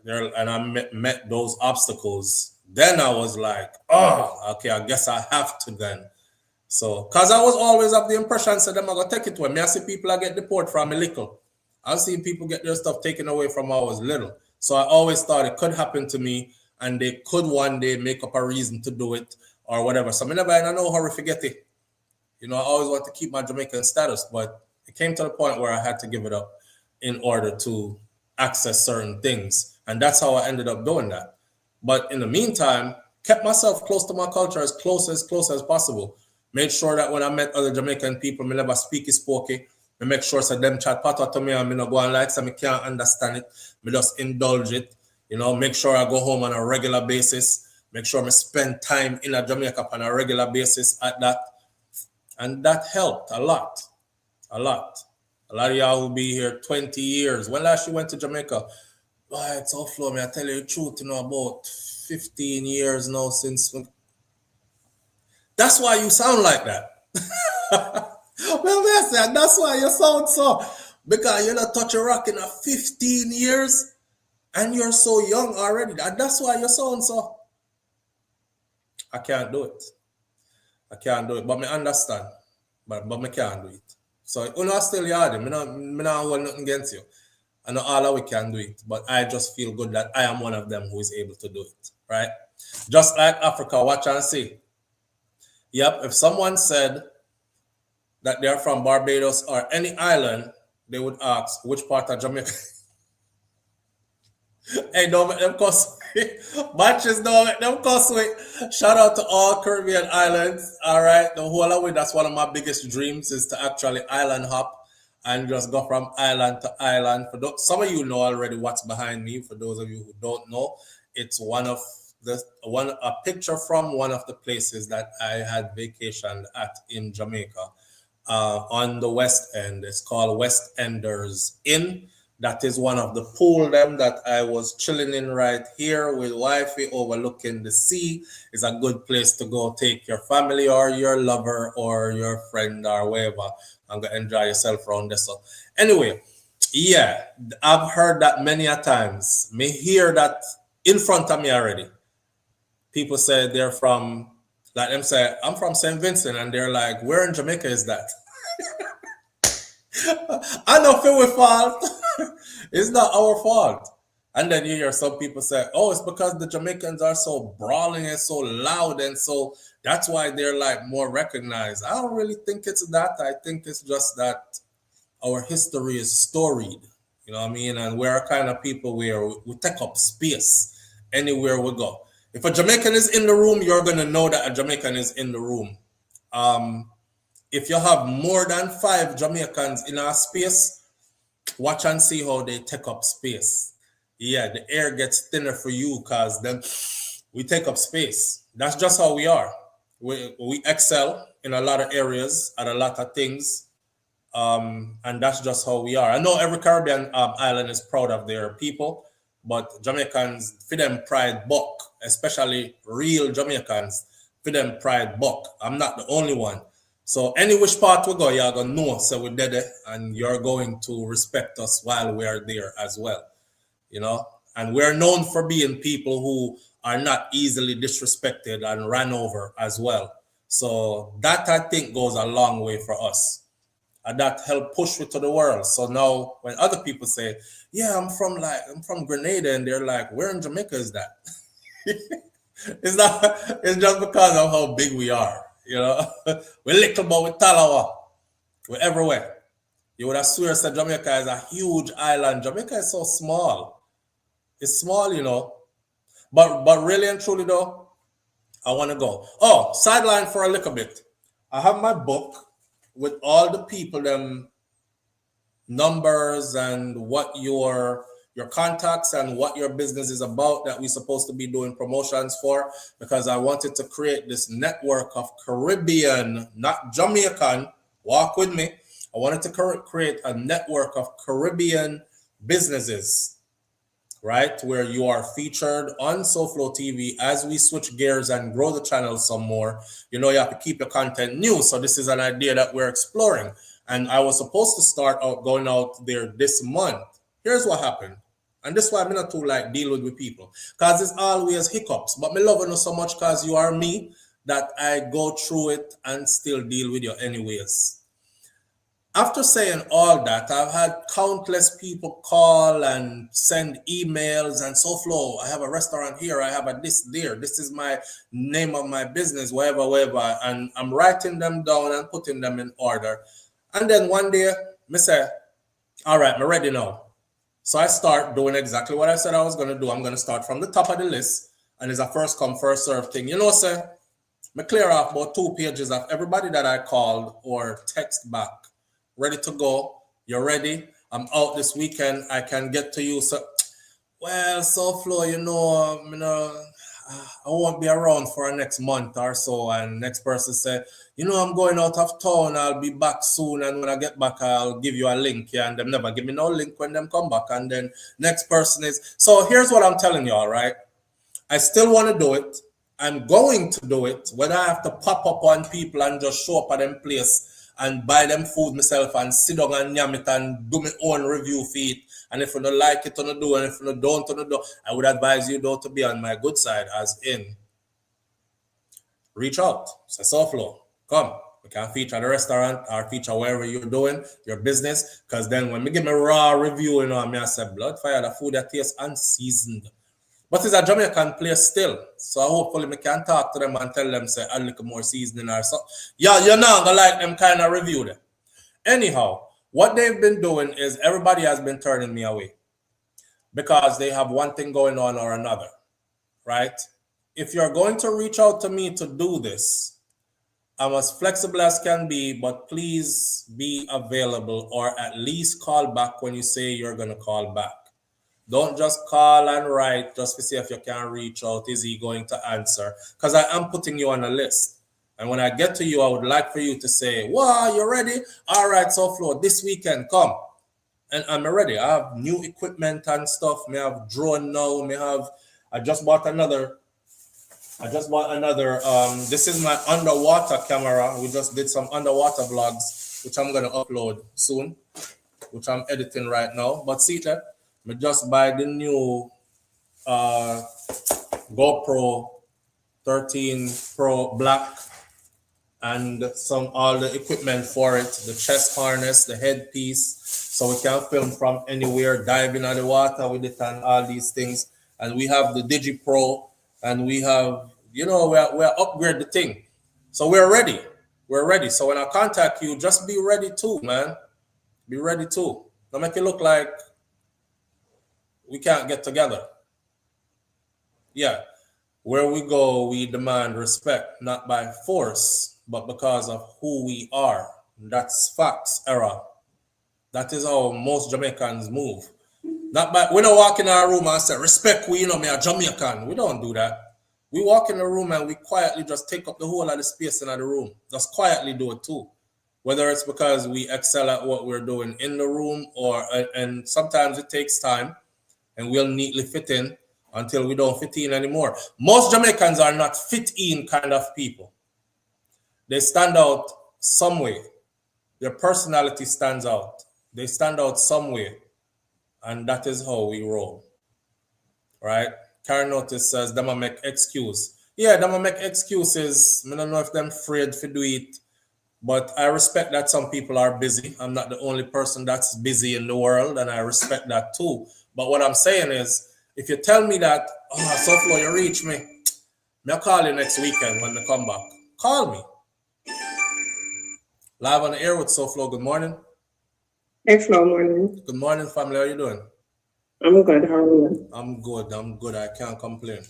A: and I met those obstacles, then I was like, oh, okay, I guess I have to then. So, because I was always of the impression, so them I going to take it away. I see people I get deported from a little. I've seen people get their stuff taken away from when I was little. So I always thought it could happen to me, and they could one day make up a reason to do it or whatever. So I never know how to forget it. I always want to keep my Jamaican status, but it came to the point where I had to give it up in order to access certain things. And that's how I ended up doing that. But in the meantime, kept myself close to my culture, as close as possible. Made sure that when I met other Jamaican people, I never speak spokey. I make sure so them chat pata to me and I not go on like so I can't understand it. I just indulge it. Make sure I go home on a regular basis. Make sure I spend time in a Jamaica on a regular basis at that. And that helped a lot. A lot. A lot of y'all will be here 20 years. When last you went to Jamaica? Boy, it's SouFlo, me. I tell you the truth, about 15 years now since. That's why you sound like that. Well, that's why you sound so. Because you're not touch a rock in a 15 years and you're so young already. That's why you sound so. I can't do it. But I understand. But I can't do it. So, I still yard. I not hold nothing against you. I know all of we can do it. But I just feel good that I am one of them who is able to do it. Right? Just like Africa, watch and see. Yep, if someone said that they're from Barbados or any island, they would ask which part of Jamaica. Hey, don't make them cuss. Matches, don't make them cuss. Shout out to all Caribbean islands. All right, the whole of it. That's one of my biggest dreams is to actually island hop and just go from island to island. Some of you know already what's behind me. For those of you who don't know, it's a picture from one of the places that I had vacationed at in Jamaica. On the West End. It's called West Enders Inn. That is one of the pool them that I was chilling in right here with wifey overlooking the sea. It's a good place to go take your family or your lover or your friend or whatever and go enjoy yourself around there. So anyway, yeah, I've heard that many a times. Me hear that in front of me already. People say they're from, like them say, I'm from St. Vincent, and they're like, where in Jamaica is that? I know it's fault. It's not our fault. And then you hear some people say, oh, it's because the Jamaicans are so brawling and so loud, and so that's why they're like more recognized. I don't really think it's that. I think it's just that our history is storied. You know what I mean? And we're a kind of people where we take up space anywhere we go. If a Jamaican is in the room, you're going to know that a Jamaican is in the room. If you have more than 5 Jamaicans in our space, watch and see how they take up space. Yeah, the air gets thinner for you because then we take up space. That's just how we are. We excel in a lot of areas at a lot of things. And that's just how we are. I know every Caribbean island is proud of their people, but Jamaicans, for them, pride buck. especially real Jamaicans, for them pride buck. I'm not the only one. So any which part we go, you're gonna know, so we're dead, and you're going to respect us while we are there as well, you know. And we're known for being people who are not easily disrespected and ran over as well. So that, I think, goes a long way for us. And that helped push it to the world. So now when other people say, yeah, I'm from Grenada, and they're like, where in Jamaica is that? It's just because of how big we are, you know. We're little, but we're Talawa. We're everywhere. You would have swear that Jamaica is a huge island. Jamaica is so small. It's small, you know. But really and truly though, I want to go. Oh, sideline for a little bit. I have my book with all the people, them numbers, and what your contacts and what your business is about that we're supposed to be doing promotions for, because I wanted to create this network of Caribbean, not Jamaican, walk with me. I wanted to create a network of Caribbean businesses, right? Where you are featured on SouFLoTV as we switch gears and grow the channel some more. You know, you have to keep your content new. So this is an idea that we're exploring. And I was supposed to start out going out there this month. Here's what happened. And this is why I'm not too like dealing with people. Because it's always hiccups. But me love you so much because you are me that I go through it and still deal with you anyways. After saying all that, I've had countless people call and send emails and SouFLo, I have a restaurant here, I have a this there, this is my name of my business, whatever. And I'm writing them down and putting them in order. And then one day, I say, all right, I'm ready now. So I start doing exactly what I said I was going to do. I'm going to start from the top of the list. And it's a first come, first serve thing. You know, sir, I clear off about 2 pages of everybody that I called or text back. Ready to go. You're ready. I'm out this weekend. I can get to you. So, well, SouFLo, you know, I won't be around for the next month or so. And next person said, you know, I'm going out of town. I'll be back soon. And when I get back, I'll give you a link. Yeah, and them never give me no link when them come back. And then next person is. So here's what I'm telling you, all right? I still want to do it. I'm going to do it. Whether I have to pop up on people and just show up at them place and buy them food myself and sit down and yam it and do my own review feed. And if you don't like it, don't do. And if you don't do, I would advise you though to be on my good side, as in reach out. Say, SouFLo, come. We can feature the restaurant or feature wherever you're doing your business. Because then when we give me raw review, you know, I say, blood fire, the food that tastes unseasoned. But it's a Jamaican place still. So hopefully we can talk to them and tell them, say, a little more seasoning or so. Yeah, you're not going to like them kind of review them. Anyhow, what they've been doing is everybody has been turning me away because they have one thing going on or another, right? If you're going to reach out to me to do this, I'm as flexible as can be, but please be available or at least call back when you say you're going to call back. Don't just call and write just to see if you can reach out. Is he going to answer? Because I am putting you on a list. And when I get to you, I would like for you to say, wow, you ready? All right, SouFLo, this weekend, come. And I'm ready. I have new equipment and stuff. I have drone now. I just bought another. This is my underwater camera. We just did some underwater vlogs, which I'm going to upload soon, which I'm editing right now. But see that? I just buy the new GoPro 13 Pro Black and all the equipment for it, the chest harness, the headpiece, so we can film from anywhere, dive in the water with it and all these things. And we have the DigiPro, and we have, you know, we're upgrade the thing. So we're ready. We're ready. So when I contact you, just be ready too, man. Be ready too. Don't make it look like we can't get together. Yeah. Where we go, we demand respect, not by force, but because of who we are. That's facts, era. That is how most Jamaicans move. Not by, we don't walk in our room and say, respect we, you know, me a Jamaican. We don't do that. We walk in the room and we quietly just take up the whole of the space in the room. Just quietly do it too. Whether it's because we excel at what we're doing in the room, and sometimes it takes time and we'll neatly fit in until we don't fit in anymore. Most Jamaicans are not fit in kind of people. They stand out some way. Their personality stands out. They stand out some way. And that is how we roll. Right? Karen Notice says, them a make excuse. Yeah, them a make excuses. I don't know if them afraid to do it. But I respect that some people are busy. I'm not the only person that's busy in the world, and I respect that too. But what I'm saying is, if you tell me that, SouFlo, you reach me, I'll call you next weekend when they come back. Call me. Live on the air with SouFlo. Good morning.
G: Hey, Flo, morning.
A: Good morning, family. How are you doing?
G: I'm good. How are you?
A: I'm good. I can't complain.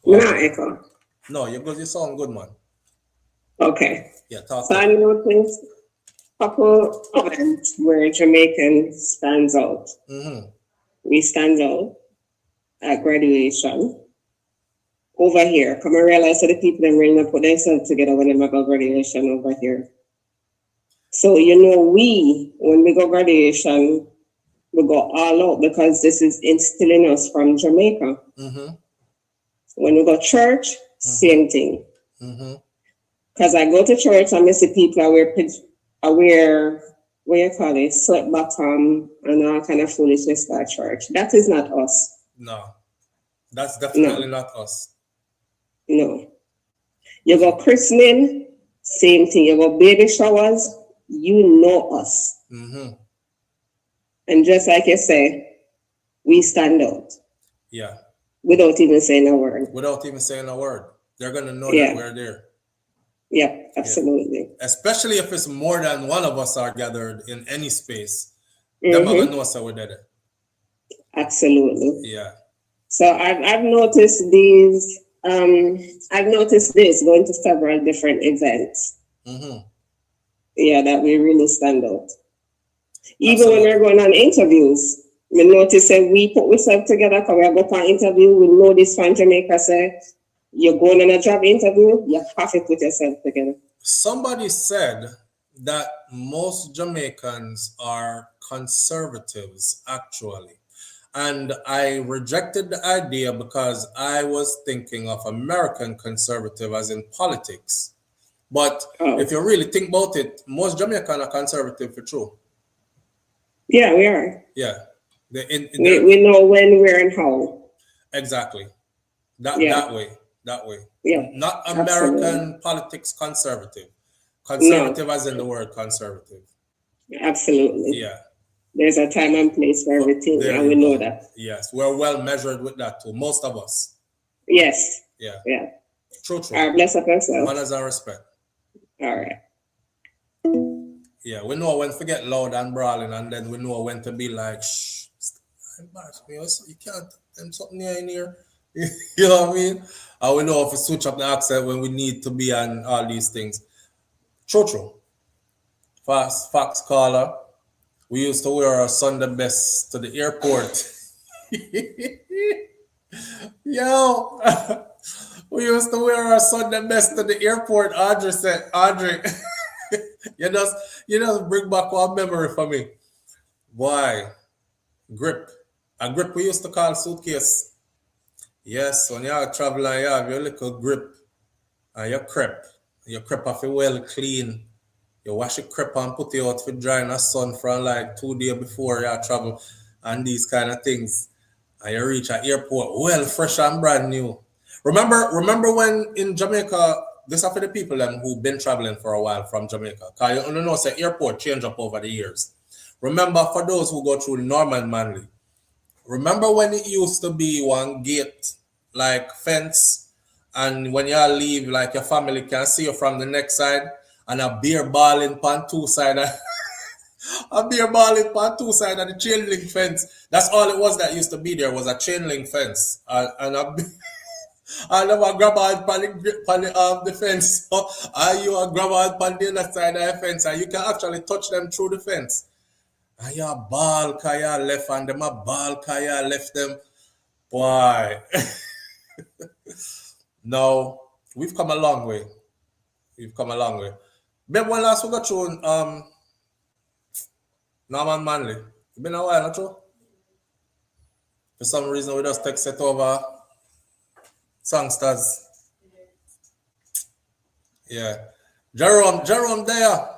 G: You're not echo.
A: No, you're good. You sound good, man.
G: Okay.
A: Yeah, talk
G: So
A: to
G: I
A: me.
G: noticed a couple events where Jamaican stands out. We stand out at graduation. Over here, come and realize that the people that really put themselves together when they go graduation over here. So, when we go graduation, we go all out because this is instilling us from Jamaica. When we go church, same thing. Because I go to church and I see people I wear what you call it, sweat bottom and all kind of foolishness at church. That is not us.
A: No, that's definitely not us.
G: No. You go christening, same thing. You go baby showers, you know us. And just like you say, we stand out.
A: Yeah.
G: Without even saying a word.
A: Without even saying a word. They're going to know that we're there.
G: Yep, absolutely.
A: Yeah. Especially if it's more than one of us are gathered in any space. They're going to know us we're there.
G: Absolutely.
A: Yeah.
G: So I've noticed these. I've noticed this going to several different events. Yeah, that we really stand out. Even when we're going on interviews, we notice that we put ourselves together because we go for an interview. We know this from Jamaica say you're going on a job interview, you have to put yourself together.
A: Somebody said that most Jamaicans are conservatives, actually. And I rejected the idea because I was thinking of American conservative as in politics. But if you really think about it, most Jamaicans are conservative for true.
G: Yeah, we are.
A: Yeah.
G: We know when, where, and how.
A: Exactly. That way.
G: Yeah.
A: Not American politics conservative. Conservative as in the word conservative.
G: Absolutely.
A: Yeah.
G: There's a time and place for everything, and we know that.
A: Yes, we're well measured with that too. Most of us.
G: Yes.
A: Yeah.
G: Yeah.
A: True.
G: Our bless up ourselves.
A: Manners and respect.
G: All right.
A: Yeah, we know when to get loud and brawling, and then we know when to be like, shh, embarrass me. You can't do something here in here. You know what I mean? And we know if we switch up the accent when we need to be and all these things. True. Fox caller. We used to wear our Sunday best to the airport. Yo, we used to wear our Sunday best to the airport. Audrey said, you just bring back one memory for me. Boy, grip. A grip we used to call suitcase. Yes, when you are traveling, you have your little grip and your crepe. Your crepe have to well clean. You wash your crepe and put it out for dry in the sun from like 2 days before you travel and these kind of things. And you reach an airport well fresh and brand new. Remember when in Jamaica, this is for the people who've been traveling for a while from Jamaica. Because you know, the airport changed up over the years. Remember for those who go through Norman Manley, remember when it used to be one gate like fence, and when you leave, like your family can see you from the next side, and a beer ball in pan two side, a beer ball in pan two side of the chain link fence. That's all it was that used to be there, was a chain link fence, and I never grab on the fence. And you grab on the other side of the fence, and you can actually touch them through the fence. And you ball kaya left, and them a ball kaya left them. Boy. No, we've come a long way. But when last we got through Norman Manley, it's been a while, not true? For some reason, we just text it over Songsters. Yeah. Jerome there.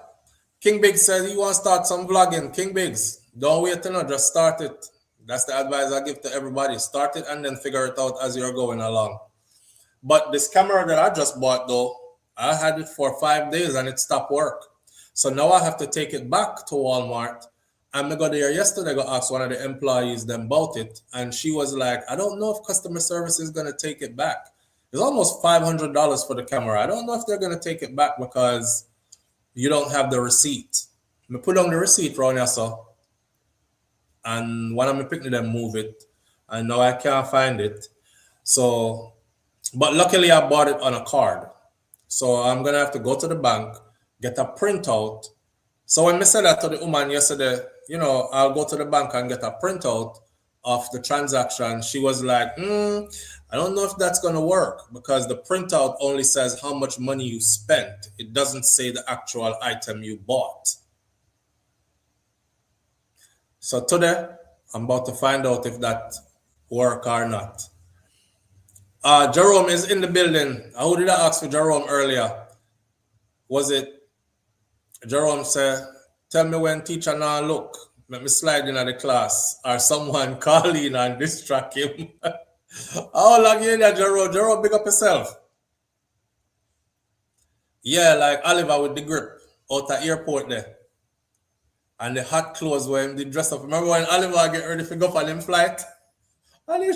A: King Biggs said he wants to start some vlogging. King Biggs, don't wait to know, just start it. That's the advice I give to everybody. Start it and then figure it out as you're going along. But this camera that I just bought though, I had it for 5 days and it stopped work. So now I have to take it back to Walmart. And I got there yesterday, I asked one of the employees them about it. And she was like, I don't know if customer service is going to take it back. It's almost $500 for the camera. I don't know if they're going to take it back because you don't have the receipt. I put on the receipt around here, so. And one of my picnic them move it. And now I can't find it. So, but luckily I bought it on a card. So I'm going to have to go to the bank, get a printout. So when I said that to the woman yesterday, you know, I'll go to the bank and get a printout of the transaction. She was like, I don't know if that's going to work because the printout only says how much money you spent. It doesn't say the actual item you bought. So today, I'm about to find out if that work or not. Jerome is in the building. Who did I ask for Jerome earlier? Was it Jerome said, tell me when teacher now look. Let me slide in at the class. Or someone call in and distract him. How long you in there, Jerome? Jerome, big up yourself. Yeah, like Oliver with the grip out at airport there. And the hot clothes where he dress up. Remember when Oliver get ready to go for them flight? And he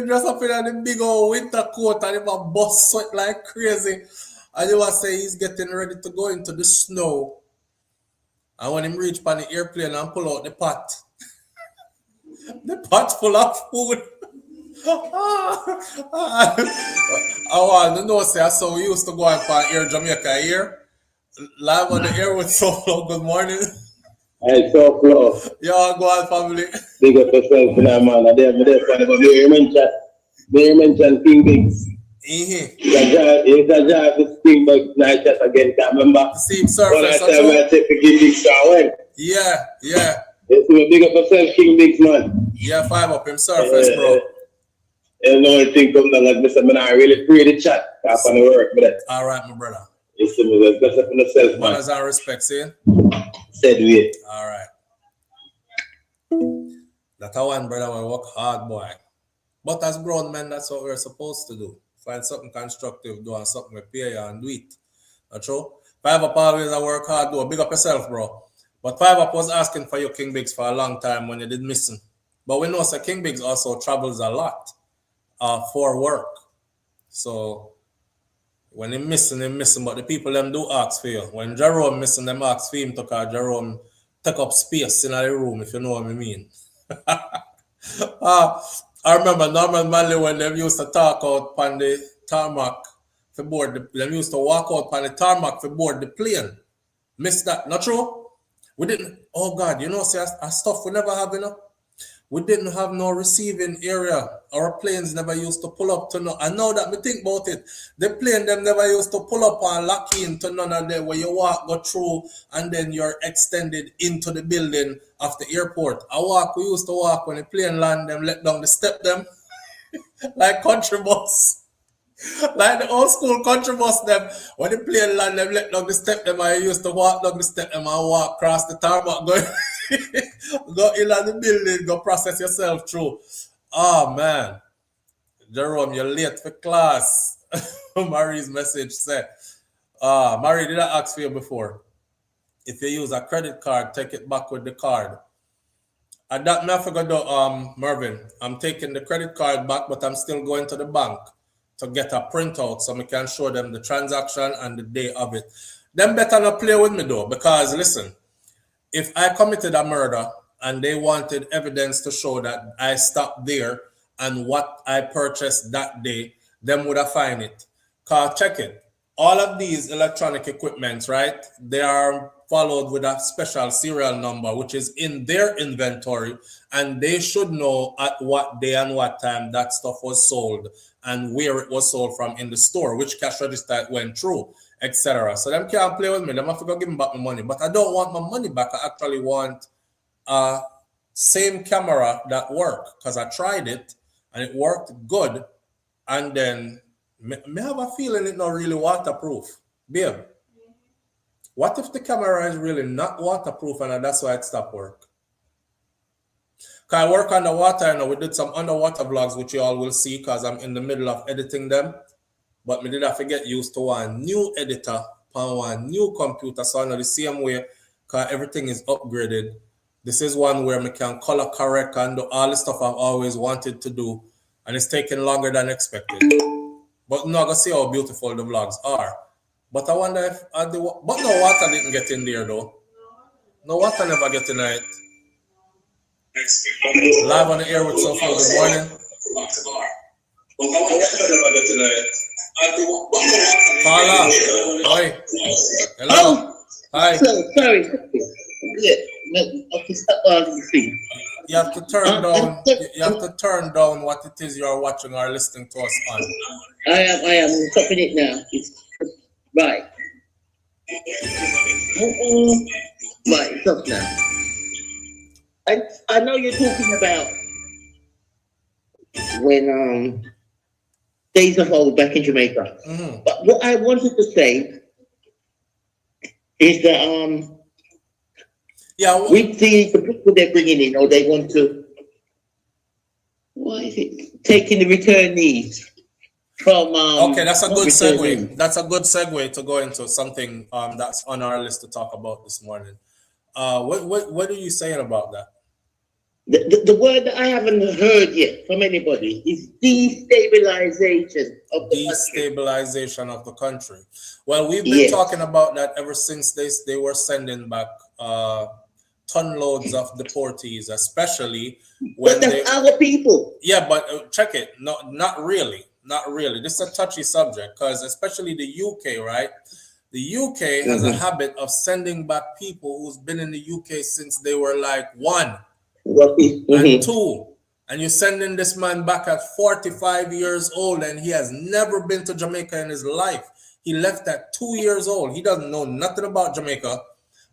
A: dress up in the big old winter coat and he bust sweat like crazy. And he was saying he's getting ready to go into the snow. And when he reach on the airplane and pull out the pot, the pot full of food. I want to know, say, so we used to go on for Air Jamaica here. Live on the air with SouFLo. Good morning.
B: Hey, SouFLo.
A: Yo, go on, family.
B: Big up yourself, man. I dare funny, but you mentioned King Biggs. It's a job to King Biggs night chat again. Can't remember.
A: Same surface.
B: One time I take the King Biggs went.
A: Yeah.
B: Yes, big up yourself, King Biggs, man.
A: Yeah, 5 up him surface, bro.
B: And the only thing come down like Mr. Man, I really pray the chat. Half on the work, but
A: all right, my brother.
B: It's the best up in yourself, man.
A: Manners and respect, see?
B: Said we.
A: All right. That's how one brother will work hard, boy. But as grown men, that's what we're supposed to do. Find something constructive, do and something with pay and do it. That's true? 5 up always I work hard, do. Big up yourself, bro. But 5 up was asking for you, King Biggs, for a long time when you did missing. But we know that King Biggs also travels a lot for work. So when he's missing, but the people them do ask for you. When Jerome missing, them ask for him to call Jerome take up space in the room, if you know what I mean. I remember Norman Manley when they used to talk out on the tarmac for board. They used to walk out on the tarmac for board the plane. Miss that, not true? We didn't, oh God, you know, see, our stuff we never have enough. We didn't have no receiving area. Our planes never used to pull up to no. And now that me think about it, the plane them never used to pull up and lock in to none of them where you go through and then you're extended into the building of the airport. We used to walk when the plane land, them let down the step them like country bus. Like the old school country bus them, when the plane land, them let down the step them, I used to walk down the step them and walk across the tarmac going. Go in on the building, go process yourself through. Oh man, Jerome, you're late for class. Marie's message said, Marie, did I ask for you before? If you use a credit card, take it back with the card. And that I forgot though, Mervin, I'm taking the credit card back, but I'm still going to the bank to get a printout so I can show them the transaction and the day of it. Them better not play with me though, because listen, if I committed a murder and they wanted evidence to show that I stopped there and what I purchased that day, them would have find it. Cause check it. All of these electronic equipments, right? They are followed with a special serial number, which is in their inventory, and they should know at what day and what time that stuff was sold and where it was sold from in the store, which cash register it went through, etc. So them can't play with me. Them have to go give me back my money. But I don't want my money back. I actually want a same camera that work, because I tried it and it worked good. And then me have a feeling it's not really waterproof. Babe, what if the camera is really not waterproof and that's why it stopped work? Because I work underwater, we did some underwater vlogs, which you all will see because I'm in the middle of editing them. But me did have to get used to one new editor on one new computer. So I know the same way, because everything is upgraded. This is one where I can color correct and do all the stuff I've always wanted to do. And it's taking longer than expected. But I'm not going to see how beautiful the vlogs are. But I wonder if, but no water didn't get in there though. No water never get in it. Live on the air with SouFLo, good morning. Carla, hi. Hello.
E: Oh,
A: Hi.
E: so sorry.
A: You have to turn down. You have to turn down what it is you are watching or listening to us on.
E: I am stopping it now. It's right. Right, stop now. I know you're talking about when days of old back in Jamaica.
A: Mm-hmm.
E: But what I wanted to say is that with the people they're bringing in, or they want to, what is it? Taking the returnees from.
A: Okay, that's a good segue.
E: returnees.
A: That's a good segue to go into something that's on our list to talk about this morning. What are you saying about that?
E: The word that I haven't heard yet from anybody is destabilization of the
A: Destabilization of the country. Well, we've been talking about that ever since they were sending back ton loads of deportees, especially when
E: but that's our people.
A: Yeah, but check it. No, not really. Not really. This is a touchy subject because especially the UK, right? The UK has a habit of sending back people who's been in the UK since they were like 1 and 2. And you're sending this man back at 45 years old and he has never been to Jamaica in his life. He left at 2 years old. He doesn't know nothing about Jamaica.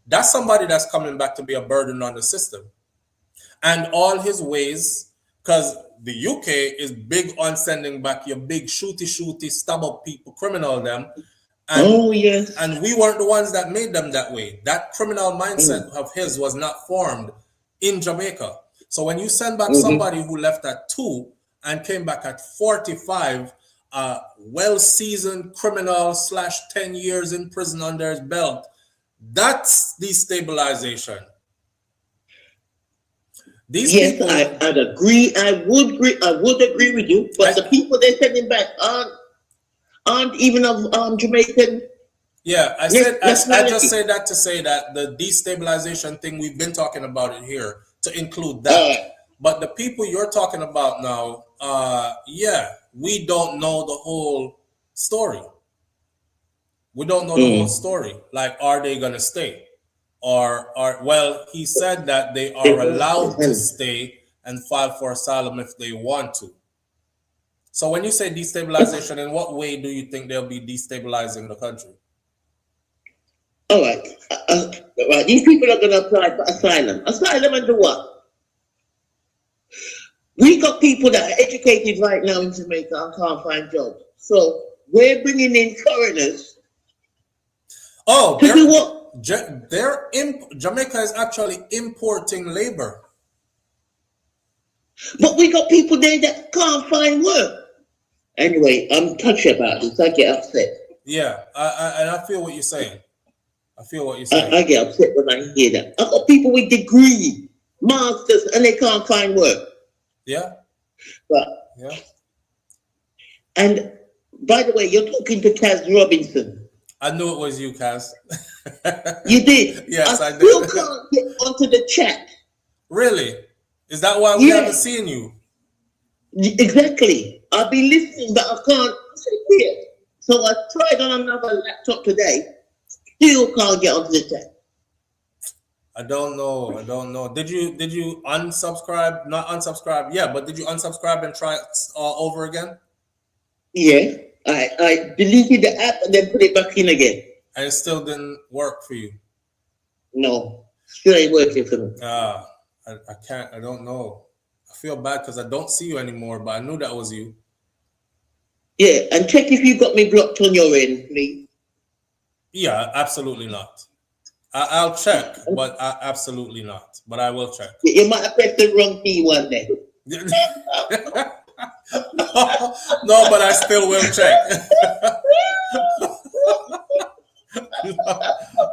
A: That's somebody that's coming back to be a burden on the system. And all his ways, because the UK is big on sending back your big shooty, stab up people, criminal them. And,
E: yes.
A: And we weren't the ones that made them that way. That criminal mindset of his was not formed in Jamaica. So when you send back somebody who left at 2 and came back at 45, well-seasoned criminal / 10 years in prison under his belt, that's destabilization. These people,
E: I'd agree. I would agree with you. But the people they're sending back aren't even of Jamaican.
A: Yeah, I just say that to say that the destabilization thing, we've been talking about it here to include that. But the people you're talking about now, we don't know the whole story. We don't know the whole story. Like, are they gonna stay? Well, he said that they are allowed to stay and file for asylum if they want to. So when you say destabilization, in what way do you think they'll be destabilizing the country?
E: All right. Right. These people are going to apply for asylum. Asylum and do what? We got people that are educated right now in Jamaica and can't find jobs. So we're bringing in foreigners.
A: Oh,
E: to do what?
A: Jamaica is actually importing labor.
E: But we got people there that can't find work. Anyway, I'm touchy about this. I get upset.
A: Yeah, I feel what you're saying. I
E: get upset when I hear that. I got people with degree, masters, and they can't find work.
A: Yeah.
E: And by the way, you're talking to Kaz Robinson.
A: I knew it was you, Kaz.
E: You did?
A: Yes, I did.
E: I still can't get onto the chat.
A: Really? Is that why we haven't seen you?
E: Exactly. I've been listening, but I can't sit here. So I tried on another laptop today. Still can't get onto the chat.
A: I don't know. Did you unsubscribe? Not unsubscribe. Yeah, but did you unsubscribe and try it all over again?
E: Yeah. I deleted the app and then put it back in again.
A: And it still didn't work for you?
E: No. Still ain't working for me.
A: I I can't. I don't know. I feel bad because I don't see you anymore, but I knew that was you.
F: Yeah, and check if you got me blocked on your end, please.
A: Yeah, absolutely not. I'll check, but absolutely not. But I will check.
F: You might have pressed the wrong key one day.
A: No, but I still will check.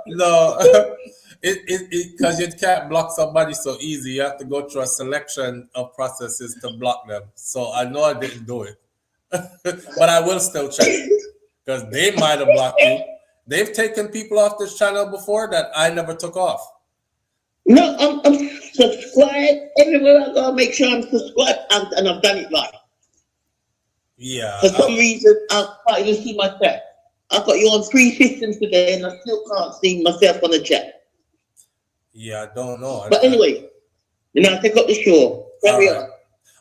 A: No, because you can't block somebody so easy. You have to go through a selection of processes to block them. So I know I didn't do it, but I will still check because they might have blocked you. They've taken people off this channel before that I never took off.
F: No, I'm subscribed. Everywhere I go, make sure I'm subscribed, and I've done it right.
A: Yeah.
F: For some reason, I can't even see my chat. I got you on 3 systems today, and I still can't see myself on the chat.
A: Yeah, I don't know.
F: But anyway, now take up the show. Carry on.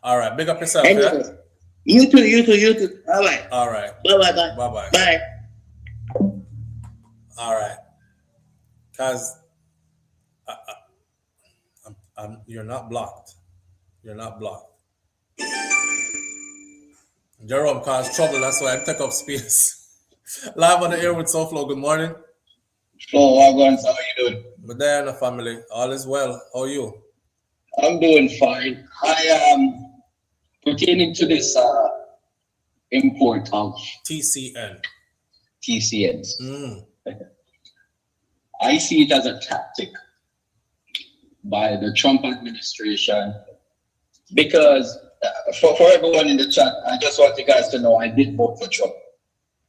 A: All right. Big up yourself.
F: Anyway,
A: Yeah?
F: You too. All right.
A: All right.
F: Bye.
A: Bye. All right. Because you're not blocked. You're not blocked. Jerome caused trouble. That's why I took up space. Live on the air with SouFLo. Good morning.
B: So, how are you doing?
A: But there in the family. All is well. How are you?
B: I'm doing fine. I am pertaining to this import of
A: TCN.
B: TCNs. I see it as a tactic by the Trump administration because for everyone in the chat, I just want you guys to know I did vote for Trump.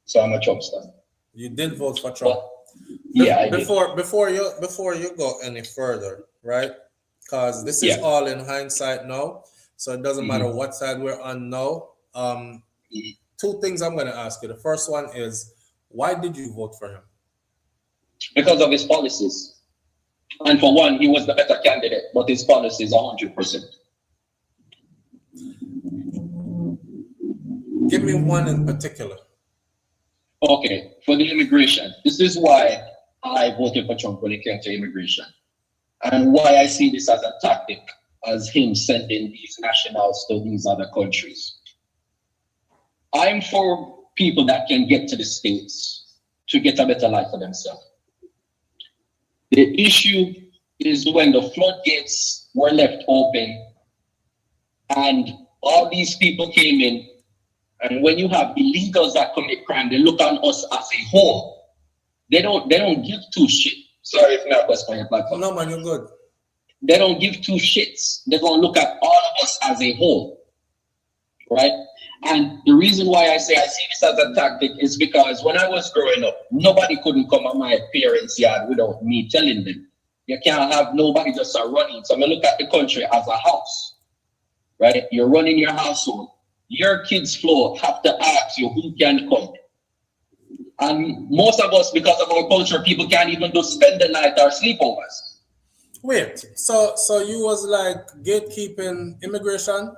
B: So I'm a Trump star.
A: You did vote for Trump.
B: Yeah,
A: before you go any further, right? Because this is all in hindsight now, so it doesn't matter what side we're on now. 2 things I'm going to ask you. The first one is, why did you vote for him?
B: Because of his policies. And for one, he was the better candidate, but his policies 100%.
A: Give me one in particular.
B: Okay, for the immigration. This is why I voted for Trump when it came to immigration. And why I see this as a tactic, as him sending these nationals to these other countries. I'm for people that can get to the States to get a better life for themselves. The issue is when the floodgates were left open and all these people came in, and when you have illegals that commit crime, they look on us as a whole. They don't give 2 shit. Sorry if not question your platform.
A: No man, you're good.
B: They don't give 2 shits. They're gonna look at all of us as a whole. Right? And the reason why I say I see this as a tactic is because when I was growing up, nobody couldn't come on my parents' yard without me telling them. You can't have nobody just running. So I look at the country as a house. Right? You're running your household. Your kids' floor have to ask you who can come. And most of us, because of our culture, people can't even do spend the night or sleepovers.
A: Wait, so you was like gatekeeping immigration?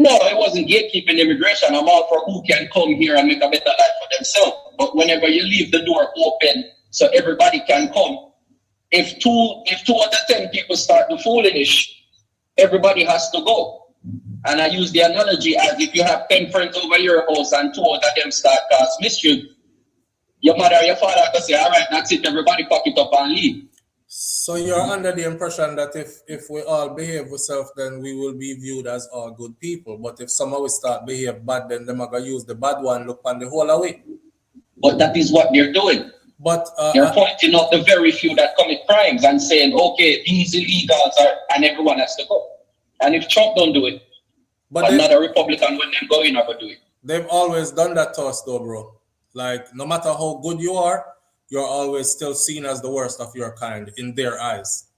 B: No, it wasn't gatekeeping immigration. I'm all for who can come here and make a better life for themselves. But whenever you leave the door open so everybody can come, if two out of 10 people start the foolish, everybody has to go. And I use the analogy as if you have 10 friends over your house and 2 out of them start cause mischief, your mother or your father have to say, all right, that's it, everybody pack it up and leave.
A: So you're under the impression that if we all behave ourselves, then we will be viewed as all good people. But if somehow we start behave bad, then they're going to use the bad one, look on the whole away.
B: But that is what they're doing.
A: But
B: they're pointing out the very few that commit crimes and saying, okay, these illegals are, and everyone has to go. And if Trump don't do it, but another Republican when they're going over do it.
A: They've always done that to us though, bro. Like, no matter how good you are, you're always still seen as the worst of your kind in their eyes.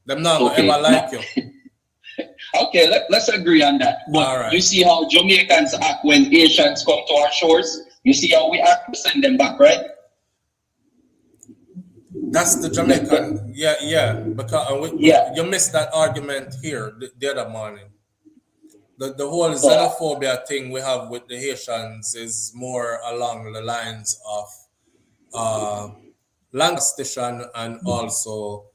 A: Them not gonna ever like you.
B: Okay, let's agree on that. But you see how Jamaicans act when Haitians come to our shores? You see how we act to send them back, right?
A: That's the Jamaican. Yeah. Because you missed that argument here the other morning. The whole xenophobia thing we have with the Haitians is more along the lines of language and also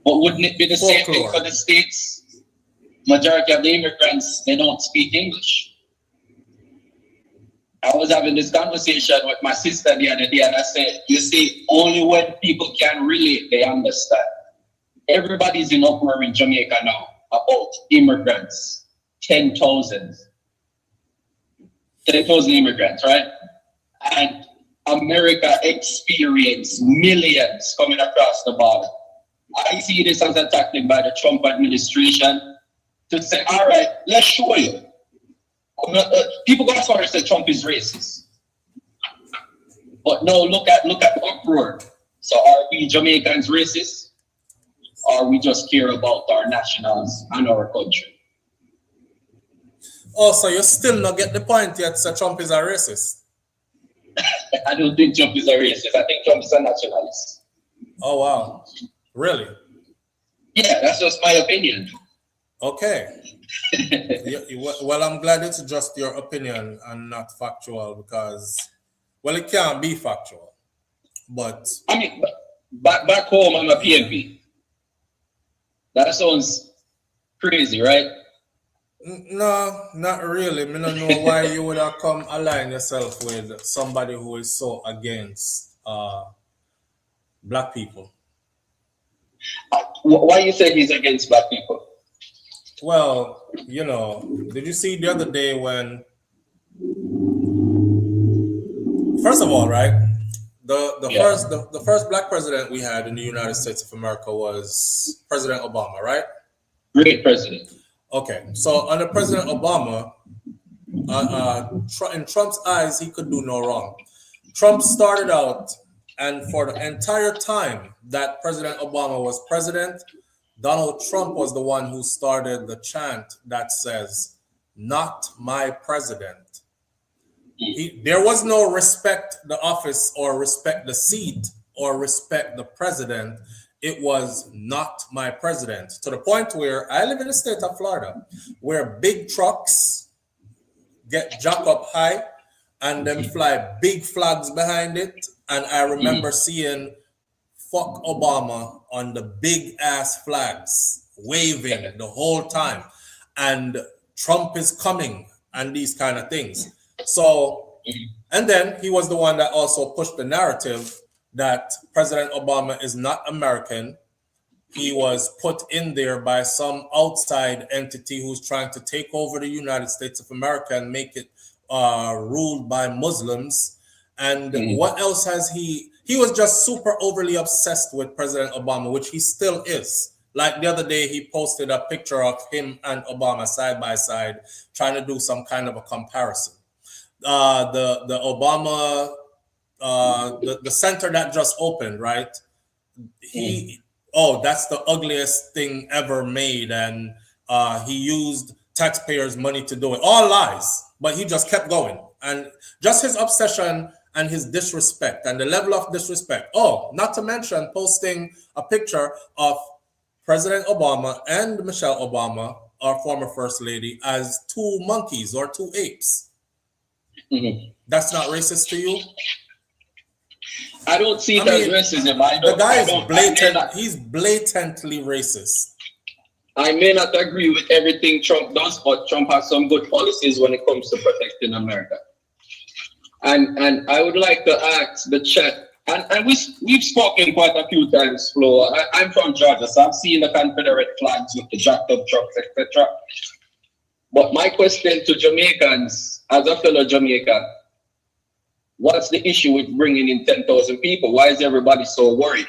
B: But wouldn't it be the same thing
A: Folklore.
B: for the States? Majority of the immigrants, they don't speak English. I was having this conversation with my sister the other day, and I said, you see, only when people can relate, they understand. Everybody's in uproar in Jamaica now about immigrants. 10,000 immigrants, right? And America experienced millions coming across the border. I see this as a tactic by the Trump administration to say, all right, let's show you. People go as far as say Trump is racist. But no, look at the uproar. So are we Jamaicans racist? Or we just care about our nationals and our country?
A: Oh, so you still not get the point yet, so Trump is a racist?
B: I don't think Trump is a racist. I think Trump is a nationalist.
A: Oh, wow. Really?
B: Yeah, that's just my opinion.
A: Okay. Well, I'm glad it's just your opinion and not factual because, well, it can't be factual. But
B: I mean, back home, I'm a PNP. That sounds crazy, right?
A: no, not really. I don't know why you would have come align yourself with somebody who is so against black people.
B: Why you say he's against black people?
A: Well, you know, did you see the other day when, first of all, right, the first black president we had in the United States of America was President Obama, right?
B: Great president.
A: Okay, so under President Obama, in Trump's eyes, he could do no wrong. Trump started out, and for the entire time that President Obama was president, Donald Trump was the one who started the chant that says, "Not my president." There was no respect the office or respect the seat or respect the president. It was "not my president," to the point where I live in the state of Florida, where big trucks get jacked up high and then fly big flags behind it. And I remember seeing "fuck Obama" on the big ass flags, waving the whole time, and Trump is coming and these kind of things. So, and then he was the one that also pushed the narrative that President Obama is not American. He was put in there by some outside entity who's trying to take over the United States of America and make it ruled by Muslims. And what else has he was just super overly obsessed with President Obama, which he still is. Like the other day, he posted a picture of him and Obama side by side, trying to do some kind of a comparison. The Obama, the center that just opened, right? That's the ugliest thing ever made, and he used taxpayers' money to do it. All lies, but he just kept going, and just his obsession and his disrespect and the level of disrespect. Oh, not to mention posting a picture of President Obama and Michelle Obama, our former first lady, as two monkeys or two apes. That's not racist to you?
B: I don't see it as racism.
A: The guy is blatant. He's blatantly racist.
B: I may not agree with everything Trump does, but Trump has some good policies when it comes to protecting America. And I would like to ask the chat, and we've spoken quite a few times, Flo. I'm from Georgia, so I've seen the Confederate flags with the jacked up trucks, etc. But my question to Jamaicans, as a fellow Jamaican, what's the issue with bringing in 10,000 people? Why is everybody so worried?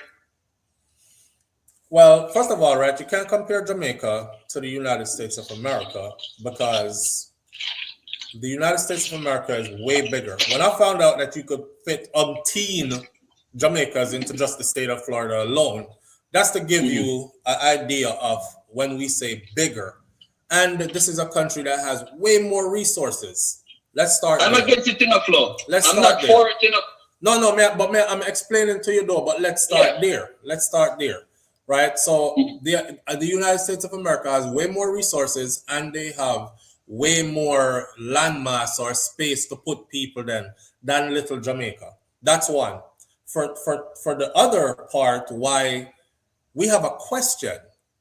A: Well, first of all, right, you can't compare Jamaica to the United States of America because the United States of America is way bigger. When I found out that you could fit umpteen Jamaicans into just the state of Florida alone, that's to give you an idea of when we say bigger. And this is a country that has way more resources. Let's start.
B: I'm against it in a flow.
A: I'm not for it enough. No, man, I'm explaining to you though, but let's start there. Let's start there. Right? So the United States of America has way more resources and they have way more landmass or space to put people than little Jamaica. That's one. For the other part, why we have a question.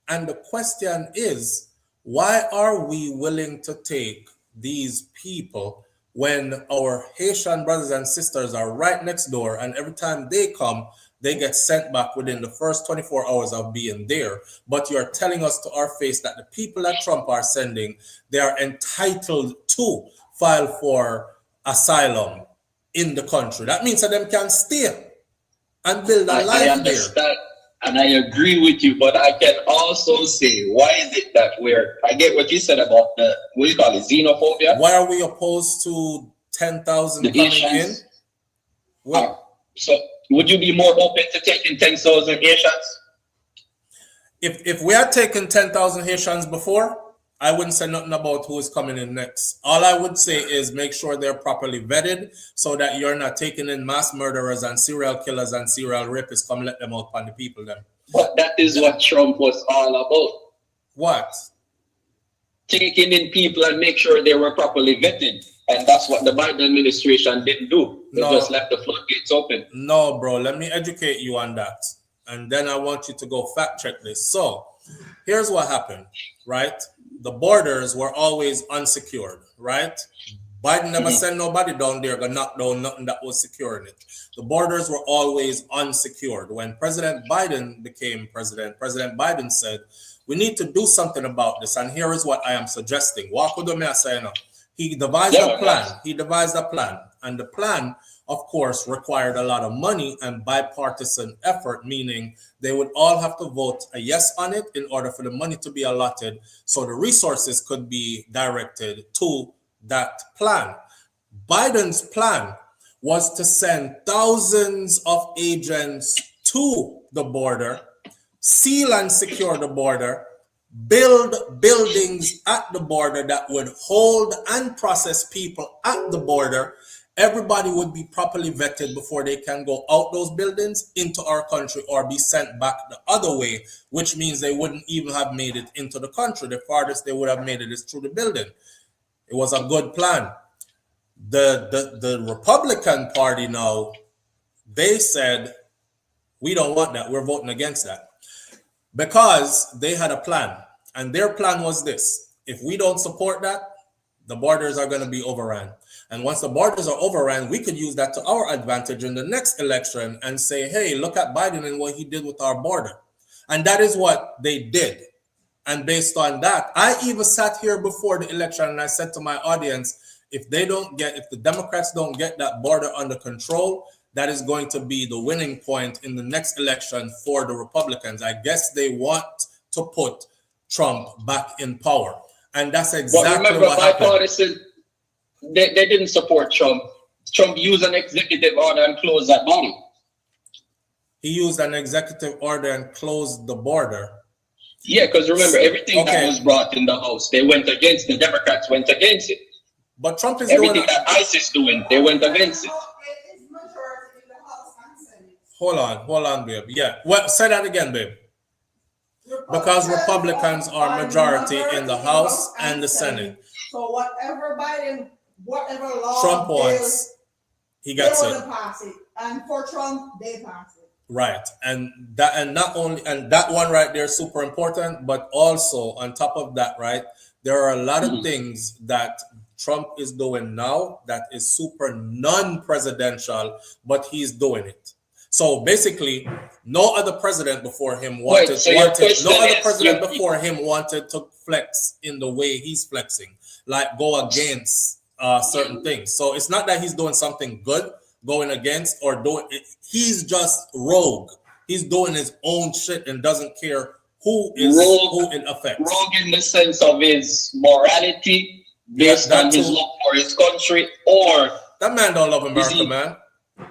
A: And the question is, why are we willing to take these people when our Haitian brothers and sisters are right next door, and every time they come, they get sent back within the first 24 hours of being there? But you're telling us to our face that the people that Trump are sending, they are entitled to file for asylum in the country. That means that them can stay and build a
B: I
A: life
B: understand,
A: there.
B: and I agree with you, but I can also say, why is it that I get what you said about the, what do you call it, xenophobia?
A: Why are we opposed to 10,000
B: The
A: coming
B: Haitians?
A: in? Well,
B: So would you be more open to taking 10,000 Haitians?
A: if we had taken 10,000 Haitians before, I wouldn't say nothing about who is coming in next. All I would say is make sure they're properly vetted so that you're not taking in mass murderers and serial killers and serial rapists. Come let them out on the people then.
B: But that is what Trump was all about.
A: What?
B: Taking in people and make sure they were properly vetted. And that's what the Biden administration didn't do. They just left the floodgates open.
A: No, bro, let me educate you on that. And then I want you to go fact check this. So here's what happened, right? The borders were always unsecured, right? Biden never sent nobody down there to knock down nothing that was securing it. The borders were always unsecured. When President Biden became president, President Biden said, we need to do something about this. And here is what I am suggesting. Walk with me, I say, no. He devised a plan. He devised a plan. And the plan, of course, required a lot of money and bipartisan effort, meaning they would all have to vote a yes on it in order for the money to be allotted so the resources could be directed to that plan. Biden's plan was to send thousands of agents to the border, seal and secure the border, build buildings at the border that would hold and process people at the border. Everybody would be properly vetted before they can go out those buildings into our country or be sent back the other way, which means they wouldn't even have made it into the country. The farthest they would have made it is through the building. It was a good plan. The Republican Party now, they said, we don't want that. We're voting against that. Because they had a plan. And their plan was this. If we don't support that, the borders are going to be overrun. And once the borders are overrun, we could use that to our advantage in the next election and say, hey, look at Biden and what he did with our border. And that is what they did. And based on that, I even sat here before the election and I said to my audience, if the Democrats don't get that border under control, that is going to be the winning point in the next election for the Republicans. I guess they want to put Trump back in power. And that's exactly what happened.
B: They didn't support Trump. Trump used an executive order and closed that border.
A: He used an executive order and closed the border.
B: Yeah, because remember, everything that was brought in the House, they went against. The Democrats went against it.
A: But Trump is
B: everything that ICE is doing, they went against it.
A: Hold on, babe. Yeah, well, say that again, babe. Because Republicans are majority in the House and the Senate.
H: So whatever law
A: Trump wants, he gets it.
H: Pass it. And for Trump, they pass it.
A: Right. And that one right there is super important, but also on top of that, right, there are a lot of things that Trump is doing now that is super non-presidential, but he's doing it. So basically, no other president before him wanted to flex in the way he's flexing, like go against certain things. So it's not that he's doing something good, going against or doing it. He's just rogue. He's doing his own shit and doesn't care who it affects.
B: Rogue in the sense of his morality, based on his love for his country, or
A: that man don't love America, man.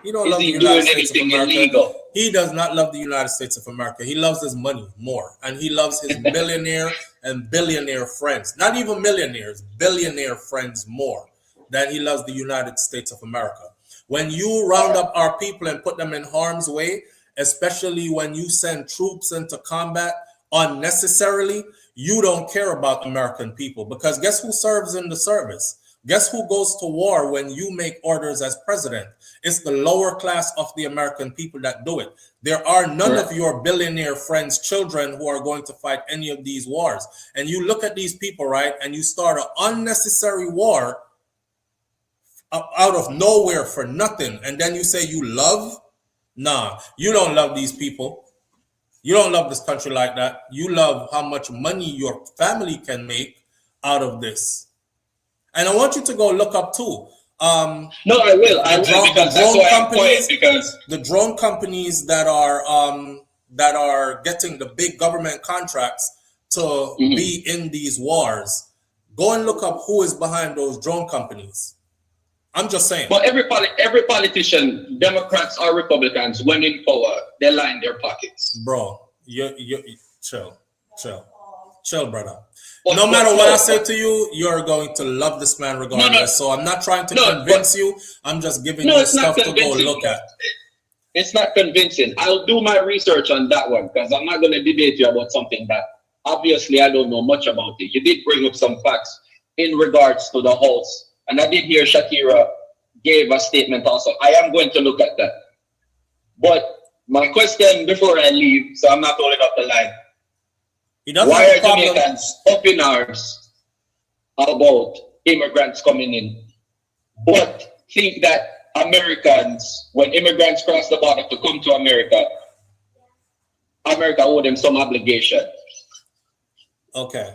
A: He don't love the United States of America.
B: Illegal?
A: He does not love the United States of America. He loves his money more, and he loves his millionaire and billionaire friends. Not even millionaires, billionaire friends more than he loves the United States of America. When you round up our people and put them in harm's way, especially when you send troops into combat unnecessarily, you don't care about American people, because guess who serves in the service? Guess who goes to war when you make orders as president? It's the lower class of the American people that do it. There are none of your billionaire friends' children who are going to fight any of these wars. And you look at these people, right, and you start an unnecessary war out of nowhere for nothing. And then you say you love? Nah, you don't love these people. You don't love this country like that. You love how much money your family can make out of this. And I want you to go look up too.
B: No, I will. I will, because that's why I'm quiet, because
A: the drone companies that are getting the big government contracts to be in these wars. Go and look up who is behind those drone companies. I'm just saying.
B: But every politician, Democrats or Republicans, when in power, they line their pockets.
A: Bro, you chill, brother. No matter what I say to you, you're going to love this man regardless. No. So I'm not trying to convince you. I'm just giving you stuff to go look at.
B: It's not convincing. I'll do my research on that one, because I'm not going to debate you about something that obviously I don't know much about it. You did bring up some facts in regards to the House. And I did hear Shakira gave a statement also. I am going to look at that. But my question before I leave, so I'm not holding up the line. Why are Jamaicans up in arms about immigrants coming in, but think that Americans, when immigrants cross the border to come to America, America owe them some obligation?
A: Okay.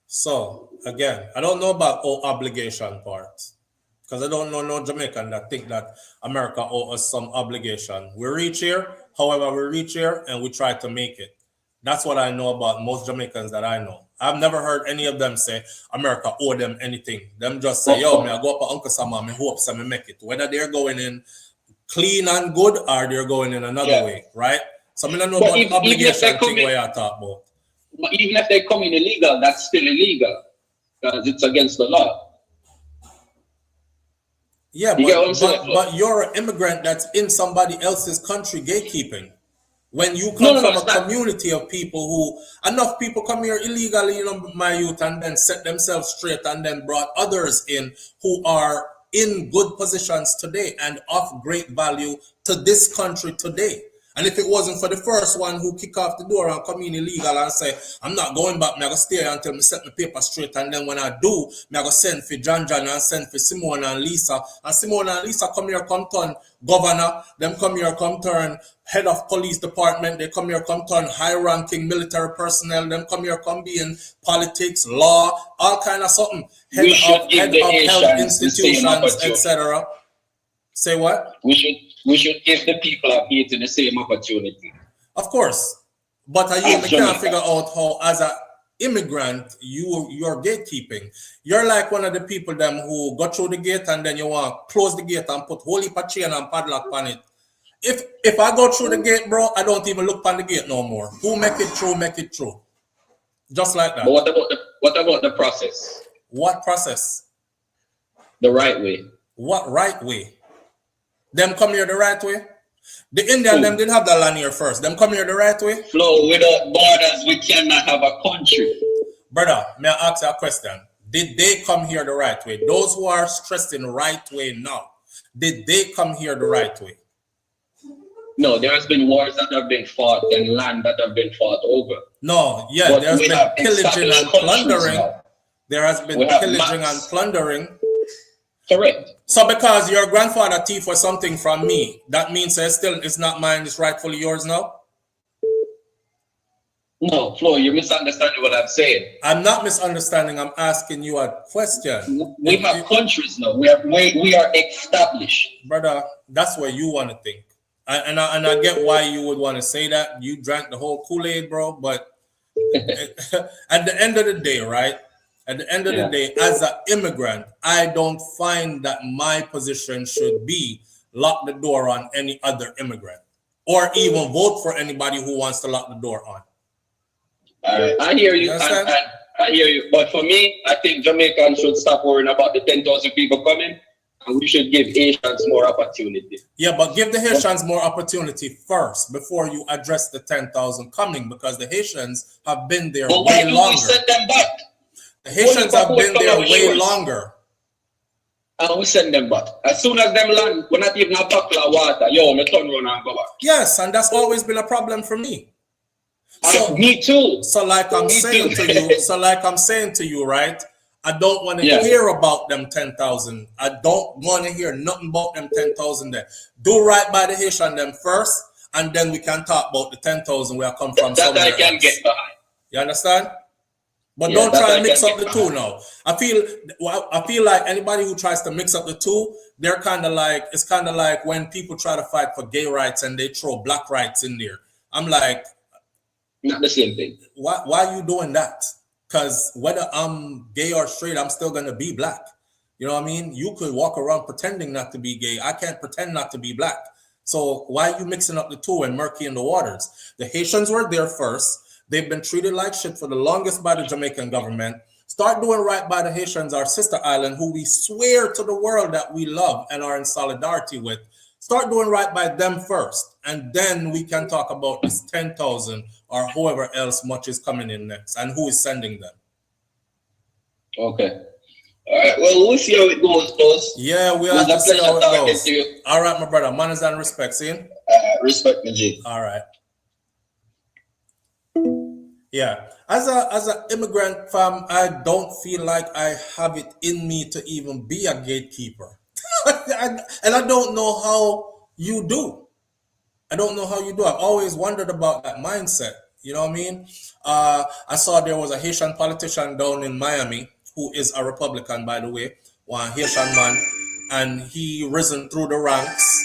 A: So, again, I don't know about obligation part, because I don't know no Jamaican that think that America owes us some obligation. We reach here, however, we reach here and we try to make it. That's what I know about most Jamaicans that I know. I've never heard any of them say America owe them anything. Them just say, yo, me I go up to Uncle Sam and me hope some make it. Whether they're going in clean and good or they're going in another way, right? So I don't know about the obligation thing where you talk about.
B: But even if they come in illegal, that's still illegal, because it's against the law.
A: Yeah, but you're an immigrant that's in somebody else's country gatekeeping. When you come from a community of people who, enough people come here illegally, you know, my youth, and then set themselves straight and then brought others in who are in good positions today and of great value to this country today. And if it wasn't for the first one who kick off the door and come in illegal and say, I'm not going back, I'm going to stay here until I set my paper straight. And then when I do, I'm going to send for John and send for Simone and Lisa. And Simone and Lisa come here, come turn governor. Them come here, come turn head of police department. They come here, come turn high-ranking military personnel. Them come here, come be in politics, law, all kind of something. Head of health institutions, etc. Say what?
B: We should give the people of Haiti the same opportunity.
A: Of course. But you can't figure out how, as an immigrant, you're gatekeeping. You're like one of the people them who go through the gate and then you want to close the gate and put holy chain and padlock on it. If I go through the gate, bro, I don't even look on the gate no more. Who make it through, make it through. Just like that.
B: But what about the process?
A: What process?
B: The right way.
A: What right way? Them come here the right way? The Indian, them didn't have the land here first. Them come here the right way?
B: Flo, without borders, we cannot have a country.
A: Brother, may I ask you a question? Did they come here the right way? Those who are stressing right way now, did they come here the right way?
B: No, there has been wars that have been fought and land that have been fought over.
A: No, yeah,
B: but
A: there's been pillaging and plundering.
B: Now.
A: There has been pillaging and plundering.
B: Correct.
A: So because your grandfather thief was something from me, that means it's not mine, it's rightfully yours now?
B: No, Flo, you're misunderstanding what I'm saying.
A: I'm not misunderstanding, I'm asking you a question.
B: We have countries now. We are established.
A: Brother, that's what you want to think. And I get why you would want to say that. You drank the whole Kool-Aid, bro, but at the end of the day, right? At the end of the day, as an immigrant, I don't find that my position should be lock the door on any other immigrant or even vote for anybody who wants to lock the door on.
B: I hear you. I hear you. But for me, I think Jamaicans should stop worrying about the 10,000 people coming, and we should give Haitians more opportunity.
A: Yeah, but give the Haitians more opportunity first before you address the 10,000 coming, because the Haitians have been there way longer.
B: Why do we send them back?
A: The Haitians have been there way longer.
B: And we send them back. As soon as them land, we're not even a buckle of water. Yo, me turn around and go back.
A: Yes, and that's always been a problem for me. So,
B: me too.
A: So like I'm saying to you, right? I don't want to hear about them 10,000. I don't want to hear nothing about them 10,000 there. Do right by the Haitian them first, and then we can talk about the 10,000 where I come from.
B: That I can get behind.
A: You understand? But don't try to mix up the two now. I feel like anybody who tries to mix up the two, they're kind of like, it's kind of like when people try to fight for gay rights and they throw black rights in there. I'm like,
B: not the same thing.
A: Why are you doing that? Because whether I'm gay or straight, I'm still going to be black. You know what I mean? You could walk around pretending not to be gay. I can't pretend not to be black. So why are you mixing up the two and murkying the waters? The Haitians were there first. They've been treated like shit for the longest by the Jamaican government. Start doing right by the Haitians, our sister island, who we swear to the world that we love and are in solidarity with. Start doing right by them first, and then we can talk about this 10,000 or whoever else much is coming in next and who is sending them.
B: Okay. All right. Well, we'll see how it goes, Toast.
A: Yeah, we'll have to see how it goes. All right, my brother. Manners and respect, see?
B: Respect me, G.
A: All right. Yeah. As an immigrant fam, I don't feel like I have it in me to even be a gatekeeper. And I don't know how you do. I've always wondered about that mindset. You know what I mean? I saw there was a Haitian politician down in Miami who is a Republican, by the way, one Haitian man, and he risen through the ranks.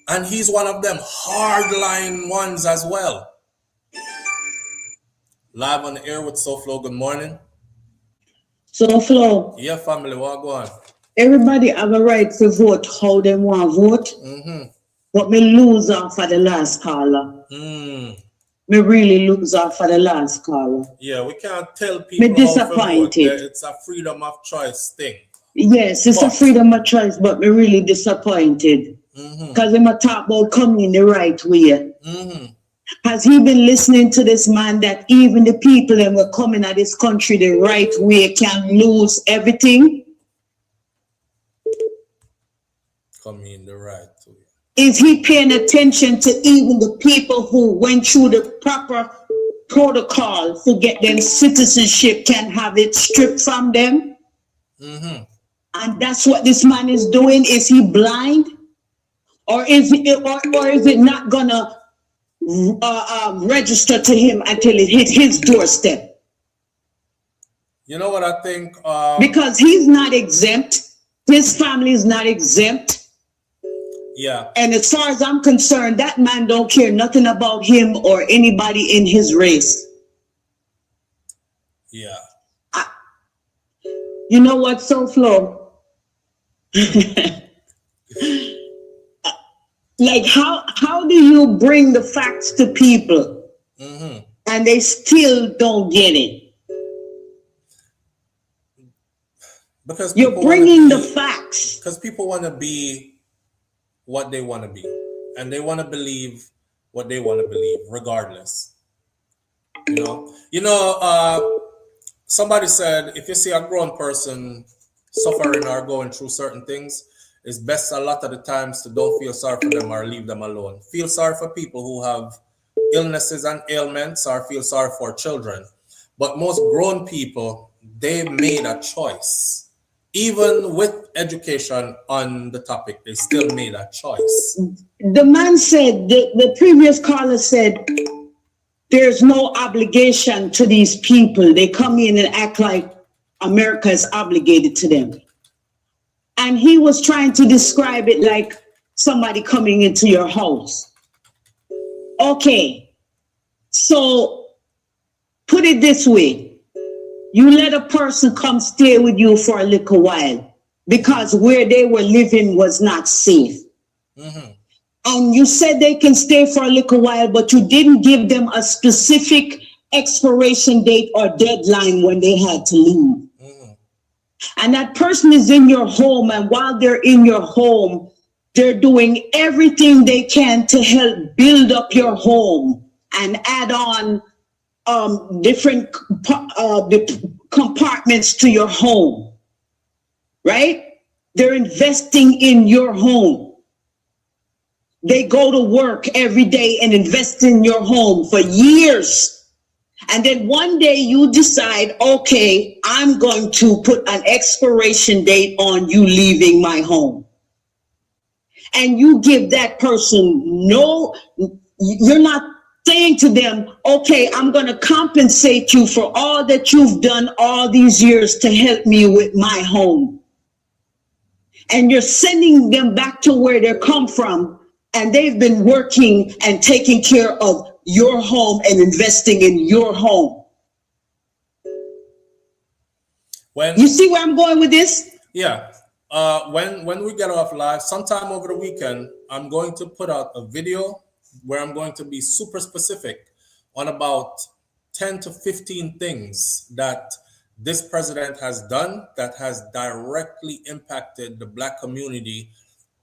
A: And he's one of them hardline ones as well. Live on the air with SouFLo. Good morning.
C: SouFLo.
A: Yeah, family, what go on?
C: Everybody have a right to vote how they want to vote.
A: Mm-hmm.
C: But me lose off for the last caller. Me really lose off for the last caller.
A: Yeah, we can't tell people
C: me disappointed.
A: It's a freedom of choice thing.
C: Yes, it's a freedom of choice, but me really disappointed. Because I'm talk about coming the right way. Has he been listening to this man that even the people that were coming at this country the right way can lose everything?
A: Coming the right way.
C: Is he paying attention to even the people who went through the proper protocol to get them citizenship can have it stripped from them? And that's what this man is doing. Is he blind? Or is it not gonna register to him until it hits his doorstep?
A: You know what I think?
C: Because he's not exempt. His family is not exempt.
A: Yeah.
C: And as far as I'm concerned, that man don't care nothing about him or anybody in his race.
A: Yeah.
C: You know what, SouFLo? Like how do you bring the facts to people and they still don't get it?
A: Because
C: you're bringing the facts.
A: Because people want to be what they want to be, and they want to believe what they want to believe, regardless. You know. Somebody said if you see a grown person suffering or going through certain things, it's best a lot of the times to don't feel sorry for them or leave them alone. Feel sorry for people who have illnesses and ailments, or feel sorry for children. But most grown people, they made a choice. Even with education on the topic, they still made a choice.
C: The man said, the previous caller said, there's no obligation to these people. They come in and act like America is obligated to them. And he was trying to describe it like somebody coming into your house. Okay, so put it this way. You let a person come stay with you for a little while because where they were living was not safe. You said they can stay for a little while, but you didn't give them a specific expiration date or deadline when they had to leave. And that person is in your home, and while they're in your home, they're doing everything they can to help build up your home and add on different compartments to your home, right? They're investing in your home. They go to work every day and invest in your home for years. And then one day you decide, okay, I'm going to put an expiration date on you leaving my home. And you give that person you're not saying to them, okay, I'm going to compensate you for all that you've done all these years to help me with my home. And you're sending them back to where they come from. And they've been working and taking care of your home and investing in your home. You see where I'm going with this?
A: Yeah. When we get off live, sometime over the weekend, I'm going to put out a video where I'm going to be super specific on about 10 to 15 things that this president has done that has directly impacted the Black community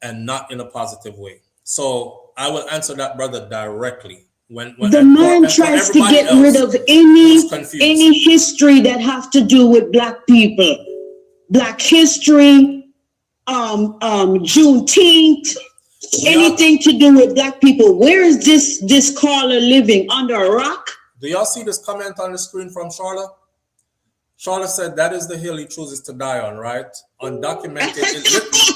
A: and not in a positive way. So I will answer that brother directly. When
C: the man tries to get rid of any history that has to do with Black people, Black history, Juneteenth, anything to do with Black people. Where is this caller living? Under a rock?
A: Do y'all see this comment on the screen from Charlotte? Charlotte said that is the hill he chooses to die on, right? Undocumented.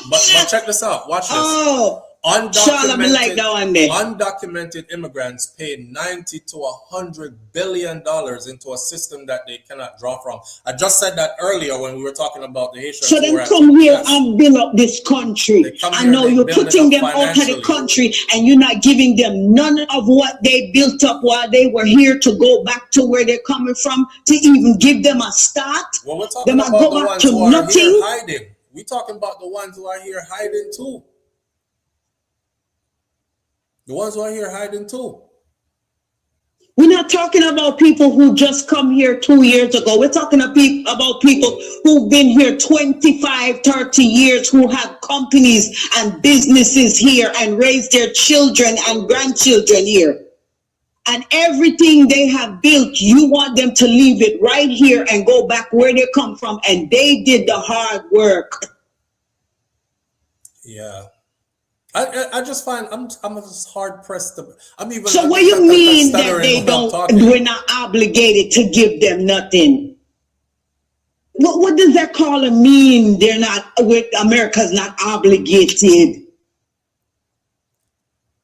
A: but check this out. Watch this.
C: Oh.
A: Undocumented immigrants pay $90 to $100 billion into a system that they cannot draw from. I just said that earlier when we were talking about the Haitians.
C: So they come here and build up this country. I know you're putting them out of the country and you're not giving them none of what they built up while they were here to go back to where they're coming from, to even give them a start.
A: Well, we're talking about the ones who are here hiding. We're talking about the ones who are here hiding too. The ones who are here hiding too.
C: We're not talking about people who just come here 2 years ago. We're talking about people who've been here 25, 30 years, who have companies and businesses here and raised their children and grandchildren here. And everything they have built, you want them to leave it right here and go back where they come from. And they did the hard work.
A: Yeah. I just find I'm just hard pressed to. I'm even.
C: So what do you mean that they don't? We're not obligated to give them nothing. What does that caller mean? They're not. With America's not obligated.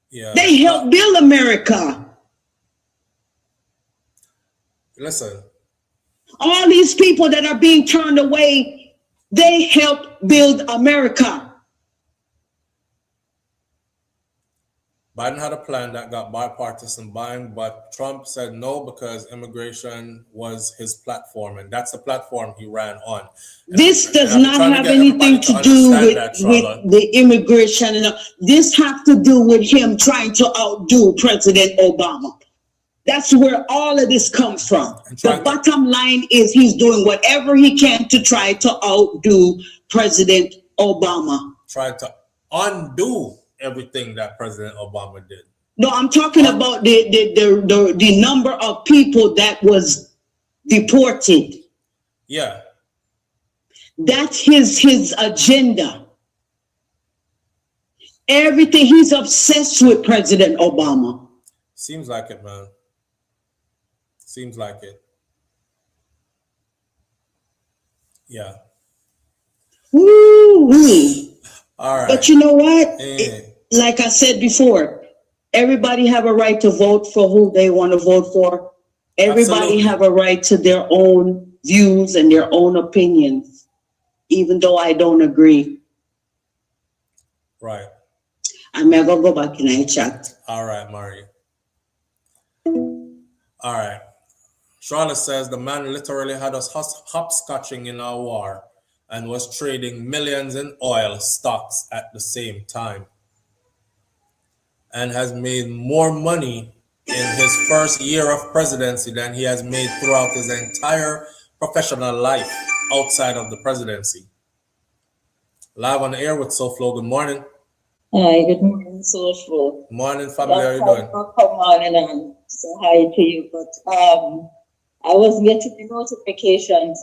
A: Yeah.
C: They helped build America.
A: Listen.
C: All these people that are being turned away, they helped build America.
A: Biden had a plan that got bipartisan buy-in, but Trump said no because immigration was his platform, and that's the platform he ran on.
C: This does not have anything to do with the immigration. This has to do with him trying to outdo President Obama. That's where all of this comes from. The bottom line is he's doing whatever he can to try to outdo President Obama.
A: Try to undo everything that President Obama did.
C: No, I'm talking about the number of people that was deported.
A: Yeah.
C: That's his agenda. Everything, he's obsessed with President Obama.
A: Seems like it, man. Seems like it. Yeah.
C: Woo-wee.
A: All right.
C: But you know what? Like I said before, everybody have a right to vote for who they want to vote for. Everybody have a right to their own views and their own opinions, even though I don't agree.
A: Right.
C: I'm going to go back in a chat.
A: All right, Mari. All right. Charlotte says the man literally had us hopscotching in our war and was trading millions in oil stocks at the same time, and has made more money in his first year of presidency than he has made throughout his entire professional life outside of the presidency. Live on the air with SouFlo. Good morning.
I: Hi, good morning, SouFlo.
A: Morning, family. How are you doing?
I: Come on and say hi to you, but I was getting the notifications.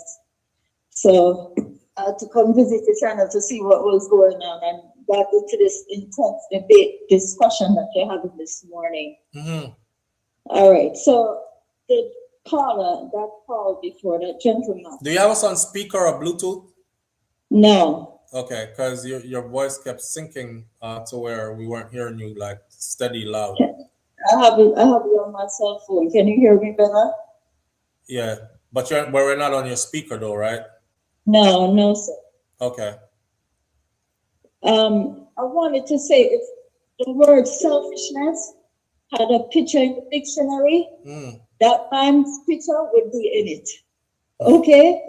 I: So to come visit the channel to see what was going on and got into this intense debate discussion that you're having this morning. All right, so the caller that called before, that gentleman.
A: Do you have us on speaker or Bluetooth?
I: No.
A: Okay, because your voice kept sinking to where we weren't hearing you like steady loud.
I: I have it on my cell phone. Can you hear me better?
A: Yeah, but we're not on your speaker though, right?
I: No, sir.
A: Okay.
I: I wanted to say if the word selfishness had a picture in the dictionary, that man's picture would be in it. Okay?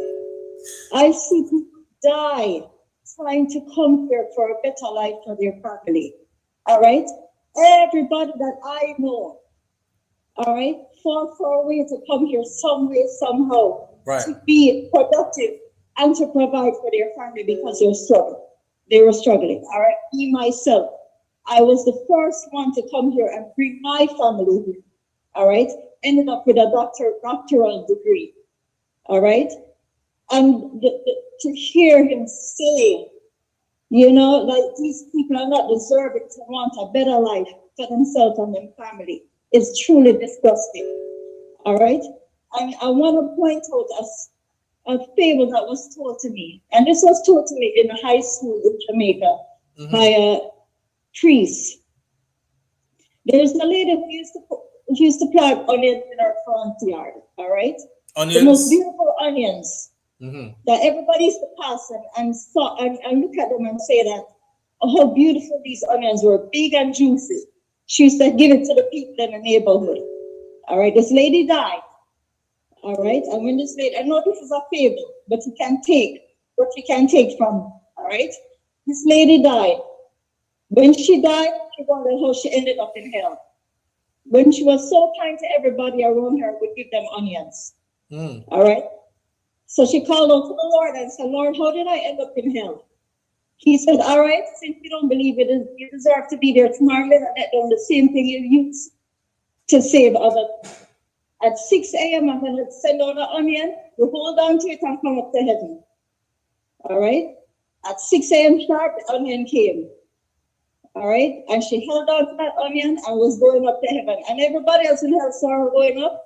I: I see people die trying to come here for a better life for their family. All right? Everybody that I know, all right, fought for a way to come here some way, somehow, to be productive and to provide for their family because they're struggling. They were struggling. All right, me myself, I was the first one to come here and bring my family here. All right, ended up with a doctoral degree. All right, and to hear him say, you know, like these people are not deserving to want a better life for themselves and their family. It's truly disgusting. All right, I want to point out a fable that was told to me, and this was told to me in high school in Jamaica by a priest. There's a lady who used to plant onions in her front yard. All right, onions? The most beautiful onions that everybody used to pass and look at them and say that, oh, how beautiful these onions were, big and juicy. She used to give it to the people in the neighborhood. All right, this lady died. All right, and when this lady, I know this is a fable, but you can take what you can take from it. All right, this lady died. When she died, she wondered how she ended up in hell. When she was so kind to everybody around her, would give them onions. All right, so she called out to the Lord and said, Lord, how did I end up in hell? He said, all right, since you don't believe it, you deserve to be there tomorrow. Let down the same thing you used to save others. At 6 a.m., I'm going to send out an onion. You hold on to it and come up to heaven. All right? At 6 a.m. sharp, the onion came. All right? And she held on to that onion and was going up to heaven. And everybody else in hell saw her going up.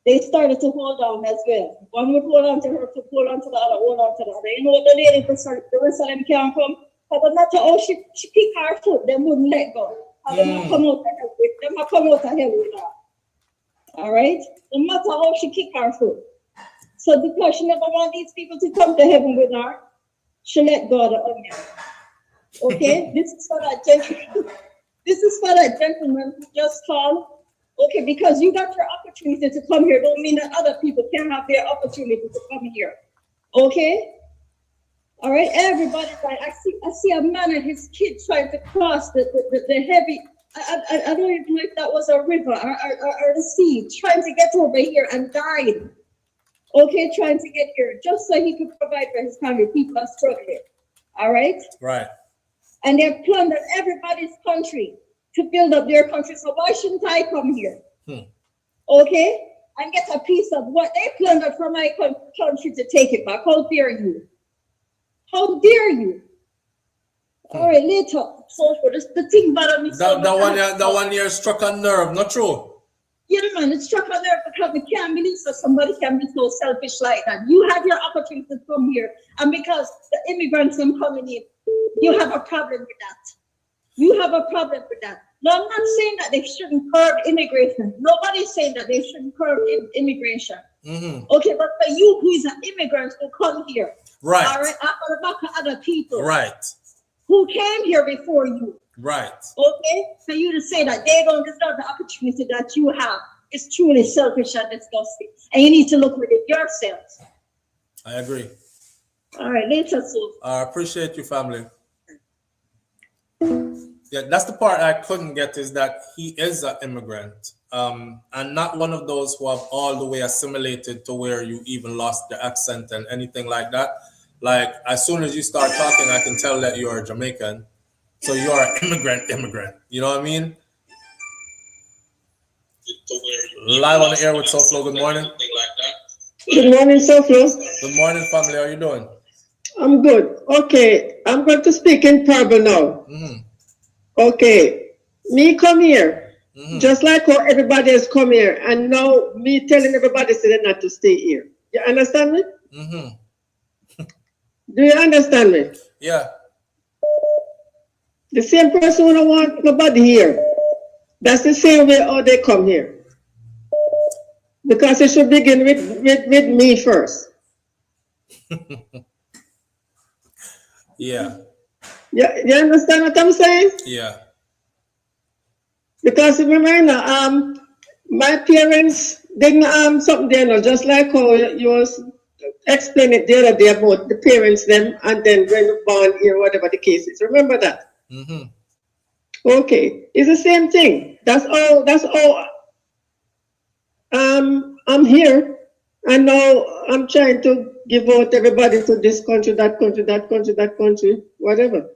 I: They started to hold on as well. One would hold on to her, to hold on to the other, hold on to the other. You know what the lady, the rest of them can't come? But no matter how she kicked her foot, they wouldn't let go. And them come out of hell with them. Come out of hell with her. All right? No matter how she kicked her foot. So because she never want these people to come to heaven with her, she let go of the onion. Okay? This is for that gentleman. This is for that gentleman who just called. Okay, because you got your opportunity to come here, don't mean that other people can't have their opportunity to come here. Okay? All right, everybody, I see a man and his kid trying to cross the heavy, I don't even know if that was a river or the sea, trying to get over here and died. Okay, trying to get here, just so he could provide for his family. People are struggling. All right?
A: Right.
I: And they've plundered everybody's country to build up their country. So why shouldn't I come here? Okay? And get a piece of what they plundered from my country to take it back. How dare you? How dare you? All right, later. So the thing about me.
A: That one year struck a nerve, not true?
I: Yeah, man, it struck a nerve because we can't believe that somebody can be so selfish like that. You had your opportunity to come here, and because the immigrants are coming in, you have a problem with that. You have a problem with that. No, I'm not saying that they shouldn't curb immigration. Nobody's saying that they shouldn't curb immigration. Okay, but for you who is an immigrant who come here,
A: right?
I: All right, after the back of other people,
A: right? Who
I: came here before you,
A: right?
I: Okay, for you to say that they don't deserve the opportunity that you have is truly selfish and disgusting, and you need to look within yourself.
A: I agree.
I: All right, later, so.
A: I appreciate you, family. Yeah, that's the part I couldn't get, is that he is an immigrant, and not one of those who have all the way assimilated to where you even lost the accent and anything like that. Like, as soon as you start talking, I can tell that you're a Jamaican. So you're an immigrant. You know what I mean? Live on the air with SouFLo. Good morning.
G: Good morning, SouFLo.
A: Good morning, family. How are you doing?
G: I'm good. Okay, I'm going to speak in parable now. Okay, me come here, just like how everybody has come here, and now me telling everybody saying not to stay here. You understand me? Do you understand me?
A: Yeah.
G: The same person who don't want nobody here. That's the same way how they come here. Because it should begin with me first.
A: Yeah.
G: You understand what I'm saying?
A: Yeah.
G: Because remember, my parents didn't something there, no, just like how you was explaining it the other day about the parents them, and then when you born here, whatever the case is. Remember that? Okay, it's the same thing. That's all. That's all. I'm here, and now I'm trying to give out everybody to this country, that country, that country, that country, whatever.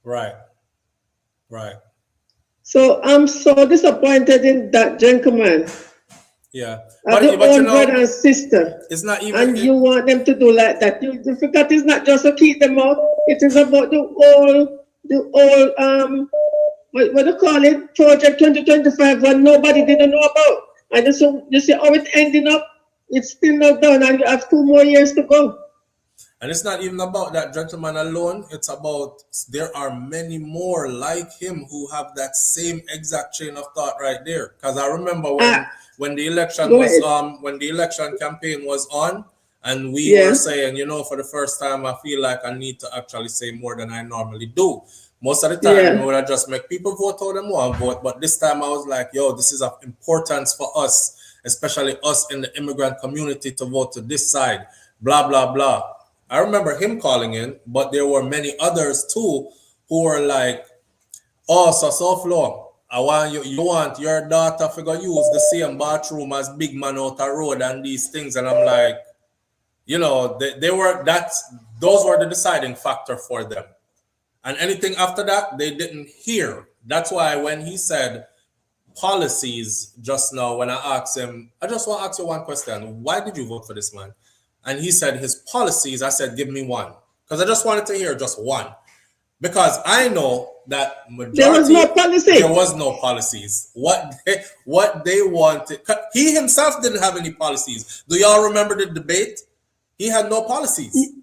A: Right. Right.
G: So I'm so disappointed in that gentleman.
A: Yeah.
G: But your own brother and sister.
A: It's not even.
G: And you want them to do like that. You forgot it's not just to keep them out. It is about the whole what do you call it? Project 2025 when nobody didn't know about. And so you see how it ending up. It's still not done, and you have 2 more years to go.
A: And it's not even about that gentleman alone. It's about there are many more like him who have that same exact chain of thought right there. Because I remember when the election was when the election campaign was on, and we were saying, you know, for the first time, I feel like I need to actually say more than I normally do. Most of the time, I would just make people vote how they want to vote. But this time I was like, yo, this is of importance for us, especially us in the immigrant community, to vote to this side, blah, blah, blah. I remember him calling in, but there were many others too who were like, oh, so SouFLo, I want you want your daughter to go use the same bathroom as big man out the road and these things. And I'm like, you know, those were the deciding factor for them. And anything after that, they didn't hear. That's why when he said policies just now, when I asked him, I just want to ask you one question. Why did you vote for this man? And he said his policies. I said, give me one. Because I just wanted to hear just one. Because I know that majority,
G: there was no policy.
A: There was no policies. What they wanted. He himself didn't have any policies. Do y'all remember the debate? He had no policies.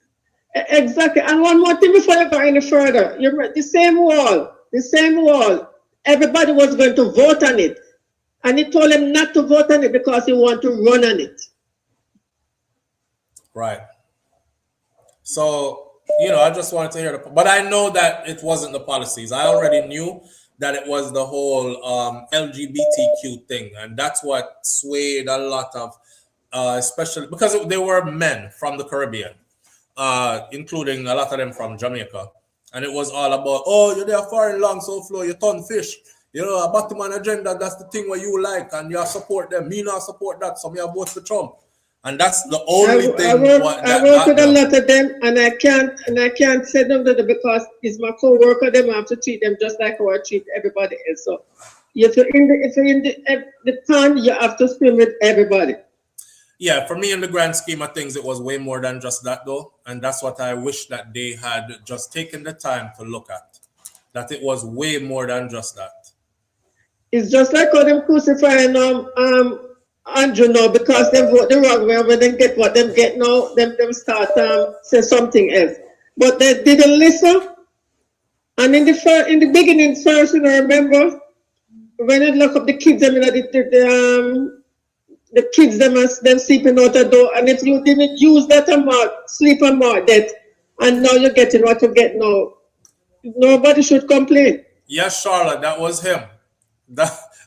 G: Exactly. And one more thing before you go any further. The same wall, everybody was going to vote on it. And he told them not to vote on it because he wanted to run on it. Right.
A: So, you know, I just wanted to hear but I know that it wasn't the policies. I already knew that it was the whole LGBTQ thing. And that's what swayed a lot of, especially because they were men from the Caribbean. Including a lot of them from Jamaica. And it was all about, oh, you're there foreign long, SouFLo, you turn fish. You know, a bottom man agenda, that's the thing where you like, and you support them. Me not support that, so me vote for Trump. And that's the only thing.
G: I work with a lot of them, and I can't say them to them because it's my co-worker. Them I have to treat them just like how I treat everybody else. So if you're in the pond, you have to swim with everybody.
A: Yeah, for me, in the grand scheme of things, it was way more than just that, though. And that's what I wish that they had just taken the time to look at. That it was way more than just that.
G: It's just like how them crucifying Andrew now because they vote the wrong way. When they get what them get now, them start say something else. But they didn't listen. And in the beginning, first, you know, remember when they lock up the kids, I mean, the kids them sleeping out the door, and if you didn't use that amount, sleep amount that, and now you're getting what you get now, nobody should complain.
A: Yes, Charlotte, that was him.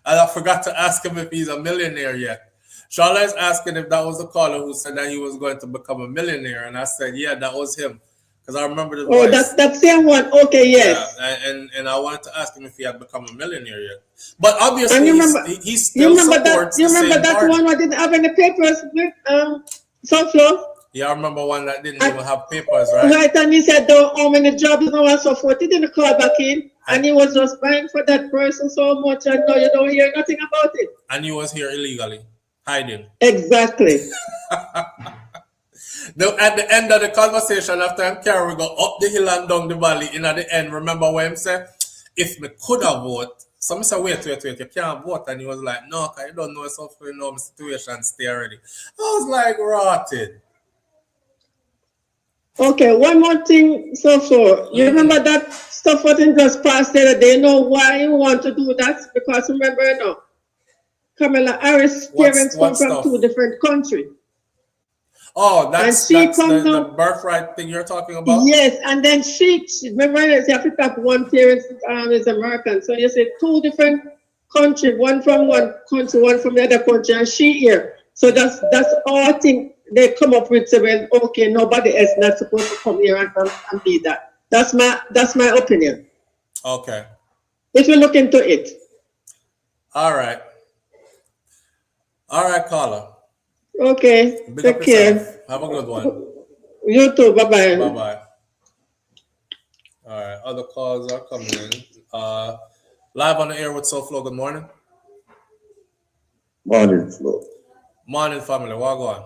A: I forgot to ask him if he's a millionaire yet. Charlotte is asking if that was the caller who said that he was going to become a millionaire, and I said, yeah, that was him. Because I remember the voice.
G: Oh, that's same one. Okay, yes.
A: Yeah, and I wanted to ask him if he had become a millionaire yet. But obviously, he
G: you
A: still
G: remember
A: supports
G: that. You remember that
A: party.
G: one that didn't have any papers with SouFLo?
A: Yeah, I remember one that didn't even have papers, right?
G: Right, and he said, how many jobs, and so forth. He didn't call back in, and he was just buying for that person so much, and now you don't hear nothing about it.
A: And he was here illegally, hiding.
G: Exactly.
A: At the end of the conversation, after him carry, we go up the hill and down the valley. And at the end, remember what him said? If me could have vote, some say, wait, you can't vote. And he was like, no, because you don't know yourself, you know my situation, stay ready. I was like, rotted.
G: Okay, one more thing, you remember that stuff what in just passed there? They know why you want to do that because remember, Kamala Harris' parents come from two different countries.
A: Oh, that's the birthright thing you're talking about?
G: Yes, and then she remember, you have to pick one parent is American. So you say two different countries, one from one country, one from the other country, and she here. So that's all thing they come up with saying, okay, nobody else not supposed to come here and be that. That's my opinion.
A: Okay.
G: If you look into it.
A: All right. All right, caller.
G: Okay. Take care.
A: Have a good one.
G: You too. Bye-bye.
A: Bye-bye. All right. Other calls are coming in. Live on the air with SouFLo. Good morning.
J: Morning, Flo.
A: Morning, family. What going?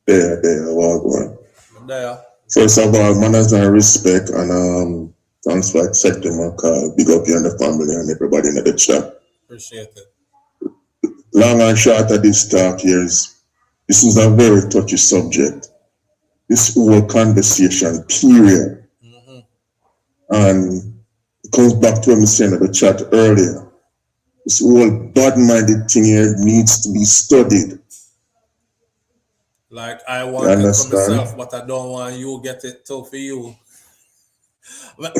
J: There, what going?
A: There.
J: First of all, manners and respect, and thanks for accepting my call. Big up you and the family and everybody in the chat.
A: Appreciate it.
J: Long and short of this talk here is, this is a very touchy subject. This whole conversation, period.
A: Mm-hmm.
J: And it comes back to what I said in the chat earlier. This whole bad-minded thing here needs to be studied.
A: Like, I want it for myself, but I don't want you get it too for you.
J: Why?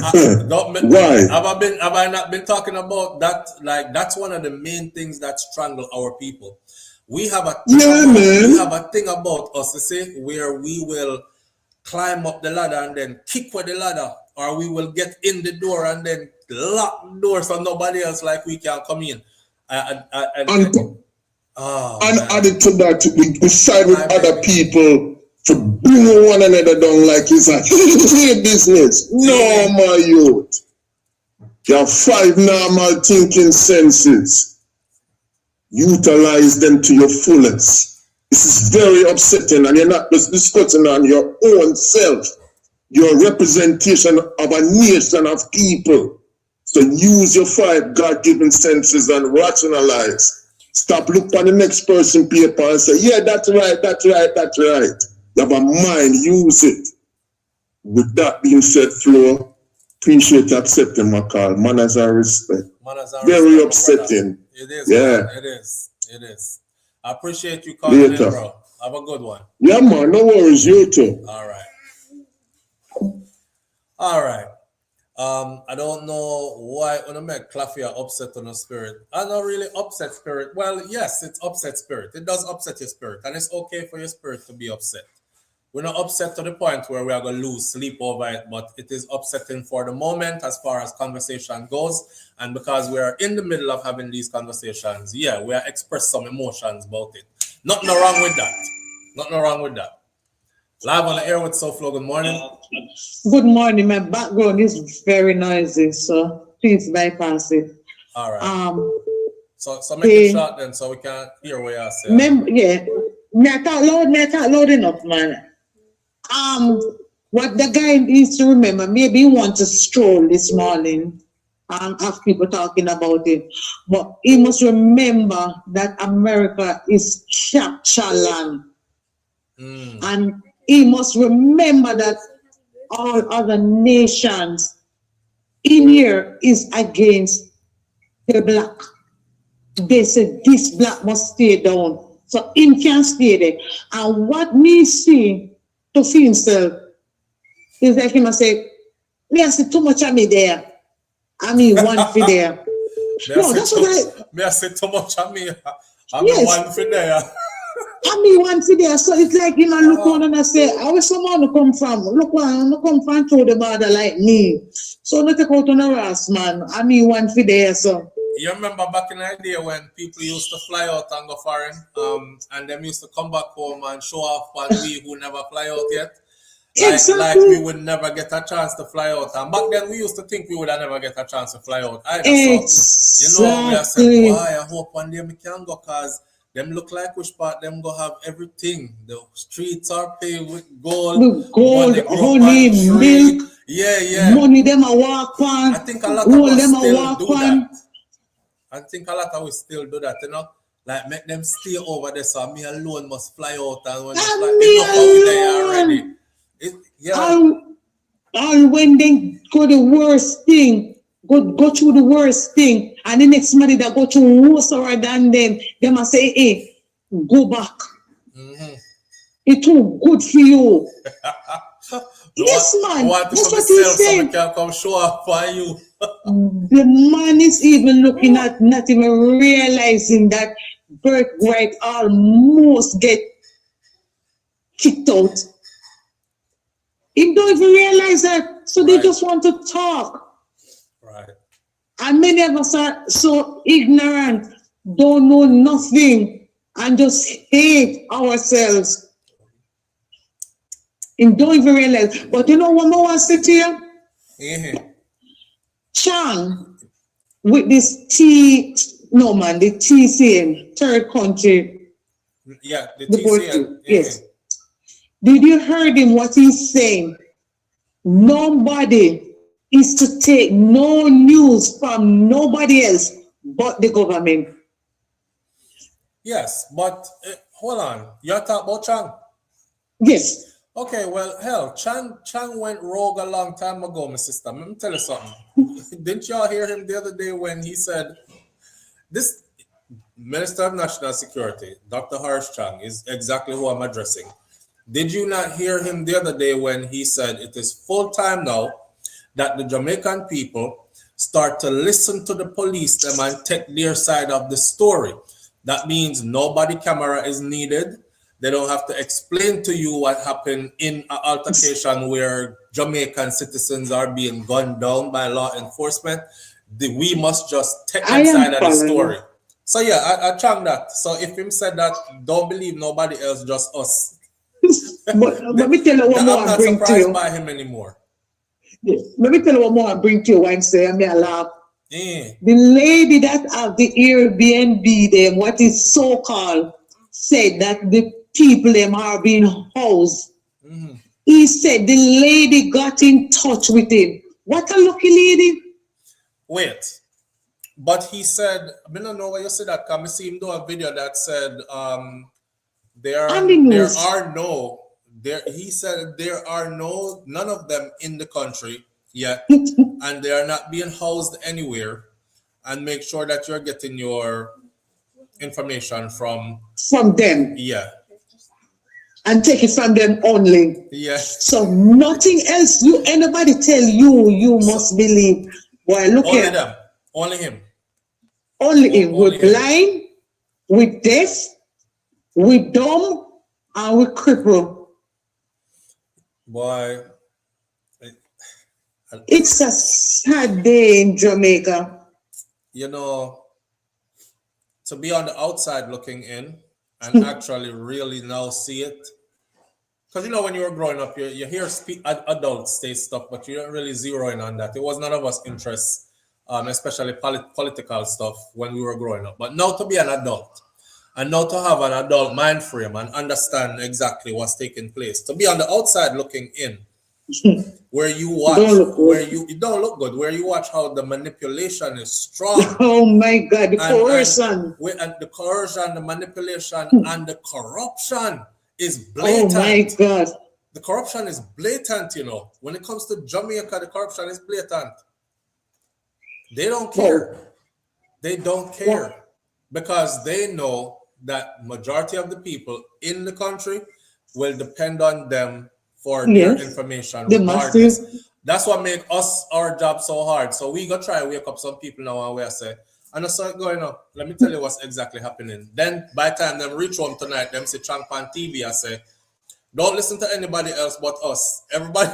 A: Have I not been talking about that? Like, that's one of the main things that strangle our people. We have a thing about us to say where we will climb up the ladder and then kick with the ladder, or we will get in the door and then lock the door so nobody else like we can come in.
J: And added to that, we side with other people to bring one another down like it's a business. No, my youth. You have 5 normal thinking senses. Utilize them to your fullest. This is very upsetting, and you're not just discussing on your own self. You're a representation of a nation of people. So use your 5 God-given senses and rationalize. Stop looking at the next person paper and say, yeah, that's right. You have a mind, use it. With that being said, Flo, appreciate you accepting my call. Manners and respect. Very upsetting.
A: It is.
J: Yeah.
A: Man. It is. I appreciate you calling in, bro. Have a good one.
J: Yeah, man. No worries. You too.
A: All right. I don't know why when I make Claffia upset on a spirit. I'm not really upset spirit. Well, yes, it's upset spirit. It does upset your spirit, and it's okay for your spirit to be upset. We're not upset to the point where we are going to lose sleep over it, but it is upsetting for the moment as far as conversation goes. And because we are in the middle of having these conversations, yeah, we are expressing some emotions about it. Nothing wrong with that. Live on the air with SouFLo. Good morning.
K: Good morning. My background is very noisy, so please bypass it.
A: All right. So make it short then, so we can hear what you're saying.
K: Me I talk loud enough, man. What the guy needs to remember, maybe he wants to stroll this morning and have people talking about it, but he must remember that America is capture land. And he must remember that all other nations in here is against the black. They said this black must stay down. So him can stay there. And what me see to see himself is like him say, me I see too much of me there. I mean one for there. No, that's what
A: I say too much of me. I mean one for there.
K: I mean one for there. So it's like you know, look on and I say, how is someone come from? Look one come from through the border like me. So not take out on the ass, man. I mean one for there, so.
A: You remember back in the day when people used to fly out and go foreign, and them used to come back home and show off on we who never fly out yet? Like we would never get a chance to fly out. And back then we used to think we would never get a chance to fly out either. So, you know, we are saying, why I hope one day we can go, because them look like which part them go have everything. The streets are paved with gold.
K: With gold,
A: money grow
K: honey,
A: on tree.
K: milk,
A: Yeah.
K: money them a walk on,
A: I think a lot of
K: gold
A: us
K: them a
A: still
K: walk
A: do
K: on.
A: that. I think a lot of us still do that, you know. Like make them stay over there, so me alone must fly out and when it's like
K: Me
A: enough out there
K: alone.
A: already.
K: All when they go the worst thing, go through the worst thing, and the next money that go through worse than them must say, hey, go back. It's too good for you. Yes, man. That's what he's saying.
A: So can come show up for you.
K: The man is even looking at, not even realizing that birthright almost get kicked out. He don't even realize that. So they just want to talk.
A: Right.
K: And many of us are so ignorant, don't know nothing, and just hate ourselves. And don't even realize. But you know what I want to say to you? Chang, with this the TCN, third country.
A: Yeah, the TCN.
K: Yes. Did you heard him what he's saying? Nobody is to take no news from nobody else but the government.
A: Yes, but hold on. You're talking about Chang?
K: Yes.
A: Okay, well, hell, Chang went rogue a long time ago, my sister. Let me tell you something. Didn't y'all hear him the other day when he said, this Minister of National Security, Dr. Harsh Chang, is exactly who I'm addressing. Did you not hear him the other day when he said it is full time now that the Jamaican people start to listen to the police them and take their side of the story? That means no body camera is needed. They don't have to explain to you what happened in an altercation where Jamaican citizens are being gunned down by law enforcement. We must just take that side of the story. So yeah, I chang that. So if him said that, don't believe nobody else, just us.
K: But let me tell you what more I bring to you.
A: I'm not surprised by him anymore.
K: Let me tell you what more I bring to you when say I laugh. The lady that have the Airbnb them, what is so-called, said that the people them are being housed. He said the lady got in touch with him. What a lucky lady.
A: Wait. But he said, I don't know why you said that, because I see him do a video that said he said there are none of them in the country yet, and they are not being housed anywhere, and make sure that you're getting your information from
K: them.
A: Yeah.
K: And take it from them only.
A: Yes.
K: So nothing else anybody tell you must believe. Boy, look
A: only
K: at
A: them. Only him.
K: Only him. We're blind, we're deaf, we're dumb, and we're crippled.
A: Boy.
K: It's a sad day in Jamaica.
A: You know, to be on the outside looking in and actually really now see it. Because, you know, when you were growing up, you hear adults say stuff, but you don't really zero in on that. It was none of us interests, especially political stuff when we were growing up. But now to be an adult and now to have an adult mind frame and understand exactly what's taking place, to be on the outside looking in, where you watch, it don't look good, where you watch how the manipulation is strong.
K: Oh my God, the coercion.
A: And the coercion, the manipulation, and the corruption is blatant.
K: Oh my God.
A: The corruption is blatant, you know. When it comes to Jamaica, the corruption is blatant. They don't care. They don't care because they know that majority of the people in the country will depend on them for their information. That's what makes our job so hard. So we go try wake up some people now and we say, and I saw it going on. Let me tell you what's exactly happening. Then by the time them reach home tonight, them say Chang on TV, I say, don't listen to anybody else but us. Everybody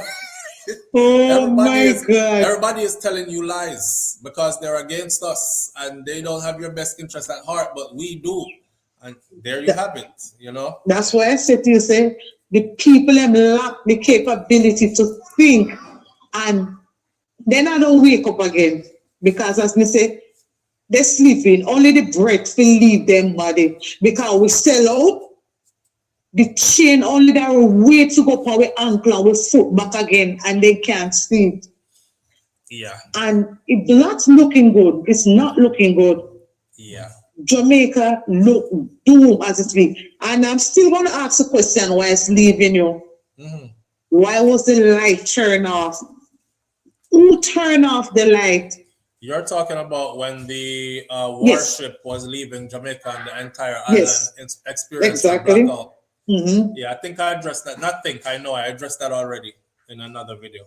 A: everybody is telling you lies because they're against us and they don't have your best interest at heart, but we do. And there you have it, you know.
K: That's why I said to you, say, the people have lack the capability to think, and then I don't wake up again. Because as me say, They're sleeping. Only the breath will leave them body because we sell out. The chain only there a way to go up our ankle and we foot back again and they can't sleep.
A: Yeah.
K: And it's not looking good. It's not looking good.
A: Yeah.
K: Jamaica look doom as it speak. And I'm still going to ask a question why it's leaving you.
A: Mm-hmm.
K: Why was the light turned off? Who turned off the light?
A: You're talking about when the warship was leaving Jamaica and the entire island experienced a blackout.
K: Mm-hmm.
A: Yeah, I think I addressed that. Not think, I know I addressed that already in another video.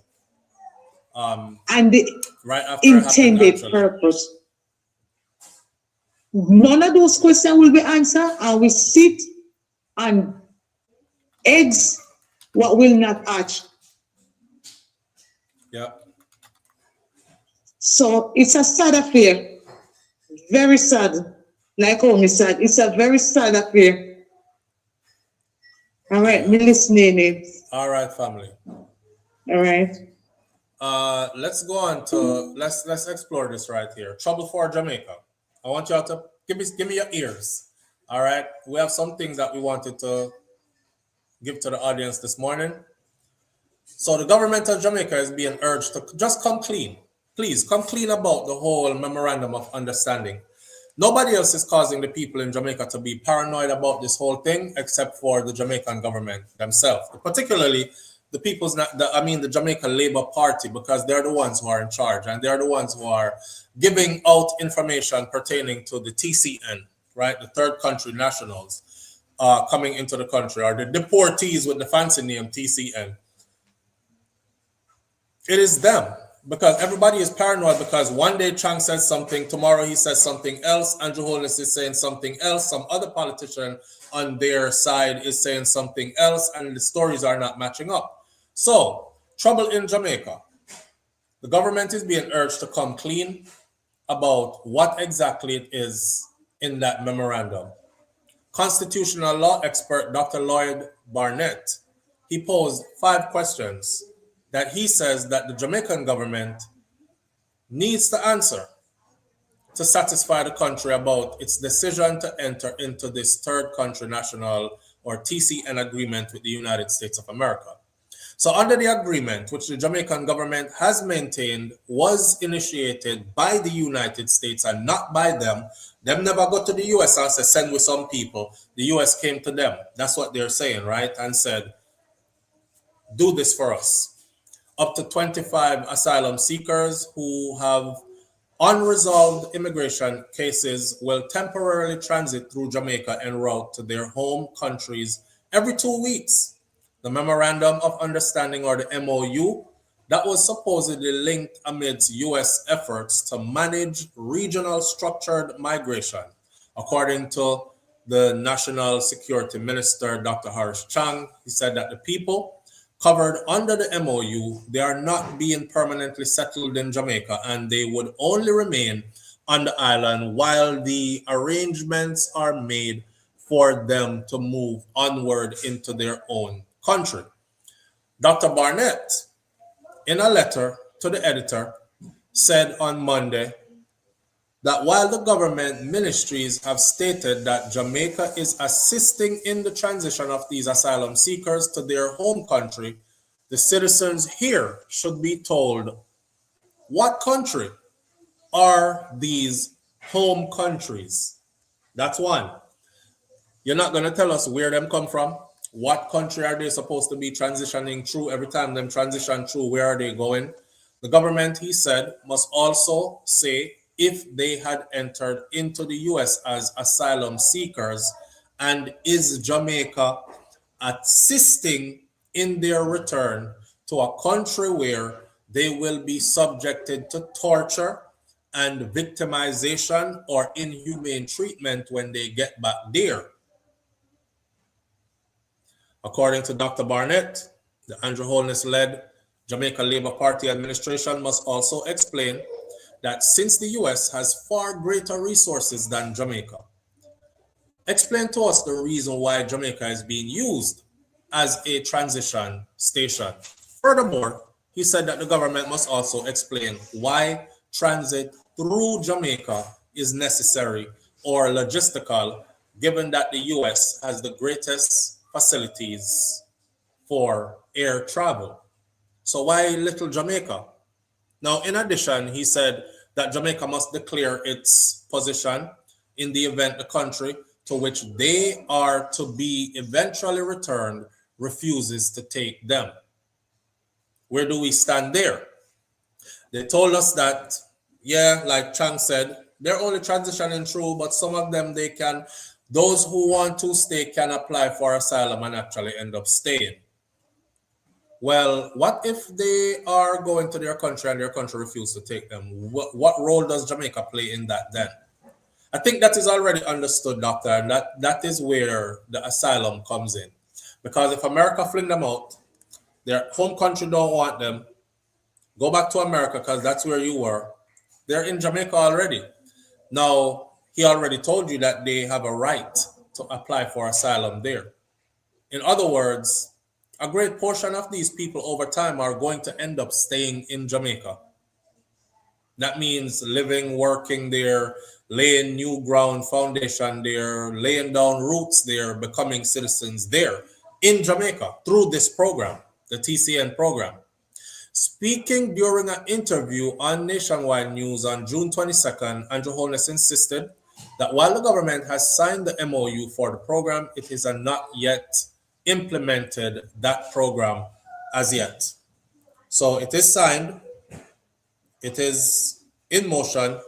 K: And the
A: right after
K: intended purpose. None of those questions will be answered, and we sit on eggs what will not hatch.
A: Yeah.
K: So it's a sad affair. Very sad. Like Omi said, it's a very sad affair. All right, me listening.
A: All right, family.
K: All right.
A: Let's go on to let's explore this right here. Trouble for Jamaica. I want y'all to give me your ears. All right. We have some things that we wanted to give to the audience this morning. So the government of Jamaica is being urged to just come clean. Please come clean about the whole memorandum of understanding. Nobody else is causing the people in Jamaica to be paranoid about this whole thing except for the Jamaican government themselves, particularly the Jamaican Labour Party, because they're the ones who are in charge and they're the ones who are giving out information pertaining to the TCN, right? The third country nationals coming into the country, or the deportees with the fancy name TCN. It is them, because everybody is paranoid because one day Chang says something, tomorrow he says something else, Andrew Holness is saying something else, some other politician on their side is saying something else, and the stories are not matching up. So, trouble in Jamaica. The government is being urged to come clean about what exactly it is in that memorandum. Constitutional law expert Dr. Lloyd Barnett, he posed 5 questions that he says that the Jamaican government needs to answer to satisfy the country about its decision to enter into this third country national or TCN agreement with the United States of America. So under the agreement, which the Jamaican government has maintained was initiated by the United States and not by them never go to the US and say, send with some people. The US came to them. That's what they're saying, right? And said, do this for us. Up to 25 asylum seekers who have unresolved immigration cases will temporarily transit through Jamaica en route to their home countries every 2 weeks. The Memorandum of Understanding, or the MOU, that was supposedly linked amidst U.S. efforts to manage regional structured migration. According to the National Security Minister, Dr. Harris Chang, he said that the people covered under the MOU, they are not being permanently settled in Jamaica, and they would only remain on the island while the arrangements are made for them to move onward into their own country. Dr. Barnett, in a letter to the editor, said on Monday that while the government ministries have stated that Jamaica is assisting in the transition of these asylum seekers to their home country, the citizens here should be told what country are these home countries. That's one. You're not going to tell us where them come from. What country are they supposed to be transitioning through? Every time them transition through, where are they going? The government, he said, must also say if they had entered into the US as asylum seekers, and is Jamaica assisting in their return to a country where they will be subjected to torture and victimization or inhumane treatment when they get back there. According to Dr. Barnett, the Andrew Holness-led Jamaica Labour Party administration must also explain that since the US has far greater resources than Jamaica, explain to us the reason why Jamaica is being used as a transition station. Furthermore, he said that the government must also explain why transit through Jamaica is necessary or logistical, given that the US has the greatest facilities for air travel. So why little Jamaica? Now, in addition, he said that Jamaica must declare its position in the event the country to which they are to be eventually returned refuses to take them. Where do we stand there? They told us that, yeah, like Chang said, they're only transitioning through, but some of them, those who want to stay can apply for asylum and actually end up staying. Well, what if they are going to their country and their country refuses to take them? What role does Jamaica play in that then? I think that is already understood, Doctor, and that is where the asylum comes in. Because if America fling them out, their home country don't want them, go back to America because that's where you were. They're in Jamaica already. Now, he already told you that they have a right to apply for asylum there. In other words, a great portion of these people over time are going to end up staying in Jamaica. That means living, working there, laying new ground foundation there, laying down roots there, becoming citizens there in Jamaica through this program, the TCN program. Speaking during an interview on Nationwide News on June 22nd, Andrew Holness insisted that while the government has signed the MOU for the program, it is not yet implemented that program as yet. So it is signed, it is in motion,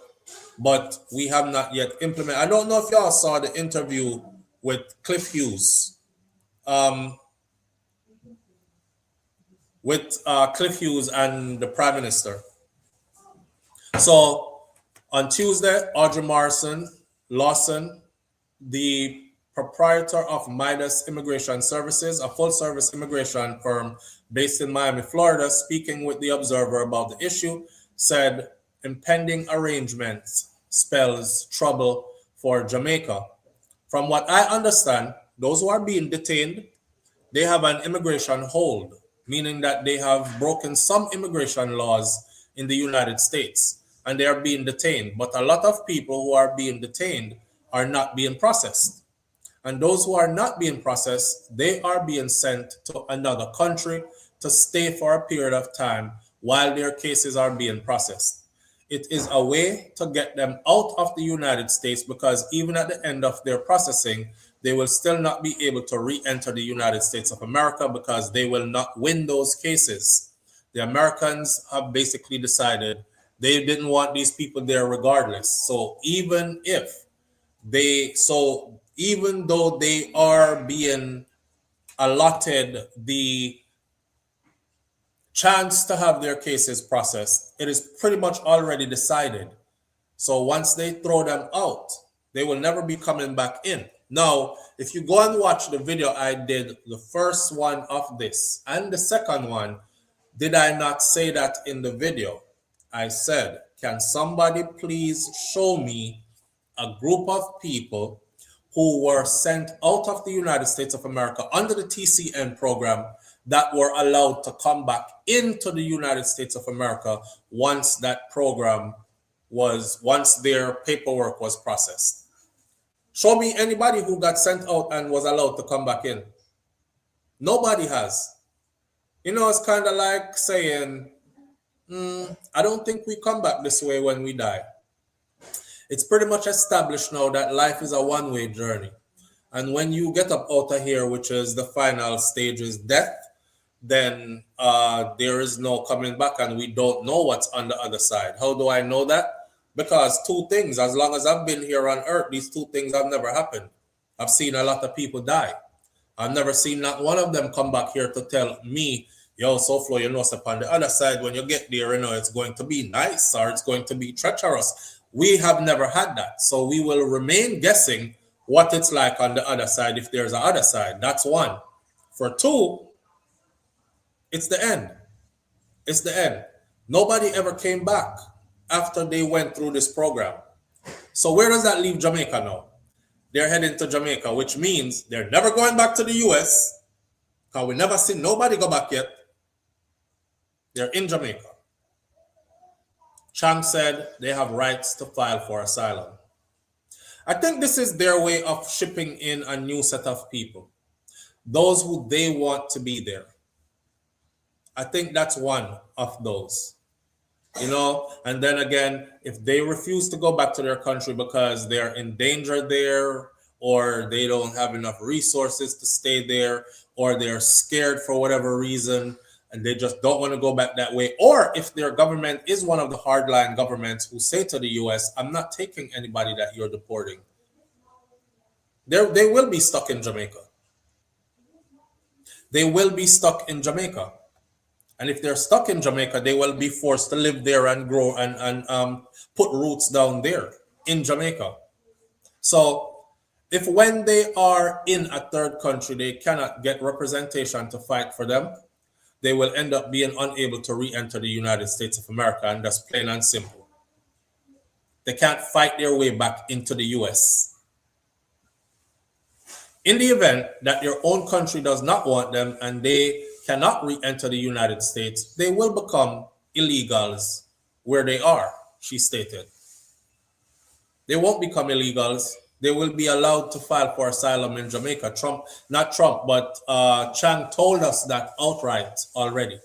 A: but we have not yet implemented. I don't know if y'all saw the interview with Cliff Hughes. Cliff Hughes and the Prime Minister. So on Tuesday, Audrey Lawson, the proprietor of Midas Immigration Services, a full-service immigration firm based in Miami, Florida, speaking with The Observer about the issue, said impending arrangements spells trouble for Jamaica. From what I understand, those who are being detained, they have an immigration hold, meaning that they have broken some immigration laws in the United States and they are being detained. But a lot of people who are being detained are not being processed. And those who are not being processed, they are being sent to another country to stay for a period of time while their cases are being processed. It is a way to get them out of the United States because even at the end of their processing, they will still not be able to re-enter the United States of America because they will not win those cases. The Americans have basically decided they didn't want these people there regardless. So even though they are being allotted the chance to have their cases processed, it is pretty much already decided. So once they throw them out, they will never be coming back in. Now, if you go and watch the video I did, the first one of this and the second one, did I not say that in the video? I said, can somebody please show me a group of people who were sent out of the United States of America under the TCN program that were allowed to come back into the United States of America once their paperwork was processed? Show me anybody who got sent out and was allowed to come back in. Nobody has. You know, it's kind of like saying, I don't think we come back this way when we die. It's pretty much established now that life is a one-way journey. And when you get up out of here, which is the final stage is death, then there is no coming back and we don't know what's on the other side. How do I know that? Because two things, as long as I've been here on earth, these two things have never happened. I've seen a lot of people die. I've never seen not one of them come back here to tell me, yo, SouFlo, you know, on the other side, when you get there, you know, it's going to be nice or it's going to be treacherous. We have never had that. So we will remain guessing what it's like on the other side if there's an other side. That's one. For two, it's the end. It's the end. Nobody ever came back after they went through this program. So where does that leave Jamaica now? They're heading to Jamaica, which means they're never going back to the US because we never seen nobody go back yet. They're in Jamaica. Chang said they have rights to file for asylum. I think this is their way of shipping in a new set of people, those who they want to be there. I think that's one of those, and then again, if they refuse to go back to their country because they're in danger there, or they don't have enough resources to stay there, or they're scared for whatever reason, and they just don't want to go back that way, or if their government is one of the hardline governments who say to the US, I'm not taking anybody that you're deporting, they will be stuck in Jamaica. They will be stuck in Jamaica. And if they're stuck in Jamaica, they will be forced to live there and grow and put roots down there in Jamaica. So if when they are in a third country, they cannot get representation to fight for them, they will end up being unable to re-enter the United States of America, and that's plain and simple. They can't fight their way back into the US. In the event that your own country does not want them and they cannot re-enter the United States, they will become illegals where they are, she stated. They won't become illegals. They will be allowed to file for asylum in Jamaica. Chang told us that outright already.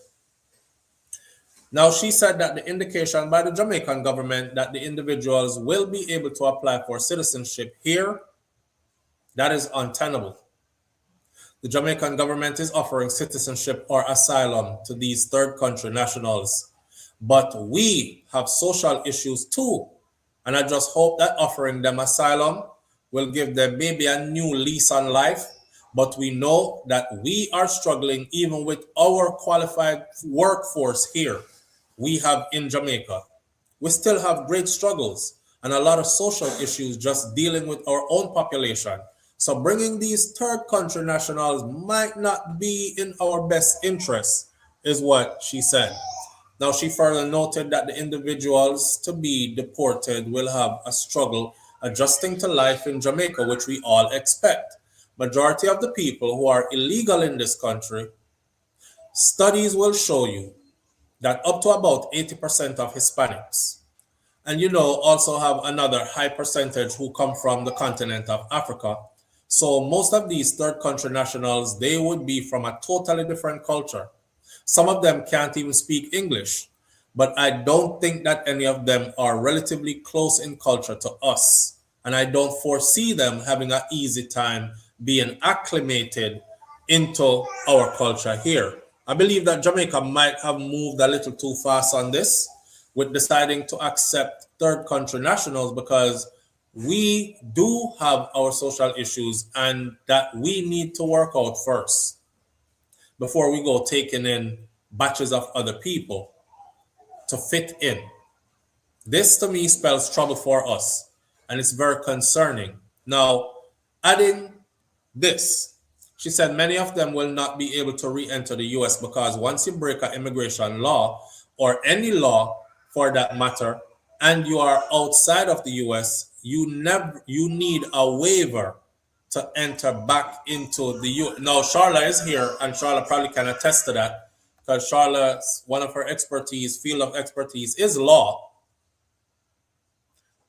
A: Now, she said that the indication by the Jamaican government that the individuals will be able to apply for citizenship here, that is untenable. The Jamaican government is offering citizenship or asylum to these third country nationals. But we have social issues too. And I just hope that offering them asylum will give them maybe a new lease on life. But we know that we are struggling even with our qualified workforce here we have in Jamaica. We still have great struggles and a lot of social issues just dealing with our own population. So bringing these third country nationals might not be in our best interest, is what she said. Now, she further noted that the individuals to be deported will have a struggle adjusting to life in Jamaica, which we all expect. Majority of the people who are illegal in this country, studies will show you that up to about 80% of Hispanics, and also have another high percentage who come from the continent of Africa. So most of these third country nationals, they would be from a totally different culture. Some of them can't even speak English, but I don't think that any of them are relatively close in culture to us. And I don't foresee them having an easy time being acclimated into our culture here. I believe that Jamaica might have moved a little too fast on this with deciding to accept third country nationals, because we do have our social issues and that we need to work out first before we go taking in batches of other people to fit in. This to me spells trouble for us, and it's very concerning. Now, adding this, she said many of them will not be able to re-enter the US because once you break an immigration law, or any law for that matter, and you are outside of the US, you need a waiver to enter back into the US. Now, Charla is here, and Charla probably can attest to that, because Charla's one of her field of expertise is law.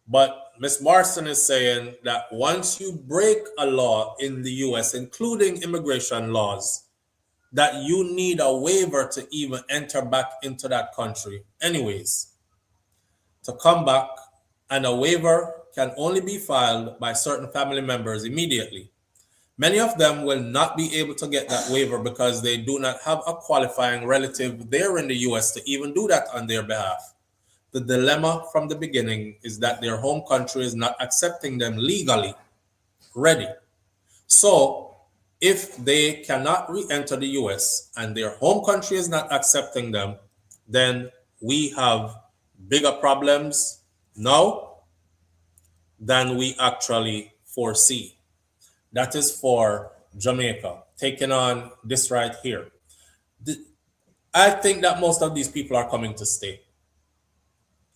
A: But Ms. Marston is saying that once you break a law in the US, including immigration laws, that you need a waiver to even enter back into that country anyways, to come back, and a waiver can only be filed by certain family members immediately. Many of them will not be able to get that waiver because they do not have a qualifying relative there in the US to even do that on their behalf. The dilemma from the beginning is that their home country is not accepting them legally ready. So if they cannot re-enter the US and their home country is not accepting them, then we have bigger problems now than we actually foresee. That is for Jamaica, taking on this right here. I think that most of these people are coming to stay.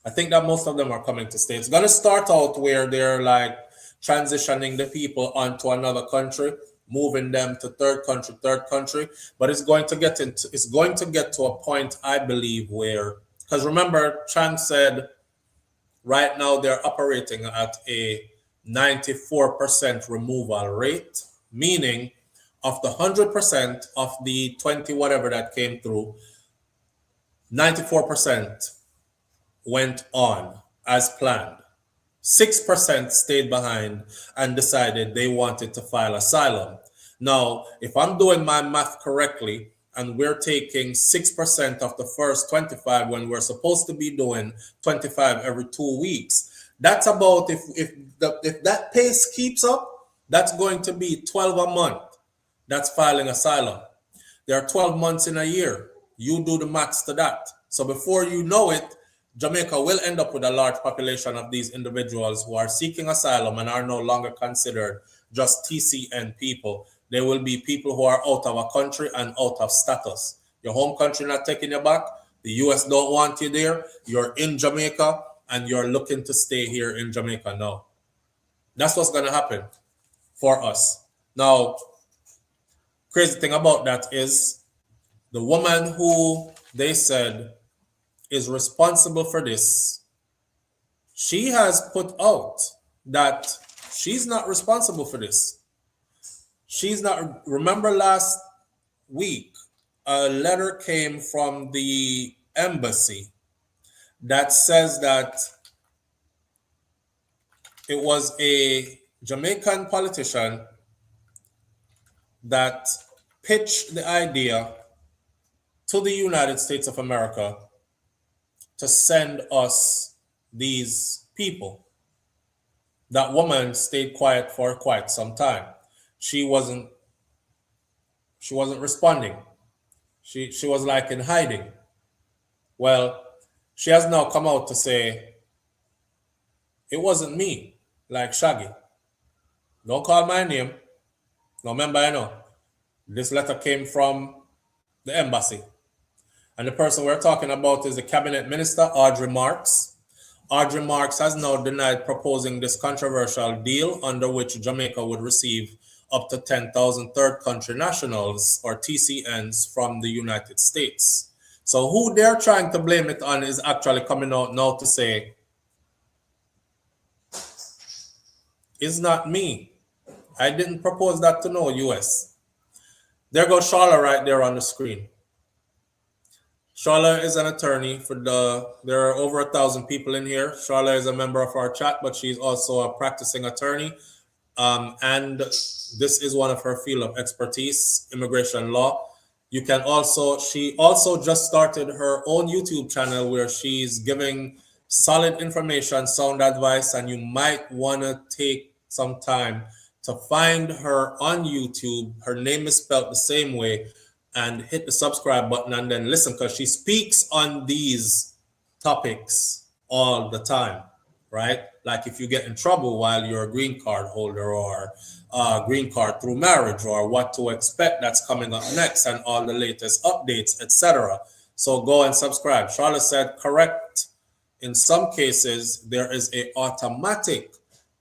A: I think that most of them are coming to stay. It's going to start out where they're like transitioning the people onto another country, moving them to third country, but it's going to get to a point, I believe, where, because remember, Chang said right now they're operating at a 94% removal rate, meaning of the 100% of the 20 whatever that came through, 94% went on as planned. 6% stayed behind and decided they wanted to file asylum. Now, if I'm doing my math correctly, and we're taking 6% of the first 25 when we're supposed to be doing 25 every 2 weeks, that's about, if that pace keeps up, that's going to be 12 a month. That's filing asylum. There are 12 months in a year. You do the maths to that. So before you know it, Jamaica will end up with a large population of these individuals who are seeking asylum and are no longer considered just TCN people. There will be people who are out of a country and out of status. Your home country not taking you back. The US don't want you there. You're in Jamaica and you're looking to stay here in Jamaica now. That's what's going to happen for us. Now, crazy thing about that is the woman who they said is responsible for this, she has put out that she's not responsible for this. She's not. Remember last week, a letter came from the embassy that says that it was a Jamaican politician that pitched the idea to the United States of America to send us these people. That woman stayed quiet for quite some time. She wasn't responding. She was like in hiding. Well, she has now come out to say, it wasn't me, like Shaggy. Don't call my name. No, remember, I know. This letter came from the embassy. And the person we're talking about is the Cabinet Minister, Audrey Marks. Audrey Marks has now denied proposing this controversial deal under which Jamaica would receive up to 10,000 third country nationals, or TCNs, from the United States. So who they're trying to blame it on is actually coming out now to say, it's not me. I didn't propose that to no US. There goes Charlotte right there on the screen. Charlotte is an attorney for there are over 1,000 people in here. Charlotte is a member of our chat, but she's also a practicing attorney. And this is one of her field of expertise, immigration law. You can also, she also just started her own YouTube channel where she's giving solid information, sound advice, and you might want to take some time to find her on YouTube. Her name is spelled the same way, and hit the subscribe button and then listen, because she speaks on these topics all the time, right? Like if you get in trouble while you're a green card holder, or green card through marriage, or what to expect that's coming up next, and all the latest updates, etc. So go and subscribe. Charlotte said, correct. In some cases, there is a automatic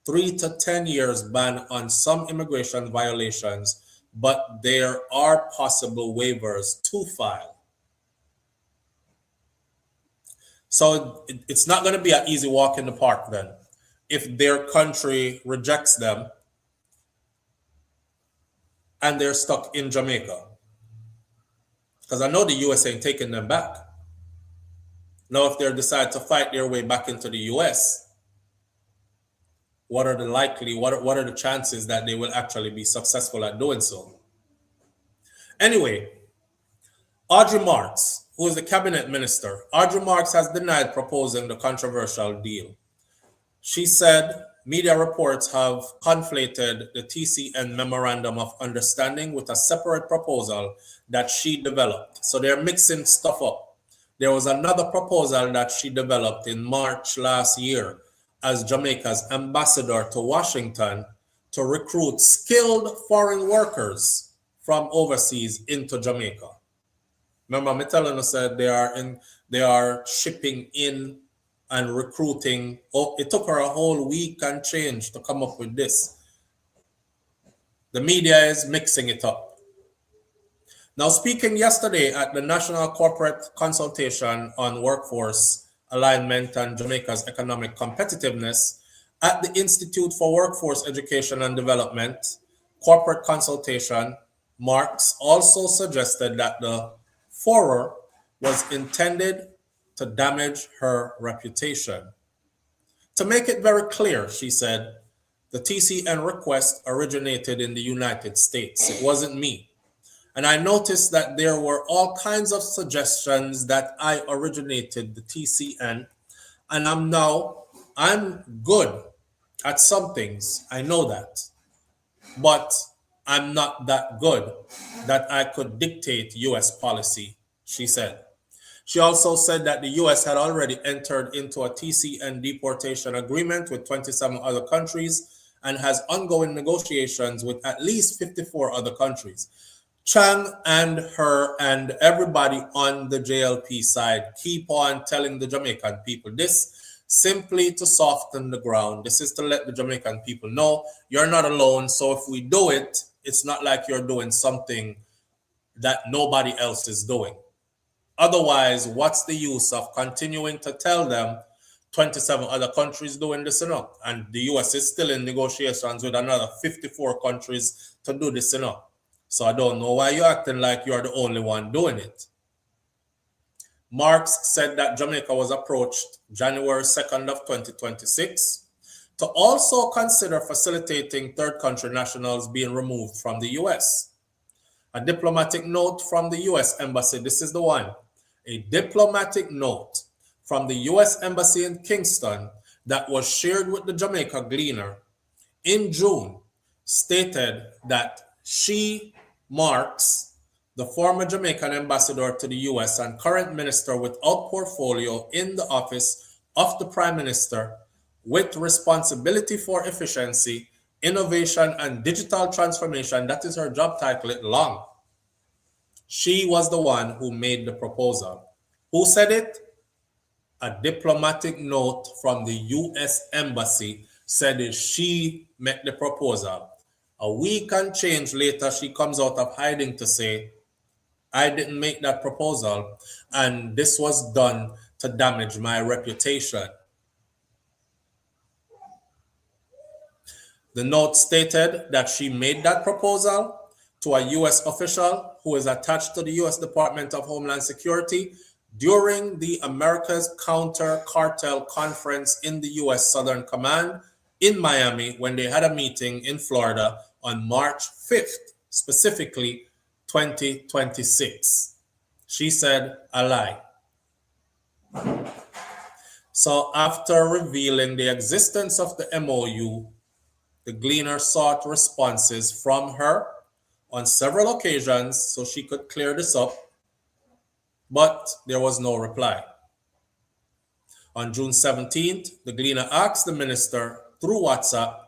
A: 3 to 10 years ban on some immigration violations, but there are possible waivers to file. So it's not going to be an easy walk in the park then, if their country rejects them and they're stuck in Jamaica. Because I know the US ain't taking them back. Now, if they decide to fight their way back into the US, what are the chances that they will actually be successful at doing so? Anyway, Audrey Marks, who is the Cabinet Minister, Audrey Marks has denied proposing the controversial deal. She said media reports have conflated the TCN Memorandum of Understanding with a separate proposal that she developed. So they're mixing stuff up. There was another proposal that she developed in March last year as Jamaica's ambassador to Washington to recruit skilled foreign workers from overseas into Jamaica. Remember, me telling us that they are shipping in and recruiting. Oh, it took her a whole week and change to come up with this. The media is mixing it up. Now, speaking yesterday at the National Corporate Consultation on Workforce alignment and Jamaica's economic competitiveness at the Institute for Workforce Education and Development, corporate consultation, Marks also suggested that the furor was intended to damage her reputation. To make it very clear, she said, the TCN request originated in the United States. It wasn't me. And I noticed that there were all kinds of suggestions that I originated the TCN, and I'm good at some things. I know that. But I'm not that good that I could dictate US policy, she said. She also said that the US had already entered into a TCN deportation agreement with 27 other countries and has ongoing negotiations with at least 54 other countries. Chang and her and everybody on the JLP side keep on telling the Jamaican people this simply to soften the ground. This is to let the Jamaican people know you're not alone. So if we do it, it's not like you're doing something that nobody else is doing. Otherwise, what's the use of continuing to tell them 27 other countries doing this enough? And the US is still in negotiations with another 54 countries to do this enough. So I don't know why you're acting like you're the only one doing it. Marks said that Jamaica was approached January 2nd of 2026 to also consider facilitating third country nationals being removed from the US. A diplomatic note from the US Embassy, this is the one. A diplomatic note from the US Embassy in Kingston that was shared with the Jamaica Gleaner in June stated that she, Marks, the former Jamaican ambassador to the US and current minister without portfolio in the office of the Prime Minister with responsibility for efficiency, innovation, and digital transformation, that is her job title, it long. She was the one who made the proposal. Who said it? A diplomatic note from the US Embassy said that she made the proposal. A week and change later, she comes out of hiding to say, I didn't make that proposal, and this was done to damage my reputation. The note stated that she made that proposal to a U.S. official who is attached to the U.S. Department of Homeland Security during the America's Counter Cartel Conference in the U.S. Southern Command in Miami when they had a meeting in Florida on March 5th, specifically 2026. She said a lie. So after revealing the existence of the MOU, the Gleaner sought responses from her on several occasions so she could clear this up, but there was no reply. On June 17th, the Gleaner asked the minister through WhatsApp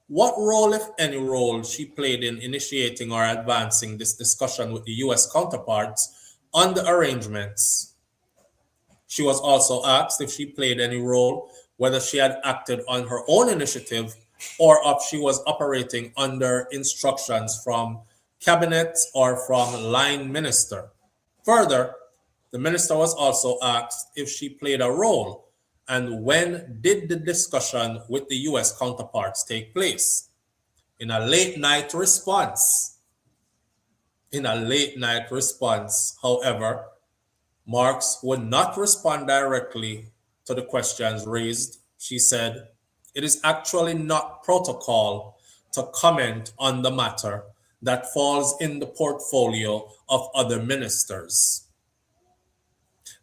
A: what role, if any role, she played in initiating or advancing this discussion with the U.S. counterparts on the arrangements. She was also asked if she played any role, whether she had acted on her own initiative or if she was operating under instructions from cabinet or from line minister. Further, the minister was also asked if she played a role and when did the discussion with the U.S. counterparts take place. In a late night response, however, Marks would not respond directly to the questions raised. She said, it is actually not protocol to comment on the matter that falls in the portfolio of other ministers.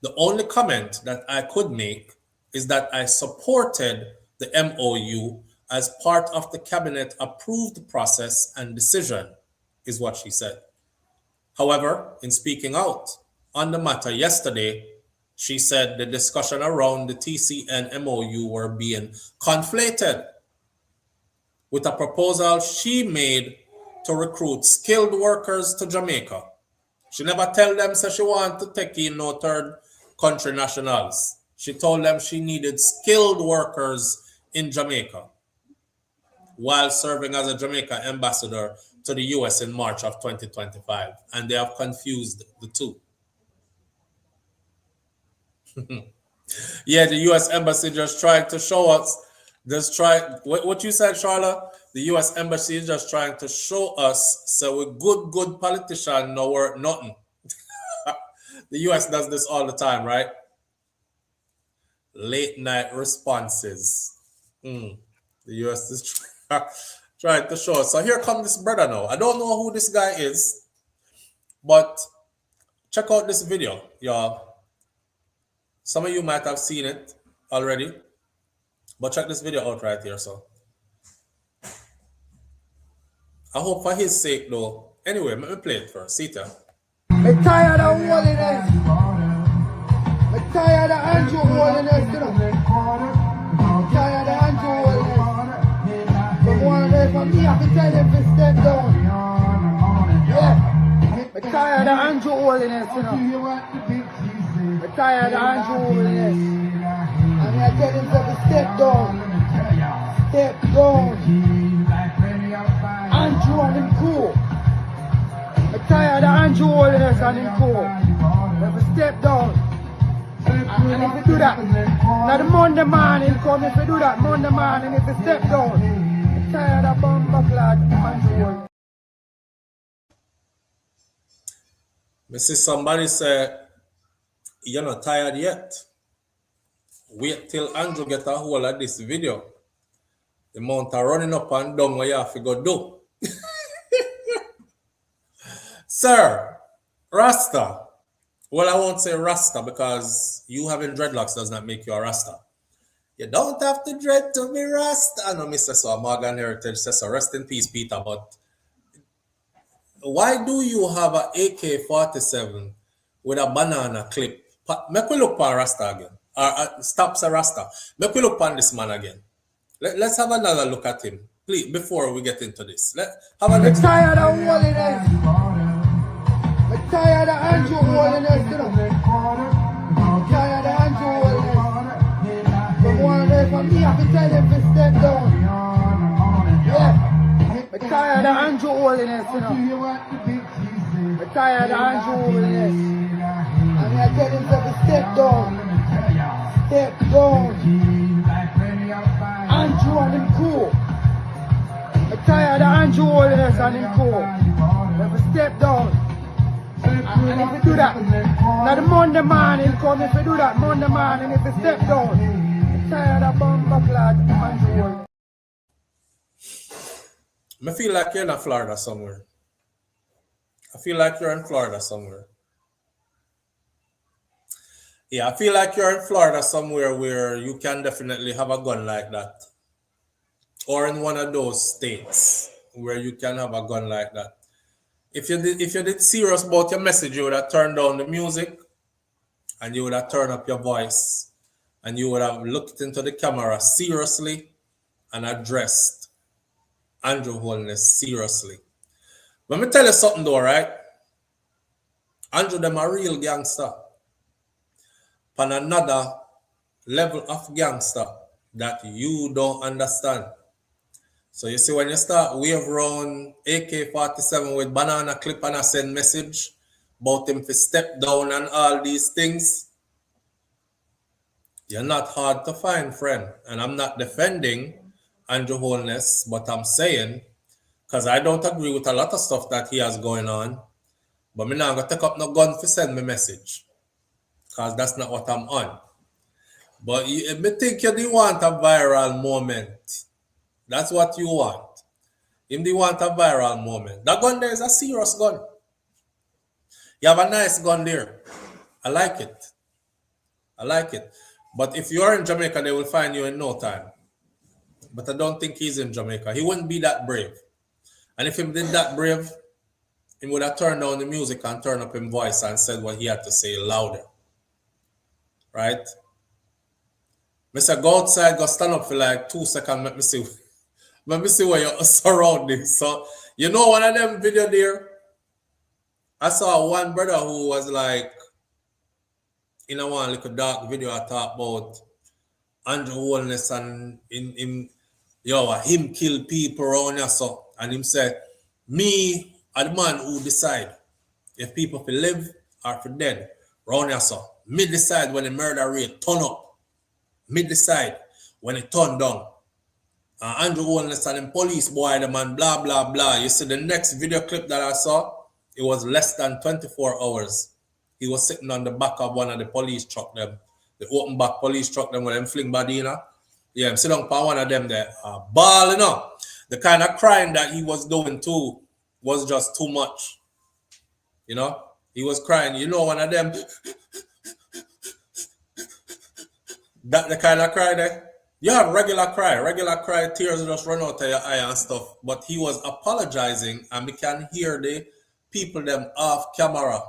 A: The only comment that I could make is that I supported the MOU as part of the cabinet approved process and decision, is what she said. However, in speaking out on the matter yesterday, she said the discussion around the TCN MOU were being conflated with a proposal she made to recruit skilled workers to Jamaica. She never tell them so she want to take in no third country nationals. She told them she needed skilled workers in Jamaica while serving as a Jamaica ambassador to the US in March of 2025. And they have confused the two. Yeah, the U.S. Embassy just tried to show us, what you said, Charlotte? The U.S. Embassy is just trying to show us, so we're good politician, no worth nothing. The U.S. does this all the time, right? Late night responses. The U.S. is trying to show us. So here comes this brother now. I don't know who this guy is, but check out this video, y'all. Some of you might have seen it already, but check this video out right here. So I hope for his sake, though. Anyway, let me play it first. See it.
L: I'm tired of holiness. I'm tired of Andrew holiness. I'm tired of Andrew holiness. The one day for me, I can tell them to step down. Yeah. I'm tired of Andrew holiness. I'm tired of Andrew holiness. And I tell him to step down. Step down. Andrew and him cool. I'm tired of Andrew holiness and him cool. Never step down. And if you do that, now the Monday morning come, if you do that Monday morning, if you step down, I'm tired of Bumbucklad Andrew.
A: I see somebody say, you're not tired yet. Wait till Andrew get a hold of this video. The amount of running up and down what you have to go do. Sir, Rasta. Well, I won't say Rasta because you having dreadlocks does not make you a Rasta. You don't have to dread to be Rasta. I know Mr. So Morgan Heritage says so. Rest in peace, Peter. But why do you have an AK-47 with a banana clip? Make we look for Rasta again. Stop Sir Rasta. Make we look for this man again. Let's have another look at him, please, before we get into this.
L: I'm tired of holiness. I'm tired of Andrew holiness. I'm tired of Andrew holiness. The one day for me, I can tell them to step down. Yeah. I'm tired of Andrew holiness. I'm tired of Andrew holiness. And I tell him to step down. Step down. Andrew and him cool. I'm tired of Andrew holiness and him cool. Never step down. And if you do that, now the Monday morning come, if you do that Monday morning, if you step down, I'm tired of Bumbucklad Andrew.
A: I feel like you're in Florida somewhere. I feel like you're in Florida somewhere. Yeah, I feel like you're in Florida somewhere where you can definitely have a gun like that. Or in one of those states where you can have a gun like that. If you did serious about your message, you would have turned down the music and you would have turned up your voice and you would have looked into the camera seriously and addressed Andrew Holness seriously. Let me tell you something though, right? Andrew, them a real gangster. On another level of gangster that you don't understand. So you see, when you start wave around AK-47 with banana clip and a send message about him to step down and all these things, you're not hard to find, friend. And I'm not defending Andrew Holness, but I'm saying, because I don't agree with a lot of stuff that he has going on, but I'm not going to take up no gun to send me message. Because that's not what I'm on. But I think you do want a viral moment. That's what you want. You do want a viral moment. That gun there is a serious gun. You have a nice gun there. I like it. I like it. But if you are in Jamaica, they will find you in no time. But I don't think he's in Jamaica. He wouldn't be that brave. And if he did that brave, he would have turned down the music and turned up his voice and said what he had to say louder. Right? Mr. Go outside, go stand up for like 2 seconds, let me see where you're surrounding. So, you know one of them video there? I saw one brother who was like, in a one little dark video I talk about Andrew Holness and him kill people around here. So, and him said, me are the man who decide if people will live or for dead around here. So, Mid decide when the murder rate turn up. Mid decide when it turn down. Andrew Holness and them police boy, the man, blah, blah, blah. You see the next video clip that I saw, it was less than 24 hours. He was sitting on the back of one of the police truck, them, the open back police truck, them with them fling body, you know. Yeah, I'm sitting on one of them there, balling up. The kind of crime that he was doing too was just too much. You know, he was crying. You know, one of them, that the kind of cry there. You have regular cry, tears just run out of your eye and stuff. But he was apologizing, and we can hear the people them off camera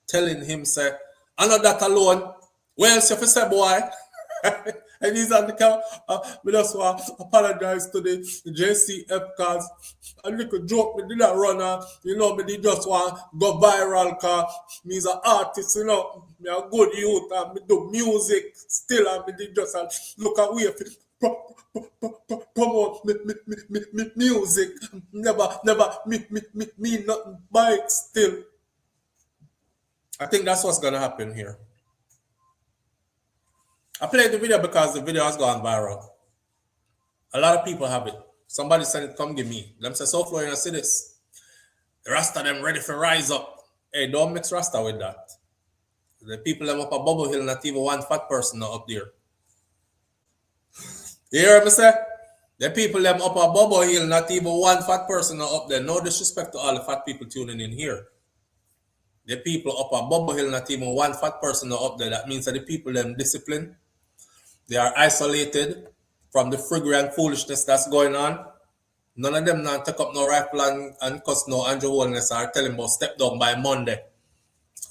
A: telling him, say, I know that alone. Well, if you say, boy, and he's on the camera, we just want to apologize to the JCF because a little joke, me did not run, you know, me did just want to go viral because me is an artist, you know, me a good youth and me do music still and me did just look at way for promote me music, never me nothing by it still. I think that's what's gonna happen here. I played the video because the video has gone viral. A lot of people have it. Somebody said it, come give me. Them say, SouFlo, you know, see this. The Rasta them ready for rise up. Hey, don't mix Rasta with that. The people them up a bubble hill, not even one fat person up there. You hear me say? The people them up a bubble hill, not even one fat person up there. No disrespect to all the fat people tuning in here. The people up a bubble hill, not even one fat person up there. That means that the people them disciplined. They are isolated from the friggery and foolishness that's going on. None of them now take up no rifle and cuss no Andrew Holness or tell him about step down by Monday.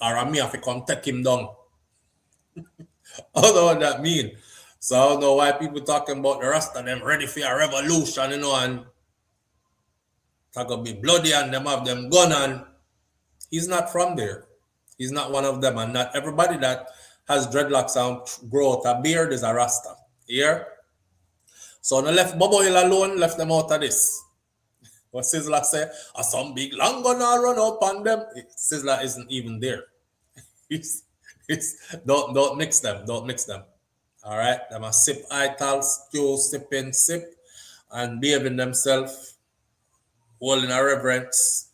A: Or me have to come take him down. I don't know what that mean. So I don't know why people talking about the rest of them ready for a revolution, you know, and talk about be bloody and them have them gun and he's not from there. He's not one of them, and not everybody that has dreadlocks and grow out a beard is a Rasta. Here. So on the left Bobo Hill alone, left them out of this. What Sizzla say, some big long gonna run up on them. Sizzla isn't even there. Don't mix them. Don't mix them. All right. Them a sip ital, stew, sipping, sip, and behaving themselves, holding a reverence,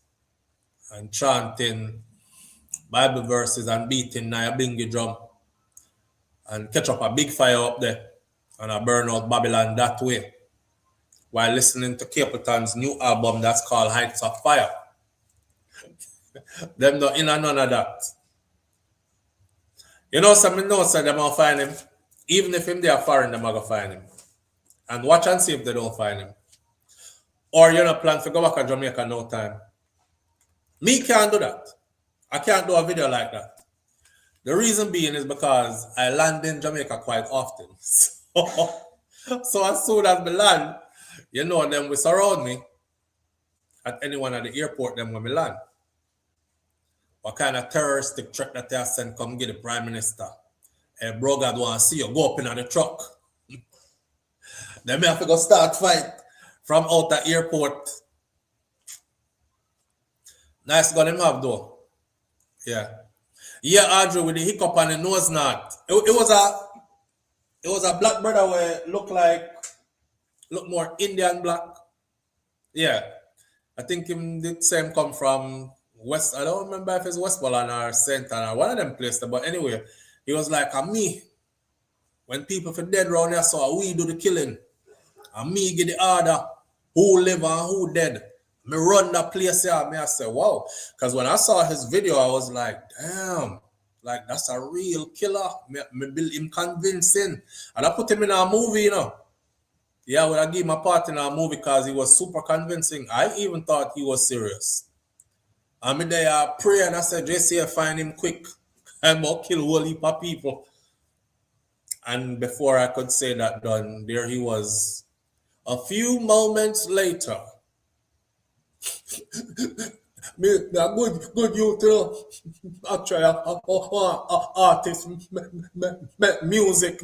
A: and chanting Bible verses and beating a bingy drum. And catch up a big fire up there and I burn out Babylon that way while listening to Capleton's new album that's called Heights of Fire. Them not in and none of that. You know, some know say them will find him. Even if him they are foreign, them are going to find him. And watch and see if they don't find him. Or you know, plan to go back to Jamaica no time. Me can't do that. I can't do a video like that. The reason being is because I land in Jamaica quite often. So as soon as I land, you know, them will surround me at anyone at the airport, them when we land. What kind of terroristic threat that they send come get the Prime Minister? Hey, bro, God want to see you go up in the truck. Then we have to go start fight from out the airport. Nice gun him have though. Yeah. Yeah, Audrey with the hiccup on the nose knot. It was a black brother where look more Indian black. Yeah. I think him the same come from West. I don't remember if it's Westmoreland or St. or one of them places. But anyway, he was like, me. When people for dead around here, so we do the killing. And me get the order. Who live and who dead. Me run that place here. I say, wow. Because when I saw his video, I was like, damn. Like, that's a real killer. Me build him convincing. And I put him in a movie, you know. Yeah, when I give him a part in a movie because he was super convincing. I even thought he was serious. I mean, they pray and I said, JCF, find him quick. I'm going to kill a whole heap of people. And before I could say that done, there he was. A few moments later, me a good youth, you know. Actually, artist, music.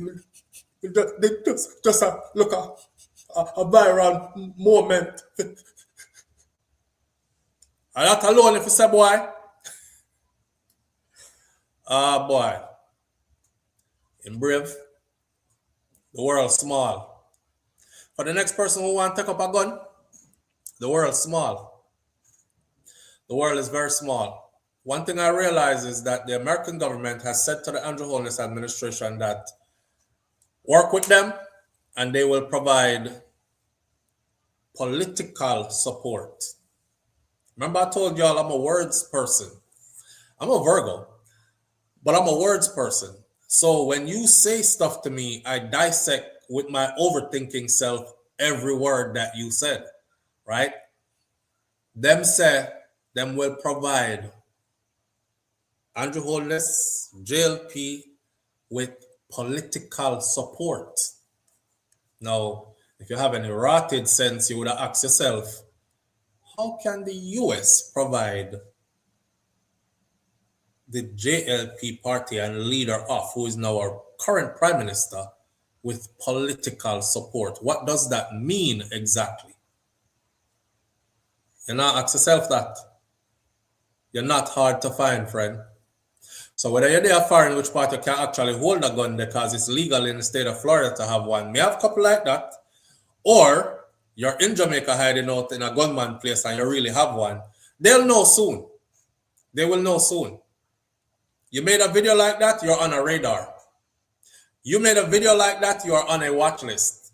A: Just look at a viral moment. And that alone, if you say, boy, boy, in brave. The world's small. For the next person who want to take up a gun, the world's small. The world is very small. One thing I realize is that the American government has said to the Andrew Holness administration that work with them and they will provide political support. Remember I told y'all I'm a words person. I'm a Virgo, but I'm a words person. So when you say stuff to me, I dissect with my overthinking self every word that you said, right? Them say, them will provide Andrew Holness, JLP, with political support. Now, if you have any rotted sense, you would have asked yourself, how can the US provide the JLP party and leader of, who is now our current prime minister, with political support? What does that mean exactly? You now ask yourself that. You're not hard to find, friend. So whether you're there foreign, which part you can actually hold a gun because it's legal in the state of Florida to have one, may have a couple like that, or you're in Jamaica hiding out in a gunman place and you really have one, they'll know soon. They will know soon. You made a video like that, you're on a radar. You made a video like that, you're on a watch list.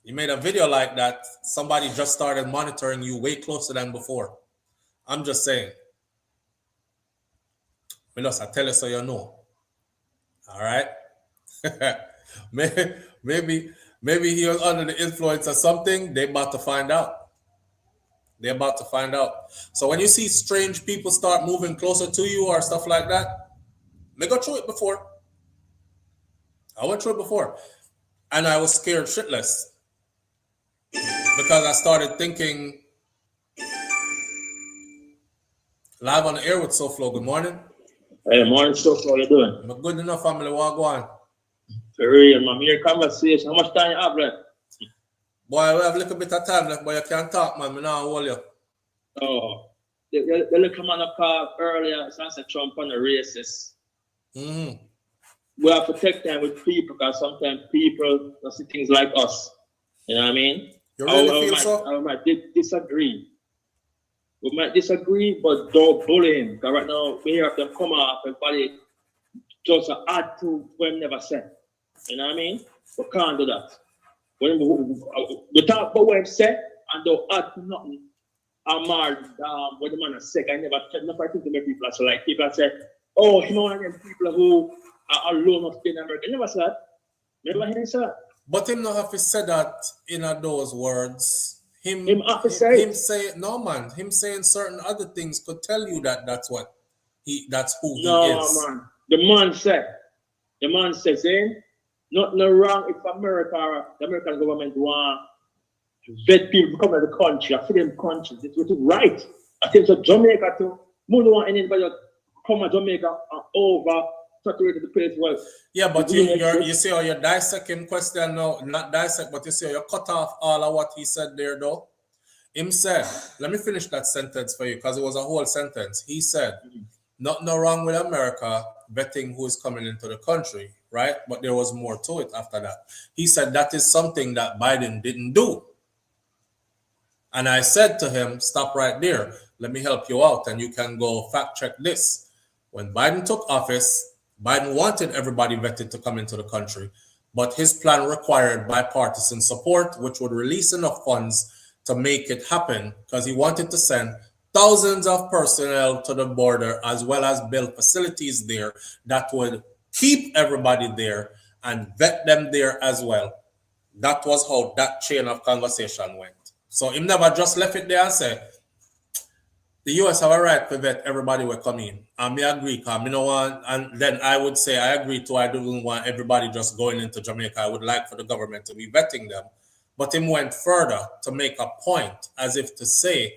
A: You made a video like that, somebody just started monitoring you way closer than before. I'm just saying. I tell you so you know. All right? maybe he was under the influence of something. They're about to find out. They're about to find out. So when you see strange people start moving closer to you or stuff like that, I go through it before. I went through it before. And I was scared shitless. Because I started thinking, live on the air with SouFLo, good morning.
M: Hey, morning, SouFLo, how you doing?
A: I'm good enough, family. What go on?
M: For real, man. Your conversation. How much time you have left?
A: Boy, we have a little bit of time left, but you can't talk, man. I now hold you.
M: Oh, the little man called earlier, since Trump on the races.
A: Mm-hmm.
M: We have to take time with people because sometimes people don't see things like us. You know what I mean?
A: You really feel so?
M: I might disagree. We might disagree, but don't bully him. Because right now, we hear them come off and everybody just add to what he never said. You know what I mean? We can't do that. We talk about what he said and don't add to nothing. I'm mad what the man has said. I never think to many people. So like people say, oh, he's one of them people who are alone of in America. Never said that. Never heard him say that.
A: But him not have to say that in those words. Him say no, man. Him saying certain other things could tell you that that's who he is.
M: No, man. The man said, saying nothing wrong if America or the American government want vet people to come to the country, I feel them countries. It's right. I think so Jamaica too. We don't want anybody to come to Jamaica over saturated the place well.
A: Yeah, but you see how you're dissecting question now, not dissect, but you see how you cut off all of what he said there though. Him said, let me finish that sentence for you because it was a whole sentence. He said, nothing wrong with America vetting who is coming into the country, right? But there was more to it after that. He said that is something that Biden didn't do. And I said to him, stop right there. Let me help you out and you can go fact check this. When Biden took office, Biden wanted everybody vetted to come into the country, but his plan required bipartisan support, which would release enough funds to make it happen because he wanted to send thousands of personnel to the border as well as build facilities there that would keep everybody there and vet them there as well. That was how that chain of conversation went. So he never just left it there and said, the US have a right to vet everybody will come in. And I agree, because I don't want, and then I would say I agree too. I don't want everybody just going into Jamaica. I would like for the government to be vetting them. But him went further to make a point as if to say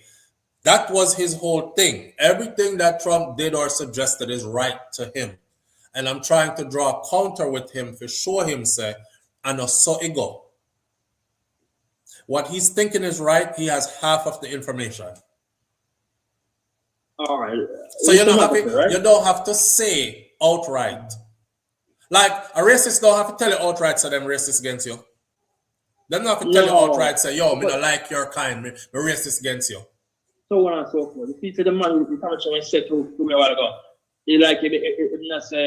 A: that was his whole thing. Everything that Trump did or suggested is right to him. And I'm trying to draw a counter with him to show him, say, and so it go. What he's thinking is right. He has half of the information.
M: All right.
A: So you don't have to say outright. Like, a racist don't have to tell you outright, so them racist against you. Them don't have to tell you outright, say, yo, me not like your kind, me racist against you.
M: So on and so forth. You see, the man who come and said to me a while ago, he like, if not say,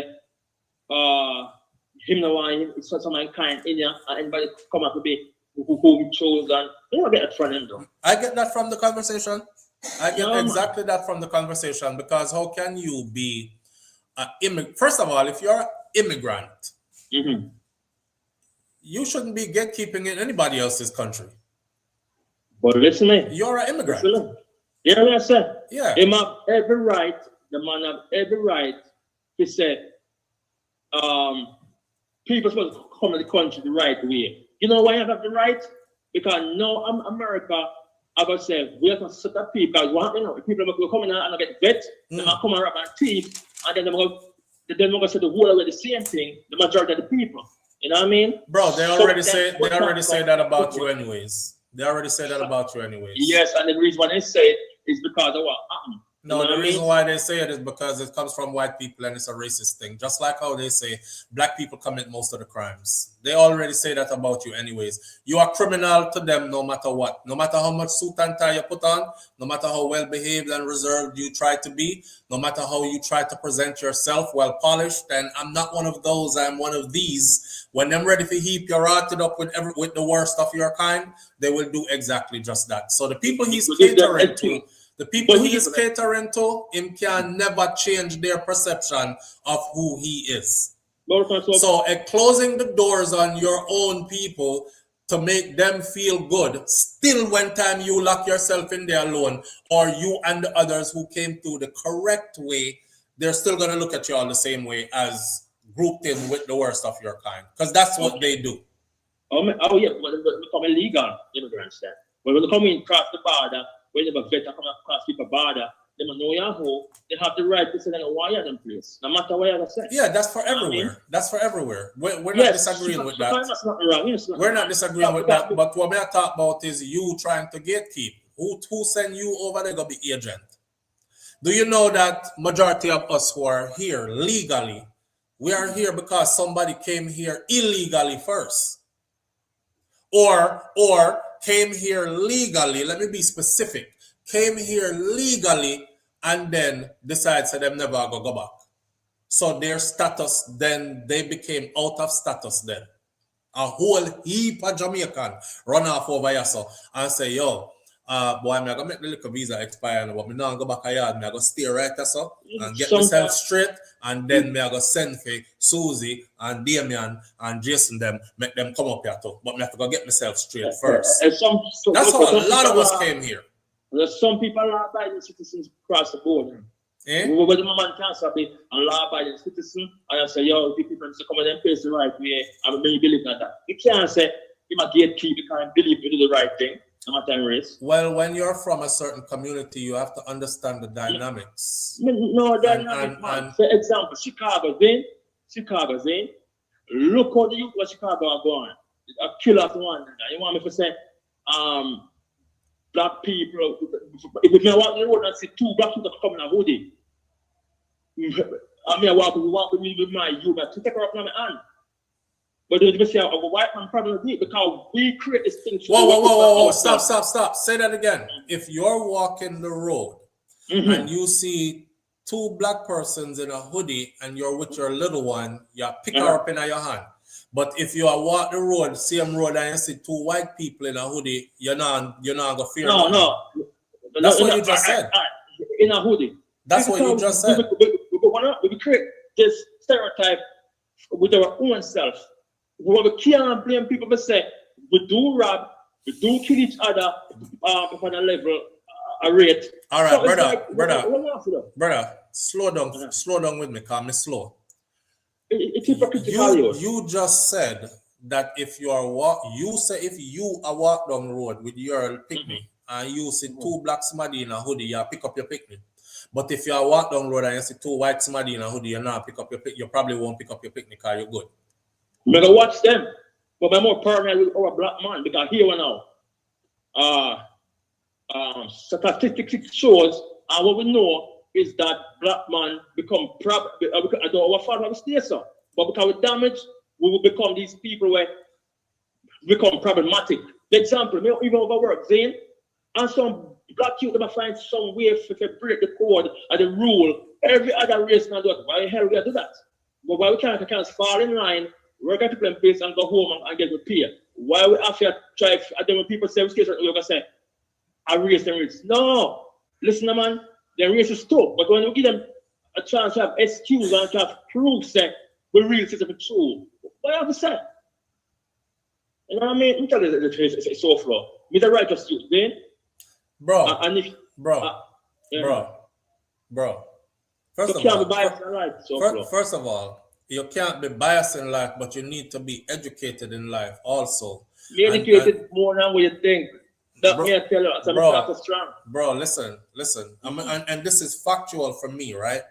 M: him no one, it's such a mankind, and anybody come up to be who we chose, and you don't get that from him though.
A: I get that from the conversation. I get exactly that from the conversation, because how can you be first of all, if you're an immigrant, you shouldn't be gatekeeping in anybody else's country.
M: But listen, man,
A: you're an immigrant.
M: Listen, you know what I said?
A: Yeah.
M: Him have every right, the man have every right to say, people supposed to come to the country the right way. You know why I have the right? Because now America, I would say, we have to set up people, because people will come in and get vet, they might come and rob and thief, and then they're going to say the whole way the same thing, the majority of the people. You know what I mean?
A: Bro, they already say that about you anyways. They already say that about you anyways.
M: Yes, and the reason why they say it is because of what happened.
A: No, the reason why they say it is because it comes from white people and it's a racist thing. Just like how they say black people commit most of the crimes. They already say that about you anyways. You are criminal to them no matter what. No matter how much suit and tie you put on, no matter how well behaved and reserved you try to be, no matter how you try to present yourself well polished, and I'm not one of those, I'm one of these. When them ready to heap you rotted up with the worst of your kind, they will do exactly just that. So the people he's catering to, him can never change their perception of who he is. So closing the doors on your own people to make them feel good, still when time you lock yourself in there alone, or you and the others who came through the correct way, they're still going to look at you all the same way as grouped in with the worst of your kind. Because that's what they do.
M: Oh yeah, when they become illegal immigrants then. When they come in across the border, when they have a vet come across the border, they know your home, they have the right to say why you're in place, no matter what you're saying.
A: Yeah, that's for everywhere. That's for everywhere. We're not disagreeing with that. We're not disagreeing with that. But what we're talking about is you trying to gatekeep. Who send you over there to be agent? Do you know that majority of us who are here legally, we are here because somebody came here illegally first? Or came here legally, let me be specific, came here legally and then decides that them never go back. So their status, then they became out of status then. A whole heap of Jamaican run off over here so and say, yo, boy, I'm gonna make the little visa expire, but me now go back a yard, I'm gonna stay right there so and get myself straight, and then me I go send for Susie and Damian and Jason them, make them come up here too. But me have to go get myself straight first. That's how a lot of us came here.
M: There's some people are law-abiding citizens across the board. Where the man can't be a law-abiding citizen, and I say, yo, people to come in and place the right way, and maybe believe in that. You can't say, you're a gatekeeper, you can't believe you do the right thing.
A: Well, when you're from a certain community, you have to understand the dynamics.
M: No, dynamics, man. For example, Chicago, then, look how the youth of Chicago are going. A killer to one. You want me to say, black people, if you walk the road and see two black people coming a hoodie, I mean, I walk with my youth, to take her up on my hand. But you say a white man probably did because we create this thing.
A: Whoa. Stop. Say that again. If you're walking the road and you see two black persons in a hoodie and you're with your little one, you pick her up in your hand. But if you are walk the road, same road, and you see two white people in a hoodie, you're not gonna fear.
M: No.
A: That's what you just said.
M: In a hoodie.
A: That's what you just said.
M: We create this stereotype with our own self. We can't blame people but say we do rob, we do kill each other on a level, a rate.
A: All right, so brother, slow down with me, calm me slow.
M: It's hypocritical.
A: You just said that if you are if you are walk down the road with your picnic and you see two black somebody in a hoodie, you pick up your picnic. But if you are walk down the road and you see two white somebody in a hoodie, you not pick up your picnic, you probably won't pick up your picnic because you're good.
M: I'm gonna watch them, but I'm more paranoid with our black man because here we now. Statistics shows, and what we know is that black man become our father will stay so. But because we damage, we will become these people where become problematic. The example, me even overwork, Zane, and some black youth never find some way to break the code and the rule. Every other race can do it. Why the hell we do that? But why we can't fall in line, work at people in place and go home and get repaired? Why we have to try, and then when people say, we're going to say, I race and race. No, listen, man, the race is tough, but when we give them a chance to have excuse and to have proof that we real system is true, what have to say? You know what I mean? I'm telling you, it's so flawed. Me the righteous youth, then.
A: Bro, First of all, you can't be biased in life, but you need to be educated in life also.
M: Be educated more than what you think. That me I tell you, strong.
A: Bro, listen. And this is factual for me, right?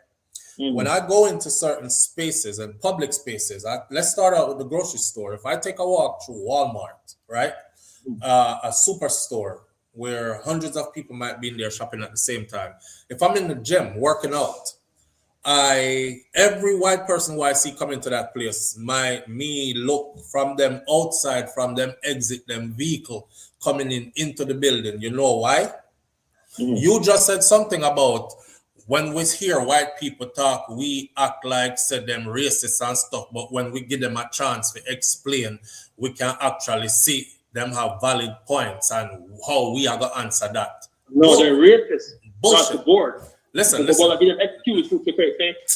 A: When I go into certain spaces and public spaces, let's start out with the grocery store. If I take a walk through Walmart, right? A superstore where hundreds of people might be in there shopping at the same time. If I'm in the gym working out, every white person who I see coming to that place, me look from them outside, from them exit them vehicle coming into the building. You know why? You just said something about when we hear white people talk, we act like said them racist and stuff, but when we give them a chance to explain, we can actually see them have valid points and how we are going to answer that.
M: No, they're racist.
A: Bullshit.
M: Across the board.
A: Listen.
M: Give them excuse to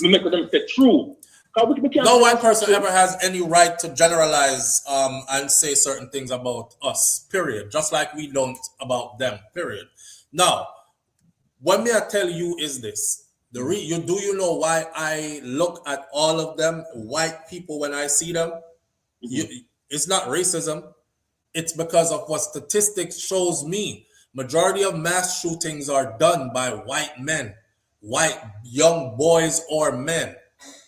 M: make them say true.
A: No white person ever has any right to generalize and say certain things about us, period. Just like we don't about them, period. Now, what me I tell you is this. You know why I look at all of them, white people, when I see them? It's not racism. It's because of what statistics shows me. Majority of mass shootings are done by white men, white young boys or men.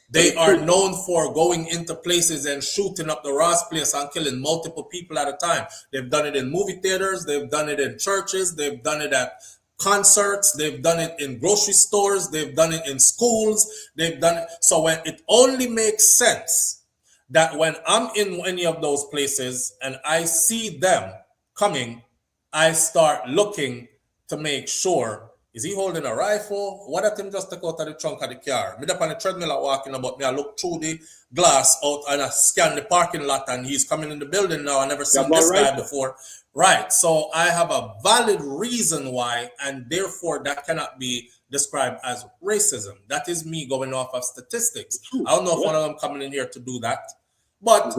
A: They are known for going into places and shooting up the Ross place and killing multiple people at a time. They've done it in movie theaters. They've done it in churches. They've done it at concerts. They've done it in grocery stores. They've done it in schools. They've done it. So when it only makes sense that when I'm in any of those places and I see them coming, I start looking to make sure, is he holding a rifle? What if him just take out of the trunk of the car? Me up on the treadmill walking about, me I look through the glass out and I scan the parking lot and he's coming in the building now. I never seen this guy before. Right, so I have a valid reason why, and therefore that cannot be described as racism. That is me going off of statistics. I don't know if one of them coming in here to do that, but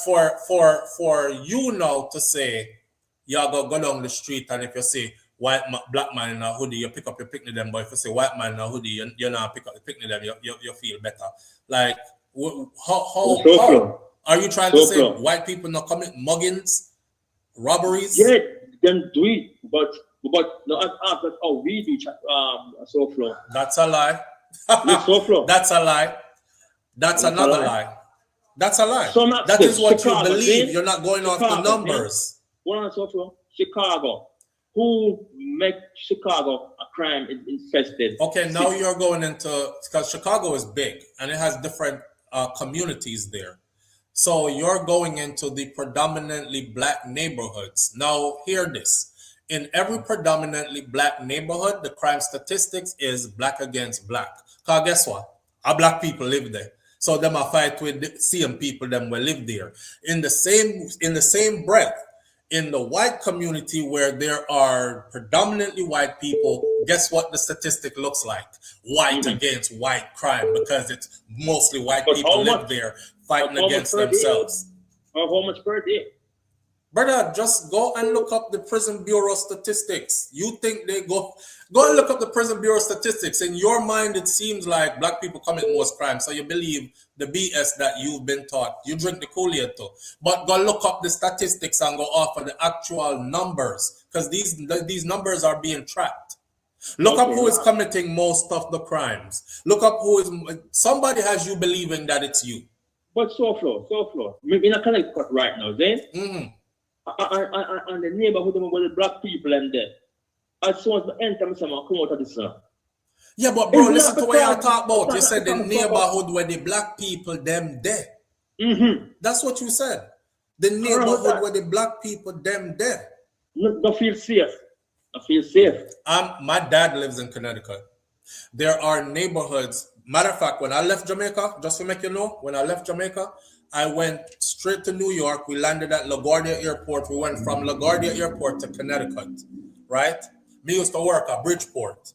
A: for you now to say, y'all go down the street and if you say black man in a hoodie, you pick up your picnic them, but if you say white man in a hoodie, you not pick up the picnic them, you feel better. Like, how are you trying to say white people not commit muggings? Robberies?
M: Yeah, them do it, but no, that's how we do SouFlo.
A: That's a lie.
M: SouFlo.
A: That's a lie. That's another lie. That's a lie. That is what Chicago, you believe. You're not going off the numbers.
M: One on SouFlo. Chicago. Who make Chicago a crime infested?
A: Okay, now you're going into, because Chicago is big and it has different communities there. So you're going into the predominantly black neighborhoods. Now, hear this. In every predominantly black neighborhood, the crime statistics is black against black. Because guess what? Our black people live there. So them are fight with the same people them will live there. In the same breath, in the white community where there are predominantly white people, guess what the statistic looks like? White against white crime, because it's mostly white people live there fighting against themselves.
M: How much per day?
A: Brother, just go and look up the Prison Bureau statistics. You think they go and look up the Prison Bureau statistics. In your mind, it seems like black people commit most crimes, so you believe the BS that you've been taught. You drink the Kool-Aid too. But go look up the statistics and go off of the actual numbers, because these numbers are being tracked. Look up who is committing most of the crimes. Look up who is, somebody has you believing that it's you.
M: But SouFlo. Maybe not connect right now, then. And the neighborhood where the black people and there. As soon as I enter, I come out of this.
A: Yeah, but bro,
M: It's
A: listen
M: not
A: to what y'all
M: because-
A: talk about. You
M: it's
A: said the
M: not-
A: neighborhood where the black people them there.
M: Mm-hmm.
A: That's what you said. The neighborhood where the black people them there.
M: No feel safe. I feel safe.
A: My dad lives in Connecticut. There are neighborhoods. Matter of fact, when I left Jamaica, just to make you know, when I left Jamaica, I went straight to New York. We landed at LaGuardia Airport. We went from LaGuardia Airport to Connecticut, right? Me used to work at Bridgeport,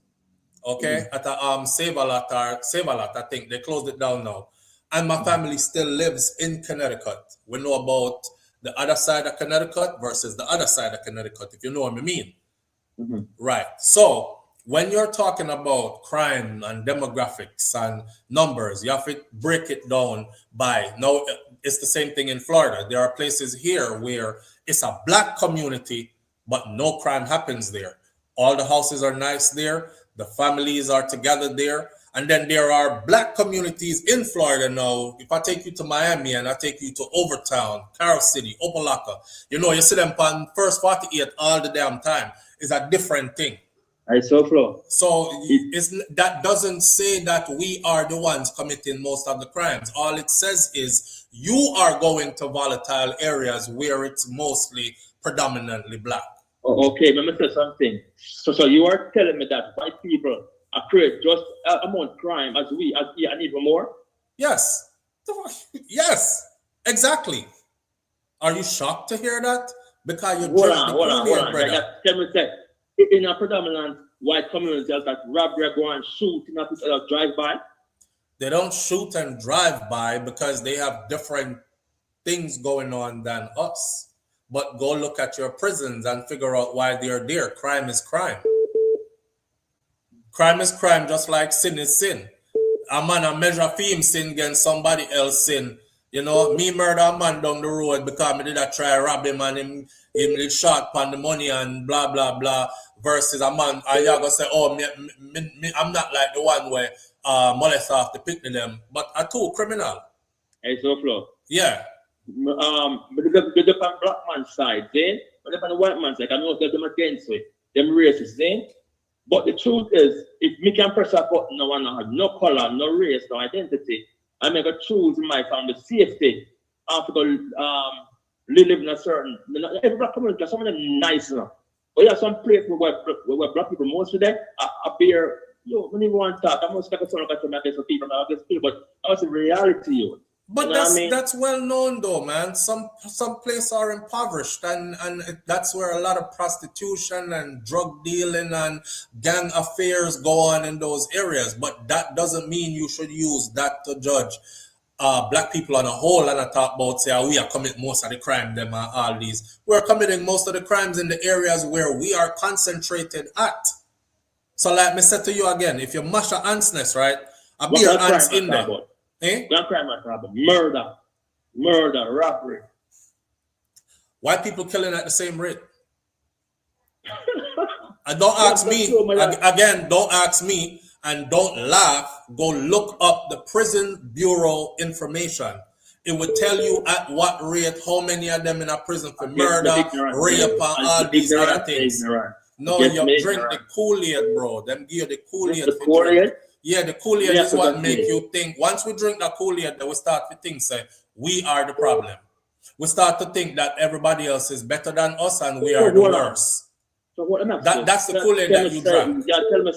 A: okay, at a Save-A-Lot, I think. They closed it down now. And my family still lives in Connecticut. We know about the other side of Connecticut versus the other side of Connecticut, if you know what I mean.
M: Mm-hmm.
A: Right. So when you're talking about crime and demographics and numbers, you have to break it down by, now it's the same thing in Florida. There are places here where it's a black community, but no crime happens there. All the houses are nice there. The families are together there. And then there are black communities in Florida now. If I take you to Miami and I take you to Overtown, Carol City, Opelika, you know, you see them on First 48 all the damn time. It's a different thing.
M: SouFlo.
A: So that doesn't say that we are the ones committing most of the crimes. All it says is you are going to volatile areas where it's mostly predominantly black.
M: Oh, okay, let me say something. So you are telling me that white people are create just amount of crime as we, as here, and even more?
A: Yes. Yes, exactly. Are you shocked to hear that? Because you're
M: Hold on.
A: brother.
M: Tell me, say, in a predominant white community, that robbery go and shoot, not people drive by?
A: They don't shoot and drive by because they have different things going on than us. But go look at your prisons and figure out why they're there. Crime is crime. Crime is crime, just like sin is sin. A man a measure for him sin against somebody else sin. You know, me murder a man down the road because me did a try rob him and him did shot on the money and blah blah blah. Versus a man, and you're gonna say, oh, me, I'm not like the one where molest off the picnic them, but a two criminal.
M: SouFlo.
A: Yeah.
M: But the black man's side, then, but on the white man's side, I know that them against it, them racist, then. But the truth is, if me can press a button now and I have no color, no race, no identity, I make a choose my family safety after live in a certain, every black community, some of them nice enough. But yeah, some place where black people, most of them are beer, when you want to talk, I must take a son of some people, but that's the reality, you.
A: But that's well known though, man. Some places are impoverished and that's where a lot of prostitution and drug dealing and gang affairs go on in those areas. But that doesn't mean you should use that to judge black people on a whole and I talk about say we are committing most of the crime, them and all these. We're committing most of the crimes in the areas where we are concentrated at. So like me said to you again, if you mash a ant's nest, right? A beer ants in there. Eh?
M: Black crime problem. Murder, robbery.
A: White people killing at the same rate. And don't ask me, again, don't ask me and don't laugh. Go look up the Prison Bureau information. It would tell you at what rate, how many of them in a prison for murder, rape, and all these other things. No, you drink the Kool-Aid, bro. Them give you the Kool-Aid.
M: The Kool-Aid?
A: Yeah, the Kool-Aid is what make you think. Once we drink the Kool-Aid, then we start to think, say, we are the problem. We start to think that everybody else is better than us and we are the worst.
M: So what am I
A: that's the Kool-Aid that you drank.
M: Y'all tell me,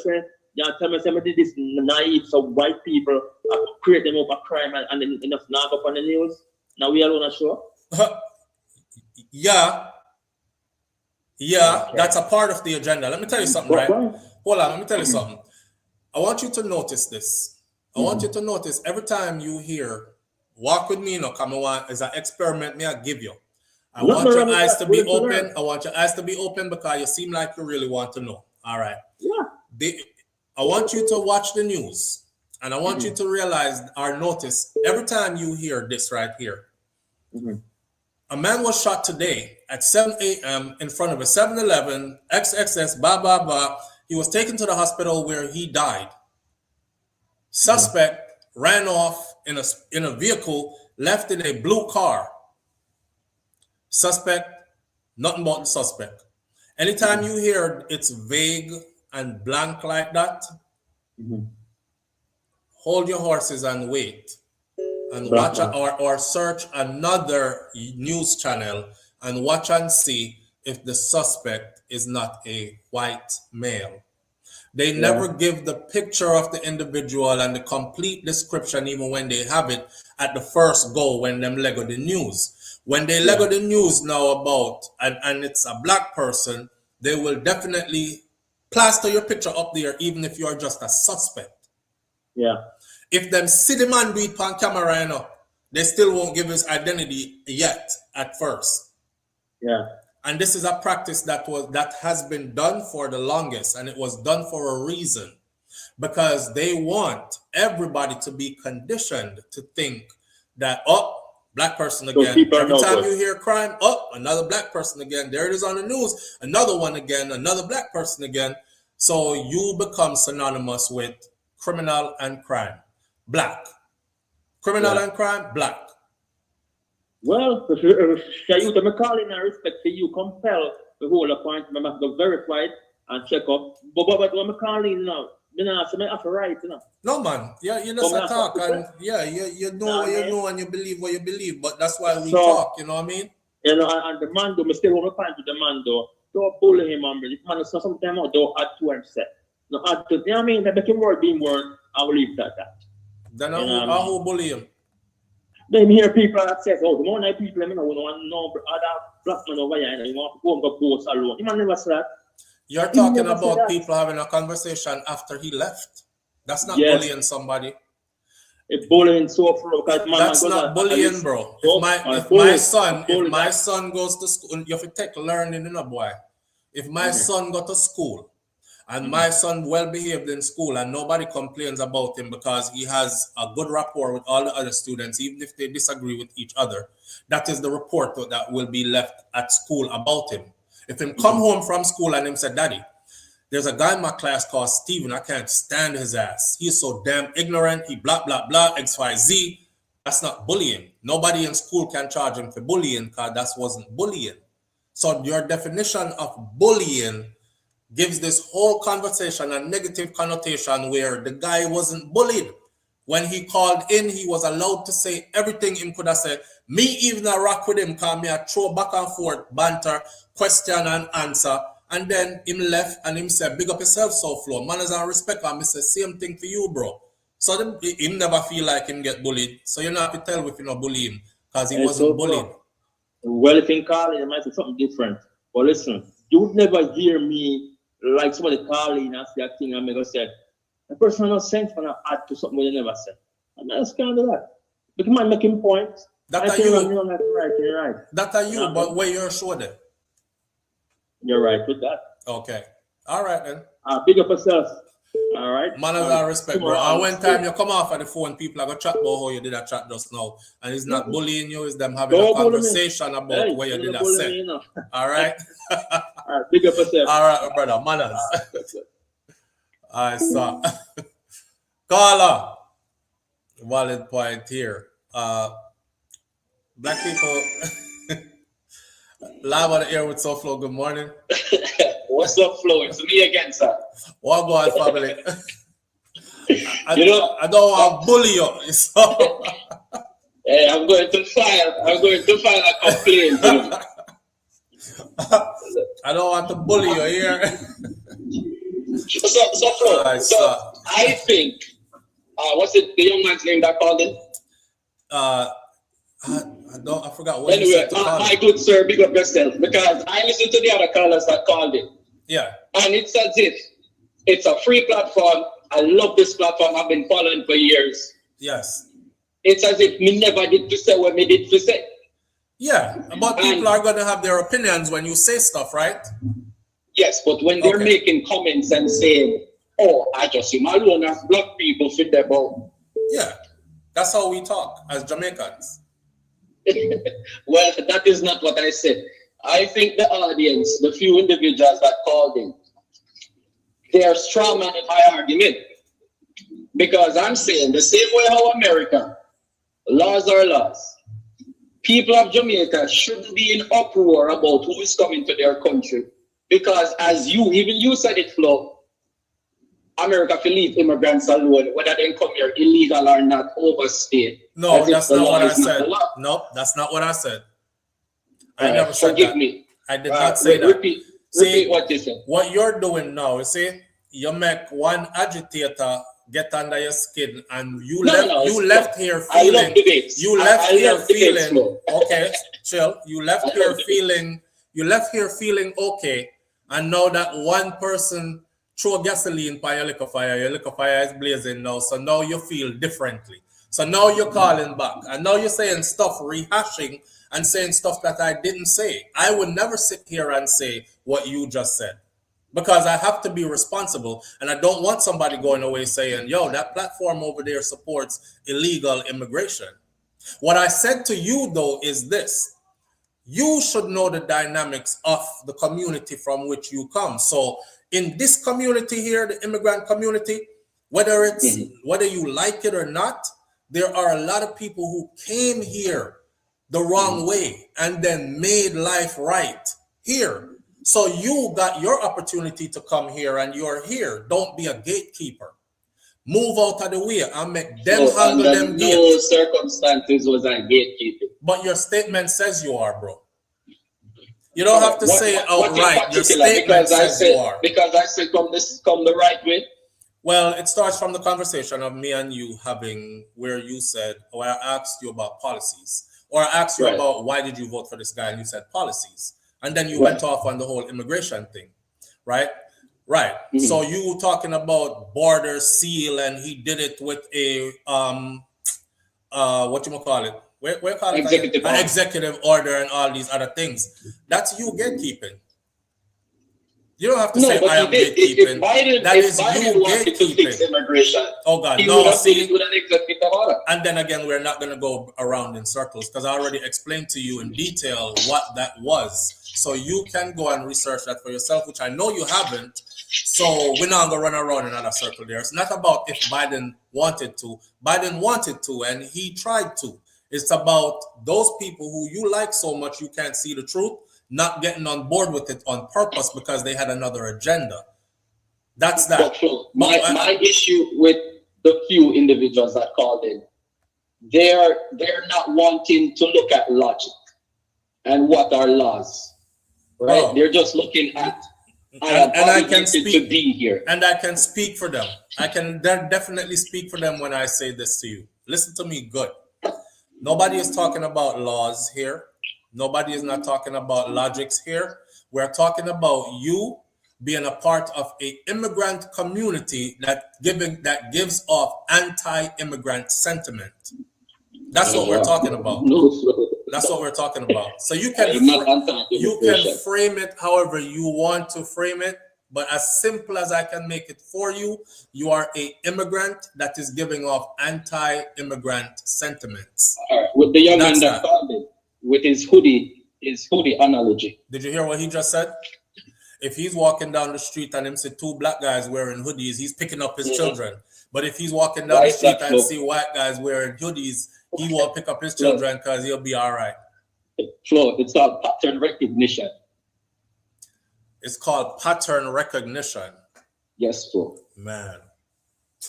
M: say, this naive, so white people create them up a crime and then enough knock up on the news. Now we are on a show?
A: Yeah, okay. That's a part of the agenda. Let me tell you something, right? Hold on, let me tell you something. I want you to notice this. I want you to notice every time you hear, walk with me, come on, is an experiment me I give you. I want your eyes to be open. I want your eyes to be open because you seem like you really want to know. All right.
M: Yeah.
A: I want you to watch the news and I want you to realize or notice every time you hear this right here. A man was shot today at 7 a.m. in front of a 7-Eleven, XXS, blah, blah, blah. He was taken to the hospital where he died. Suspect ran off in a vehicle, left in a blue car. Suspect, nothing about the suspect. Anytime you hear it's vague and blank like that, hold your horses and wait, and watch or search another news channel and watch and see if the suspect is not a white male. They never give the picture of the individual and the complete description, even when they have it at the first go when them Lego the news. When they Lego the news now about, and it's a black person, they will definitely plaster your picture up there, even if you're just a suspect.
M: Yeah.
A: If them see the man do it on camera, you know, they still won't give his identity yet at first.
M: Yeah.
A: And this is a practice that has been done for the longest, and it was done for a reason, because they want everybody to be conditioned to think that, oh, black person again. Every time you hear crime, oh, another black person again. There it is on the news. Another one again, another black person again. So you become synonymous with criminal and crime. Black. Criminal and crime, black.
M: Well, if you to call in and respect for you, compel the whole appointment, I have to verify it and check up. But when I call in now, I have to write, you know.
A: No, man. Yeah, you just talk, and you know what you know and you believe what you believe. But that's why we talk, you know what I mean?
M: You know, and the man, though, I still want to point to the man, though. Don't bully him, man. The man, sometimes don't add to himself. No, add to, you know what I mean? They make him word being word, I will leave that.
A: Then who bully him?
M: Then you hear people that say, oh, the more night people, you know, no other black man over here, and you want to go and go post alone. You man never say that.
A: You're talking about people having a conversation after he left. That's not bullying somebody.
M: It's bullying so far.
A: That's not bullying, bro. If my son goes to school, you have to take learning in a boy. If my son go to school and my son well behaved in school and nobody complains about him because he has a good rapport with all the other students, even if they disagree with each other, that is the report that will be left at school about him. If him come home from school and him said, Daddy, there's a guy in my class called Steven, I can't stand his ass. He's so damn ignorant, he blah, blah, blah, XYZ. That's not bullying. Nobody in school can charge him for bullying because that wasn't bullying. So your definition of bullying gives this whole conversation a negative connotation where the guy wasn't bullied. When he called in, he was allowed to say everything him could have said. Me even a rock with him, cause me a throw back and forth, banter, question and answer. And then him left and him said, big up yourself, SouFLo. Manners and respect. And me say, same thing for you, bro. So him never feel like him get bullied. So you don't have to tell if you not bully him, because he wasn't bullied.
M: Well, if you call in, it might be something different. But listen, you would never hear me like somebody calling and say a thing and me go say, the person has no sense when I add to something they never said. I'm not scared of that. But you might make him points.
A: That are you.
M: Right.
A: That are you, but where you're sure then.
M: You're right with that.
A: Okay. All right then.
M: Big up yourself. All right.
A: Manners and respect, bro. And when time you come off of the phone, people are going to chat about how you did that chat just now. And it's not bullying you, it's them having a conversation about where you did that set. All right?
M: All right, big up yourself.
A: All right, brother. Manners. All right, so. Caller. Valid point here. Black people. Live on the air with SouFLo. Good morning.
B: What's up, Flo? It's me again, sir.
A: What go on, family? I don't want to bully you. So.
B: Hey, I'm going to file a complaint.
A: I don't want to bully you here.
B: So Flo, I think, what's it, the young man's name that called in?
A: I forgot what
B: anyway, my good sir, big up yourself, because I listened to the other callers that called in.
A: Yeah.
B: And it's as if it's a free platform. I love this platform. I've been following for years.
A: Yes.
B: It's as if me never did to say what me did to say.
A: Yeah, but people are going to have their opinions when you say stuff, right?
B: Yes, but when they're making comments and saying, oh, I just see my alone as black people fit their bone.
A: Yeah, that's how we talk as Jamaicans.
B: Well, that is not what I said. I think the audience, the few individuals that called in, they are strong man in my argument. Because I'm saying the same way how America, laws are laws. People of Jamaica shouldn't be in uproar about who is coming to their country. Because as even you said it, Flo, America to leave immigrants alone, whether they come here illegal or not, overstay.
A: No, that's not what I said. No, that's not what I said. I never said
B: forgive
A: that.
B: me.
A: I did not say that.
B: Repeat what you said.
A: What you're doing now, you see, you make one agitator get under your skin, and you left here feeling. You left here feeling. Okay, chill. You left here feeling okay, and now that one person throw gasoline by your liquor fire is blazing now. So now you feel differently. So now you're calling back, and now you're saying stuff, rehashing and saying stuff that I didn't say. I would never sit here and say what you just said, because I have to be responsible, and I don't want somebody going away saying, yo, that platform over there supports illegal immigration. What I said to you, though, is this. You should know the dynamics of the community from which you come. So in this community here, the immigrant community, whether you like it or not, there are a lot of people who came here the wrong way and then made life right here. So you got your opportunity to come here, and you're here. Don't be a gatekeeper. Move out of the way and make them handle them gates.
B: No circumstances was I gatekeeping.
A: But your statement says you are, bro. You don't have to say it outright. Your statement says you are.
B: Because I said come the right way.
A: Well, it starts from the conversation of me and you having, where you said, I asked you about policies, or I asked you about why did you vote for this guy, and you said policies, and then you went off on the whole immigration thing, right? Right. Mm-hmm. So you talking about border seal, and he did it with a what you call it? Where call it? An executive order and all these other things. That's you gatekeeping. You don't have to say I am gatekeeping. That is you gatekeeping.
B: Immigration.
A: Oh God, no. See, and then again, we're not going to go around in circles, because I already explained to you in detail what that was. So you can go and research that for yourself, which I know you haven't. So we're not going to run around in another circle there. It's not about if Biden wanted to. Biden wanted to, and he tried to. It's about those people who you like so much you can't see the truth, not getting on board with it on purpose because they had another agenda. That's that.
B: My issue with the few individuals that called in, they're not wanting to look at logic and what are laws, right?
A: Oh.
B: They're just looking at
A: I can speak
B: to be here,
A: and I can speak for them. I can definitely speak for them when I say this to you. Listen to me good. Nobody is talking about laws here. Nobody is not talking about logics here. We're talking about you being a part of an immigrant community that gives off anti-immigrant sentiment. That's what we're talking about. That's what we're talking about. So you can frame it however you want to frame it, but as simple as I can make it for you, you are an immigrant that is giving off anti-immigrant sentiments.
B: All right. With the young man that called it, with his hoodie analogy.
A: Did you hear what he just said? If he's walking down the street and him see two black guys wearing hoodies, he's picking up his children. But if he's walking down the street and see white guys wearing hoodies, he won't pick up his children because he'll be all right.
B: Flo, it's called pattern recognition.
A: It's called pattern recognition.
B: Yes, Flo.
A: Man.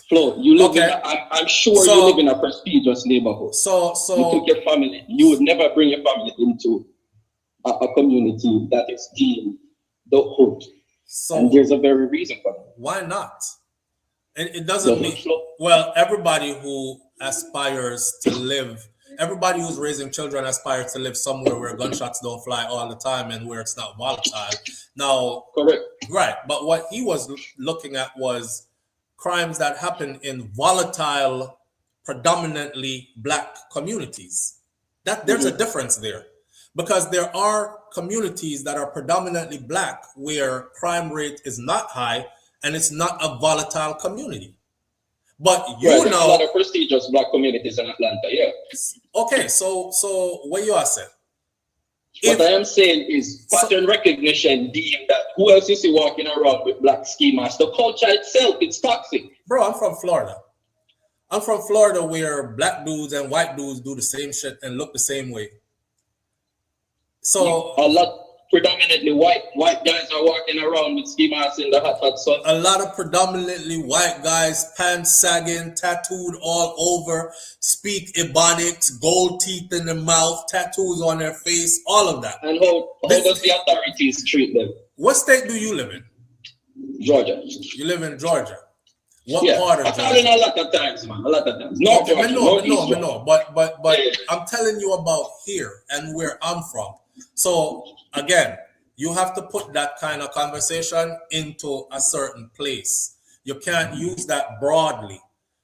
B: Flo, you live I'm sure you live in a prestigious neighborhood.
A: So
B: you took your family. You would never bring your family into a community that is deemed the hood.
A: So,
B: and there's a very reason for that.
A: Why not? It doesn't mean, well, everybody who aspires to live, everybody who's raising children aspires to live somewhere where gunshots don't fly all the time and where it's not volatile. Now,
B: correct.
A: Right. But what he was looking at was crimes that happen in volatile, predominantly black communities. There's a difference there, because there are communities that are predominantly black where crime rate is not high and it's not a volatile community. But you know,
B: a lot of prestigious black communities in Atlanta, yeah.
A: Okay, so what you are saying?
B: What I am saying is pattern recognition deemed that who else you see walking around with black ski masks? The culture itself, it's toxic.
A: Bro, I'm from Florida. I'm from Florida where black dudes and white dudes do the same shit and look the same way. So
B: a lot predominantly white guys are walking around with ski masks in the hot sun.
A: A lot of predominantly white guys, pants sagging, tattooed all over, speak Ebonics, gold teeth in the mouth, tattoos on their face, all of that.
B: And how does the authorities treat them?
A: What state do you live in?
B: Georgia.
A: You live in Georgia. What
B: Yeah,
A: part of
B: I'm
A: Georgia?
B: telling a lot of times, man. A lot of times. No,
A: Okay,
B: Georgia,
A: no. But I'm telling you about here and where I'm from. So again, you have to put that kind of conversation into a certain place. You can't use that broadly.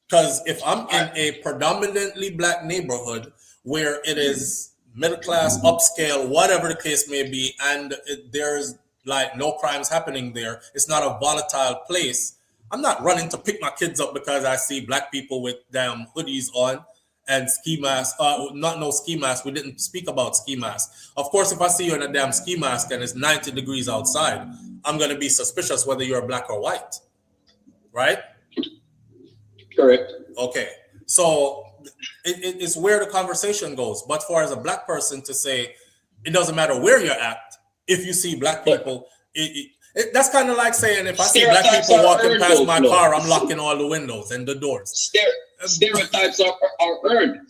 A: Because if I'm in a predominantly black neighborhood where it is middle class, upscale, whatever the case may be, and there's like no crimes happening there, it's not a volatile place, I'm not running to pick my kids up because I see black people with damn hoodies on and ski masks. Not no ski mask. We didn't speak about ski masks. Of course, if I see you in a damn ski mask and it's 90 degrees outside, I'm going to be suspicious whether you're black or white. Right?
B: Correct.
A: Okay. So it's where the conversation goes. But for as a black person to say, it doesn't matter where you're at, if you see black people, that's kind of like saying if I see black people walking past my car, I'm locking all the windows and the doors.
B: Stereotypes are earned.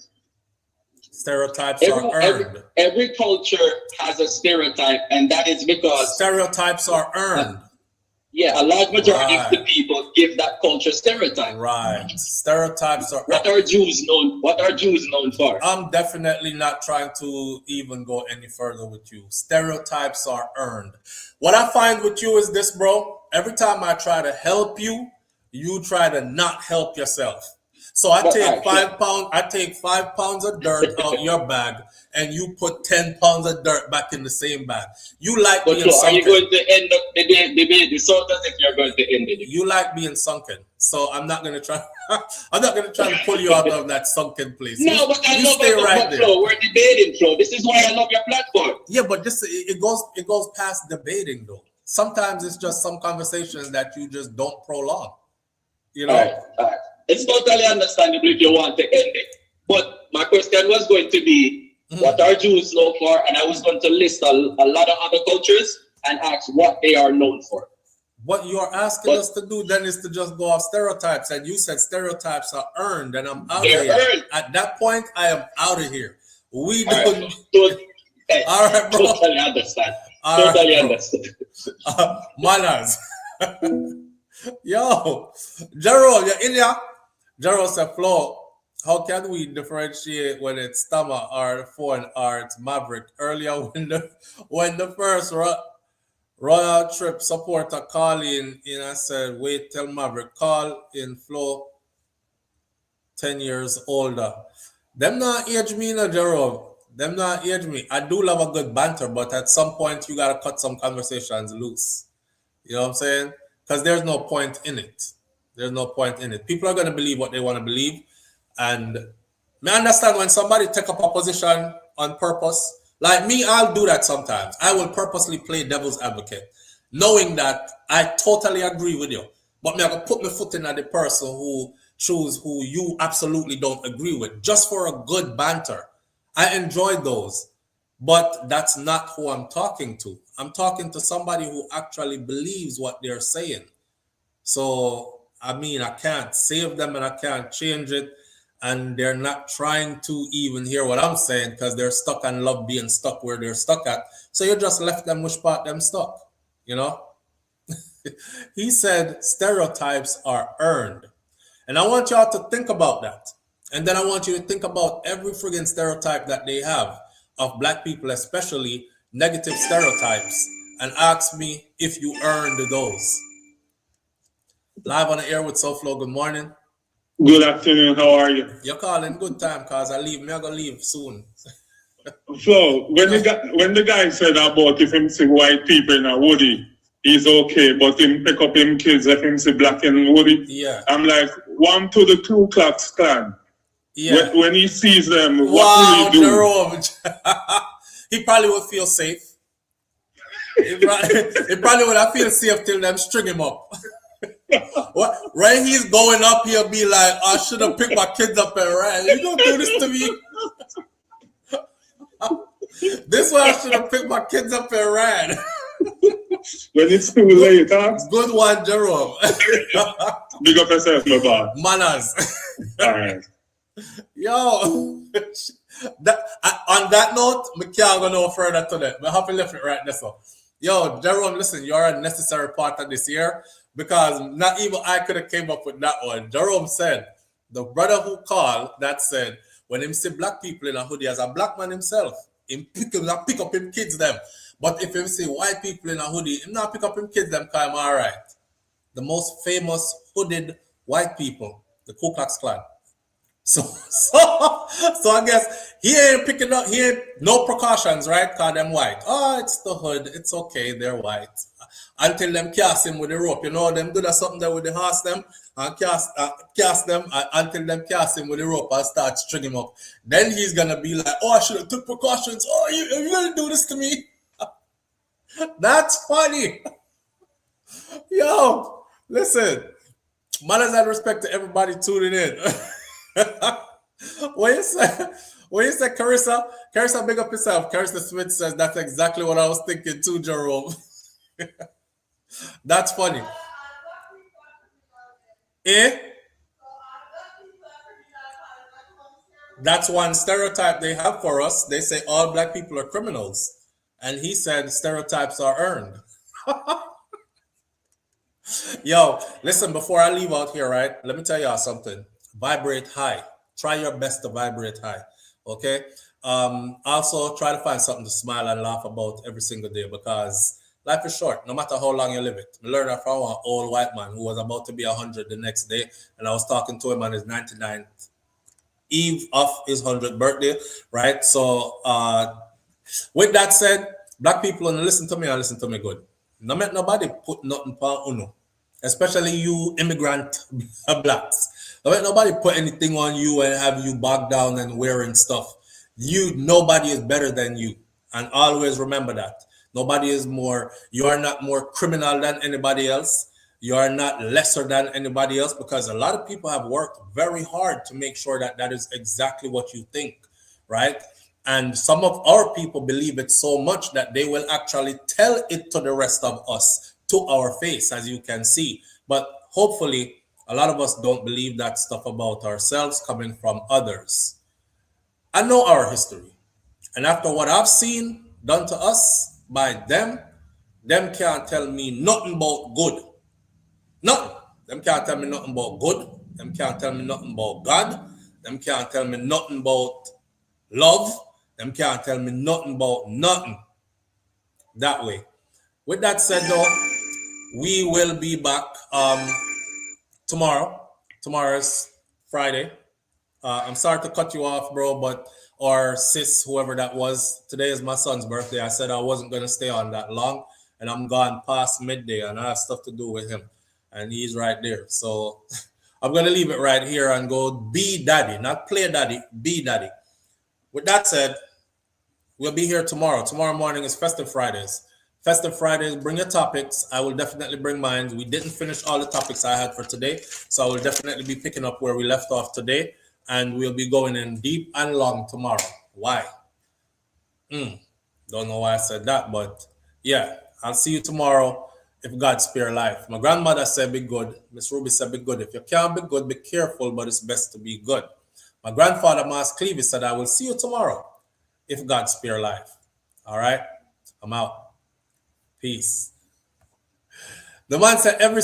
A: Stereotypes are earned.
B: Every culture has a stereotype, and that is because
A: stereotypes are earned.
B: Yeah, a large majority of the people give that culture stereotype.
A: Right. Stereotypes are.
B: What are Jews known? What are Jews known for?
A: I'm definitely not trying to even go any further with you. Stereotypes are earned. What I find with you is this, bro. Every time I try to help you, you try to not help yourself. So I take 5 pounds. I take 5 pounds of dirt out your bag, and you put 10 pounds of dirt back in the same bag. You like being sunken.
B: Are you going to end up the debate? It's so as if you're going to end it.
A: You like being sunken, so I'm not gonna try. I'm not gonna try to pull you out of that sunken place.
B: No, but I love the flow. We're debating, flow. This is why I love your platform.
A: Yeah, but it goes past debating though. Sometimes it's just some conversations that you just don't prolong. You know.
B: All right. It's totally understandable if you want to end it. But my question was going to be, what are Jews known for? And I was going to list a lot of other cultures and ask what they are known for.
A: What you're asking us to do then is to just go off stereotypes. And you said stereotypes are earned, and I'm out of here.
B: Earned.
A: At that point, I am out of here. We
B: all
A: don't.
B: Right.
A: All right, bro.
B: Totally understand. Understand.
A: Manners. Yo, Gerald, you're in here. Gerald said, Flo, how can we differentiate when it's Stammer or the phone or it's Maverick? Earlier when the first run-out trip supporter call in, I said, wait till Maverick call in Flo 10 years older. Them not age me, no, Gerald. Them not age me. I do love a good banter, but at some point you gotta cut some conversations loose. You know what I'm saying? Because there's no point in it. There's no point in it. People are going to believe what they want to believe. And I understand when somebody take up a position on purpose. Like me, I'll do that sometimes. I will purposely play devil's advocate, knowing that I totally agree with you. But me, I will put my foot in at the person who you absolutely don't agree with, just for a good banter. I enjoy those. But that's not who I'm talking to. I'm talking to somebody who actually believes what they're saying. So, I mean, I can't save them and I can't change it. And they're not trying to even hear what I'm saying because they're stuck and love being stuck where they're stuck at. So you just left them which part them stuck, you know? He said stereotypes are earned. And I want y'all to think about that. And then I want you to think about every friggin' stereotype that they have of black people, especially negative stereotypes, and ask me if you earned those. Live on the air with SouFLo. Good morning.
N: Good afternoon. How are you?
A: You're calling good time because I'm gonna leave soon.
N: Flo, when the guy said about if him see white people in a woody, he's okay, but him pick up him kids if him see black in woody.
A: Yeah.
N: I'm like, one to the Ku Klux Klan.
A: Yeah.
N: When he sees them, what will he do?
A: Jerome. He probably would feel safe. He probably would feel safe till them string him up. What? Right, he's going up, he'll be like, I should have picked my kids up and ran. You don't do this to me. This one I should have picked my kids up and ran.
N: When it's too late, huh?
A: Good one, Jerome.
N: Big up yourself, my boy.
A: Manners.
N: All right.
A: Yo, on that note, I can't go no further to that. I have to left it right there. So, yo, Jerome, listen, you're a necessary part of this year because not even I could have came up with that one. Jerome said, the brother who called that said, when him see black people in a hoodie as a black man himself, him pick up him kids them. But if him see white people in a hoodie, him not pick up him kids them because I'm all right. The most famous hooded white people, the Ku Klux Klan. So I guess he ain't picking up, he ain't no precautions, right? Because them white. Oh, it's the hood. It's okay. They're white. Until them cast him with the rope. You know, them do that something there with the horse them and cast them until them cast him with the rope and start string him up. Then he's going to be like, oh, I should have took precautions. Oh, you're going to do this to me? That's funny. Yo, listen. Manners and respect to everybody tuning in. What you say, Carissa? Carissa, big up yourself. Carissa Smith says that's exactly what I was thinking too, Jerome. That's funny. That's one stereotype they have for us. They say all black people are criminals. And he said stereotypes are earned. Yo, listen, before I leave out here, right? Let me tell y'all something. Vibrate high. Try your best to vibrate high. Okay? Also, try to find something to smile and laugh about every single day because life is short, no matter how long you live it. I learned that from an old white man who was about to be 100 the next day, and I was talking to him on his 99th eve of his 100th birthday, right? So, with that said, black people, and listen to me and listen to me good. No make nobody put nothing for uno, especially you immigrant blacks. Don't make nobody put anything on you and have you bogged down and wearing stuff. Nobody is better than you. And always remember that. Nobody is more, you are not more criminal than anybody else. You are not lesser than anybody else because a lot of people have worked very hard to make sure that that is exactly what you think, right? And some of our people believe it so much that they will actually tell it to the rest of us, to our face, as you can see. But hopefully, a lot of us don't believe that stuff about ourselves coming from others. I know our history. And after what I've seen done to us by them can't tell me nothing about good. Nothing. Them can't tell me nothing about good. Them can't tell me nothing about God. Them can't tell me nothing about love. Them can't tell me nothing about nothing that way. With that said, though, we will be back tomorrow. Tomorrow's Friday. I'm sorry to cut you off, bro, or sis, whoever that was. Today is my son's birthday. I said I wasn't going to stay on that long, and I'm gone past midday, and I have stuff to do with him, and he's right there. So I'm going to leave it right here and go be daddy, not play daddy, be daddy. With that said, we'll be here tomorrow. Tomorrow morning is Festive Fridays. Festive Fridays, bring your topics. I will definitely bring mine. We didn't finish all the topics I had for today, so I will definitely be picking up where we left off today, and we'll be going in deep and long tomorrow. Why? Don't know why I said that, but yeah, I'll see you tomorrow if God spare life. My grandmother said be good. Miss Ruby said be good. If you can't be good, be careful, but it's best to be good. My grandfather, Mas Cleavy, said I will see you tomorrow if God spare life. All right? I'm out. Peace. The man said every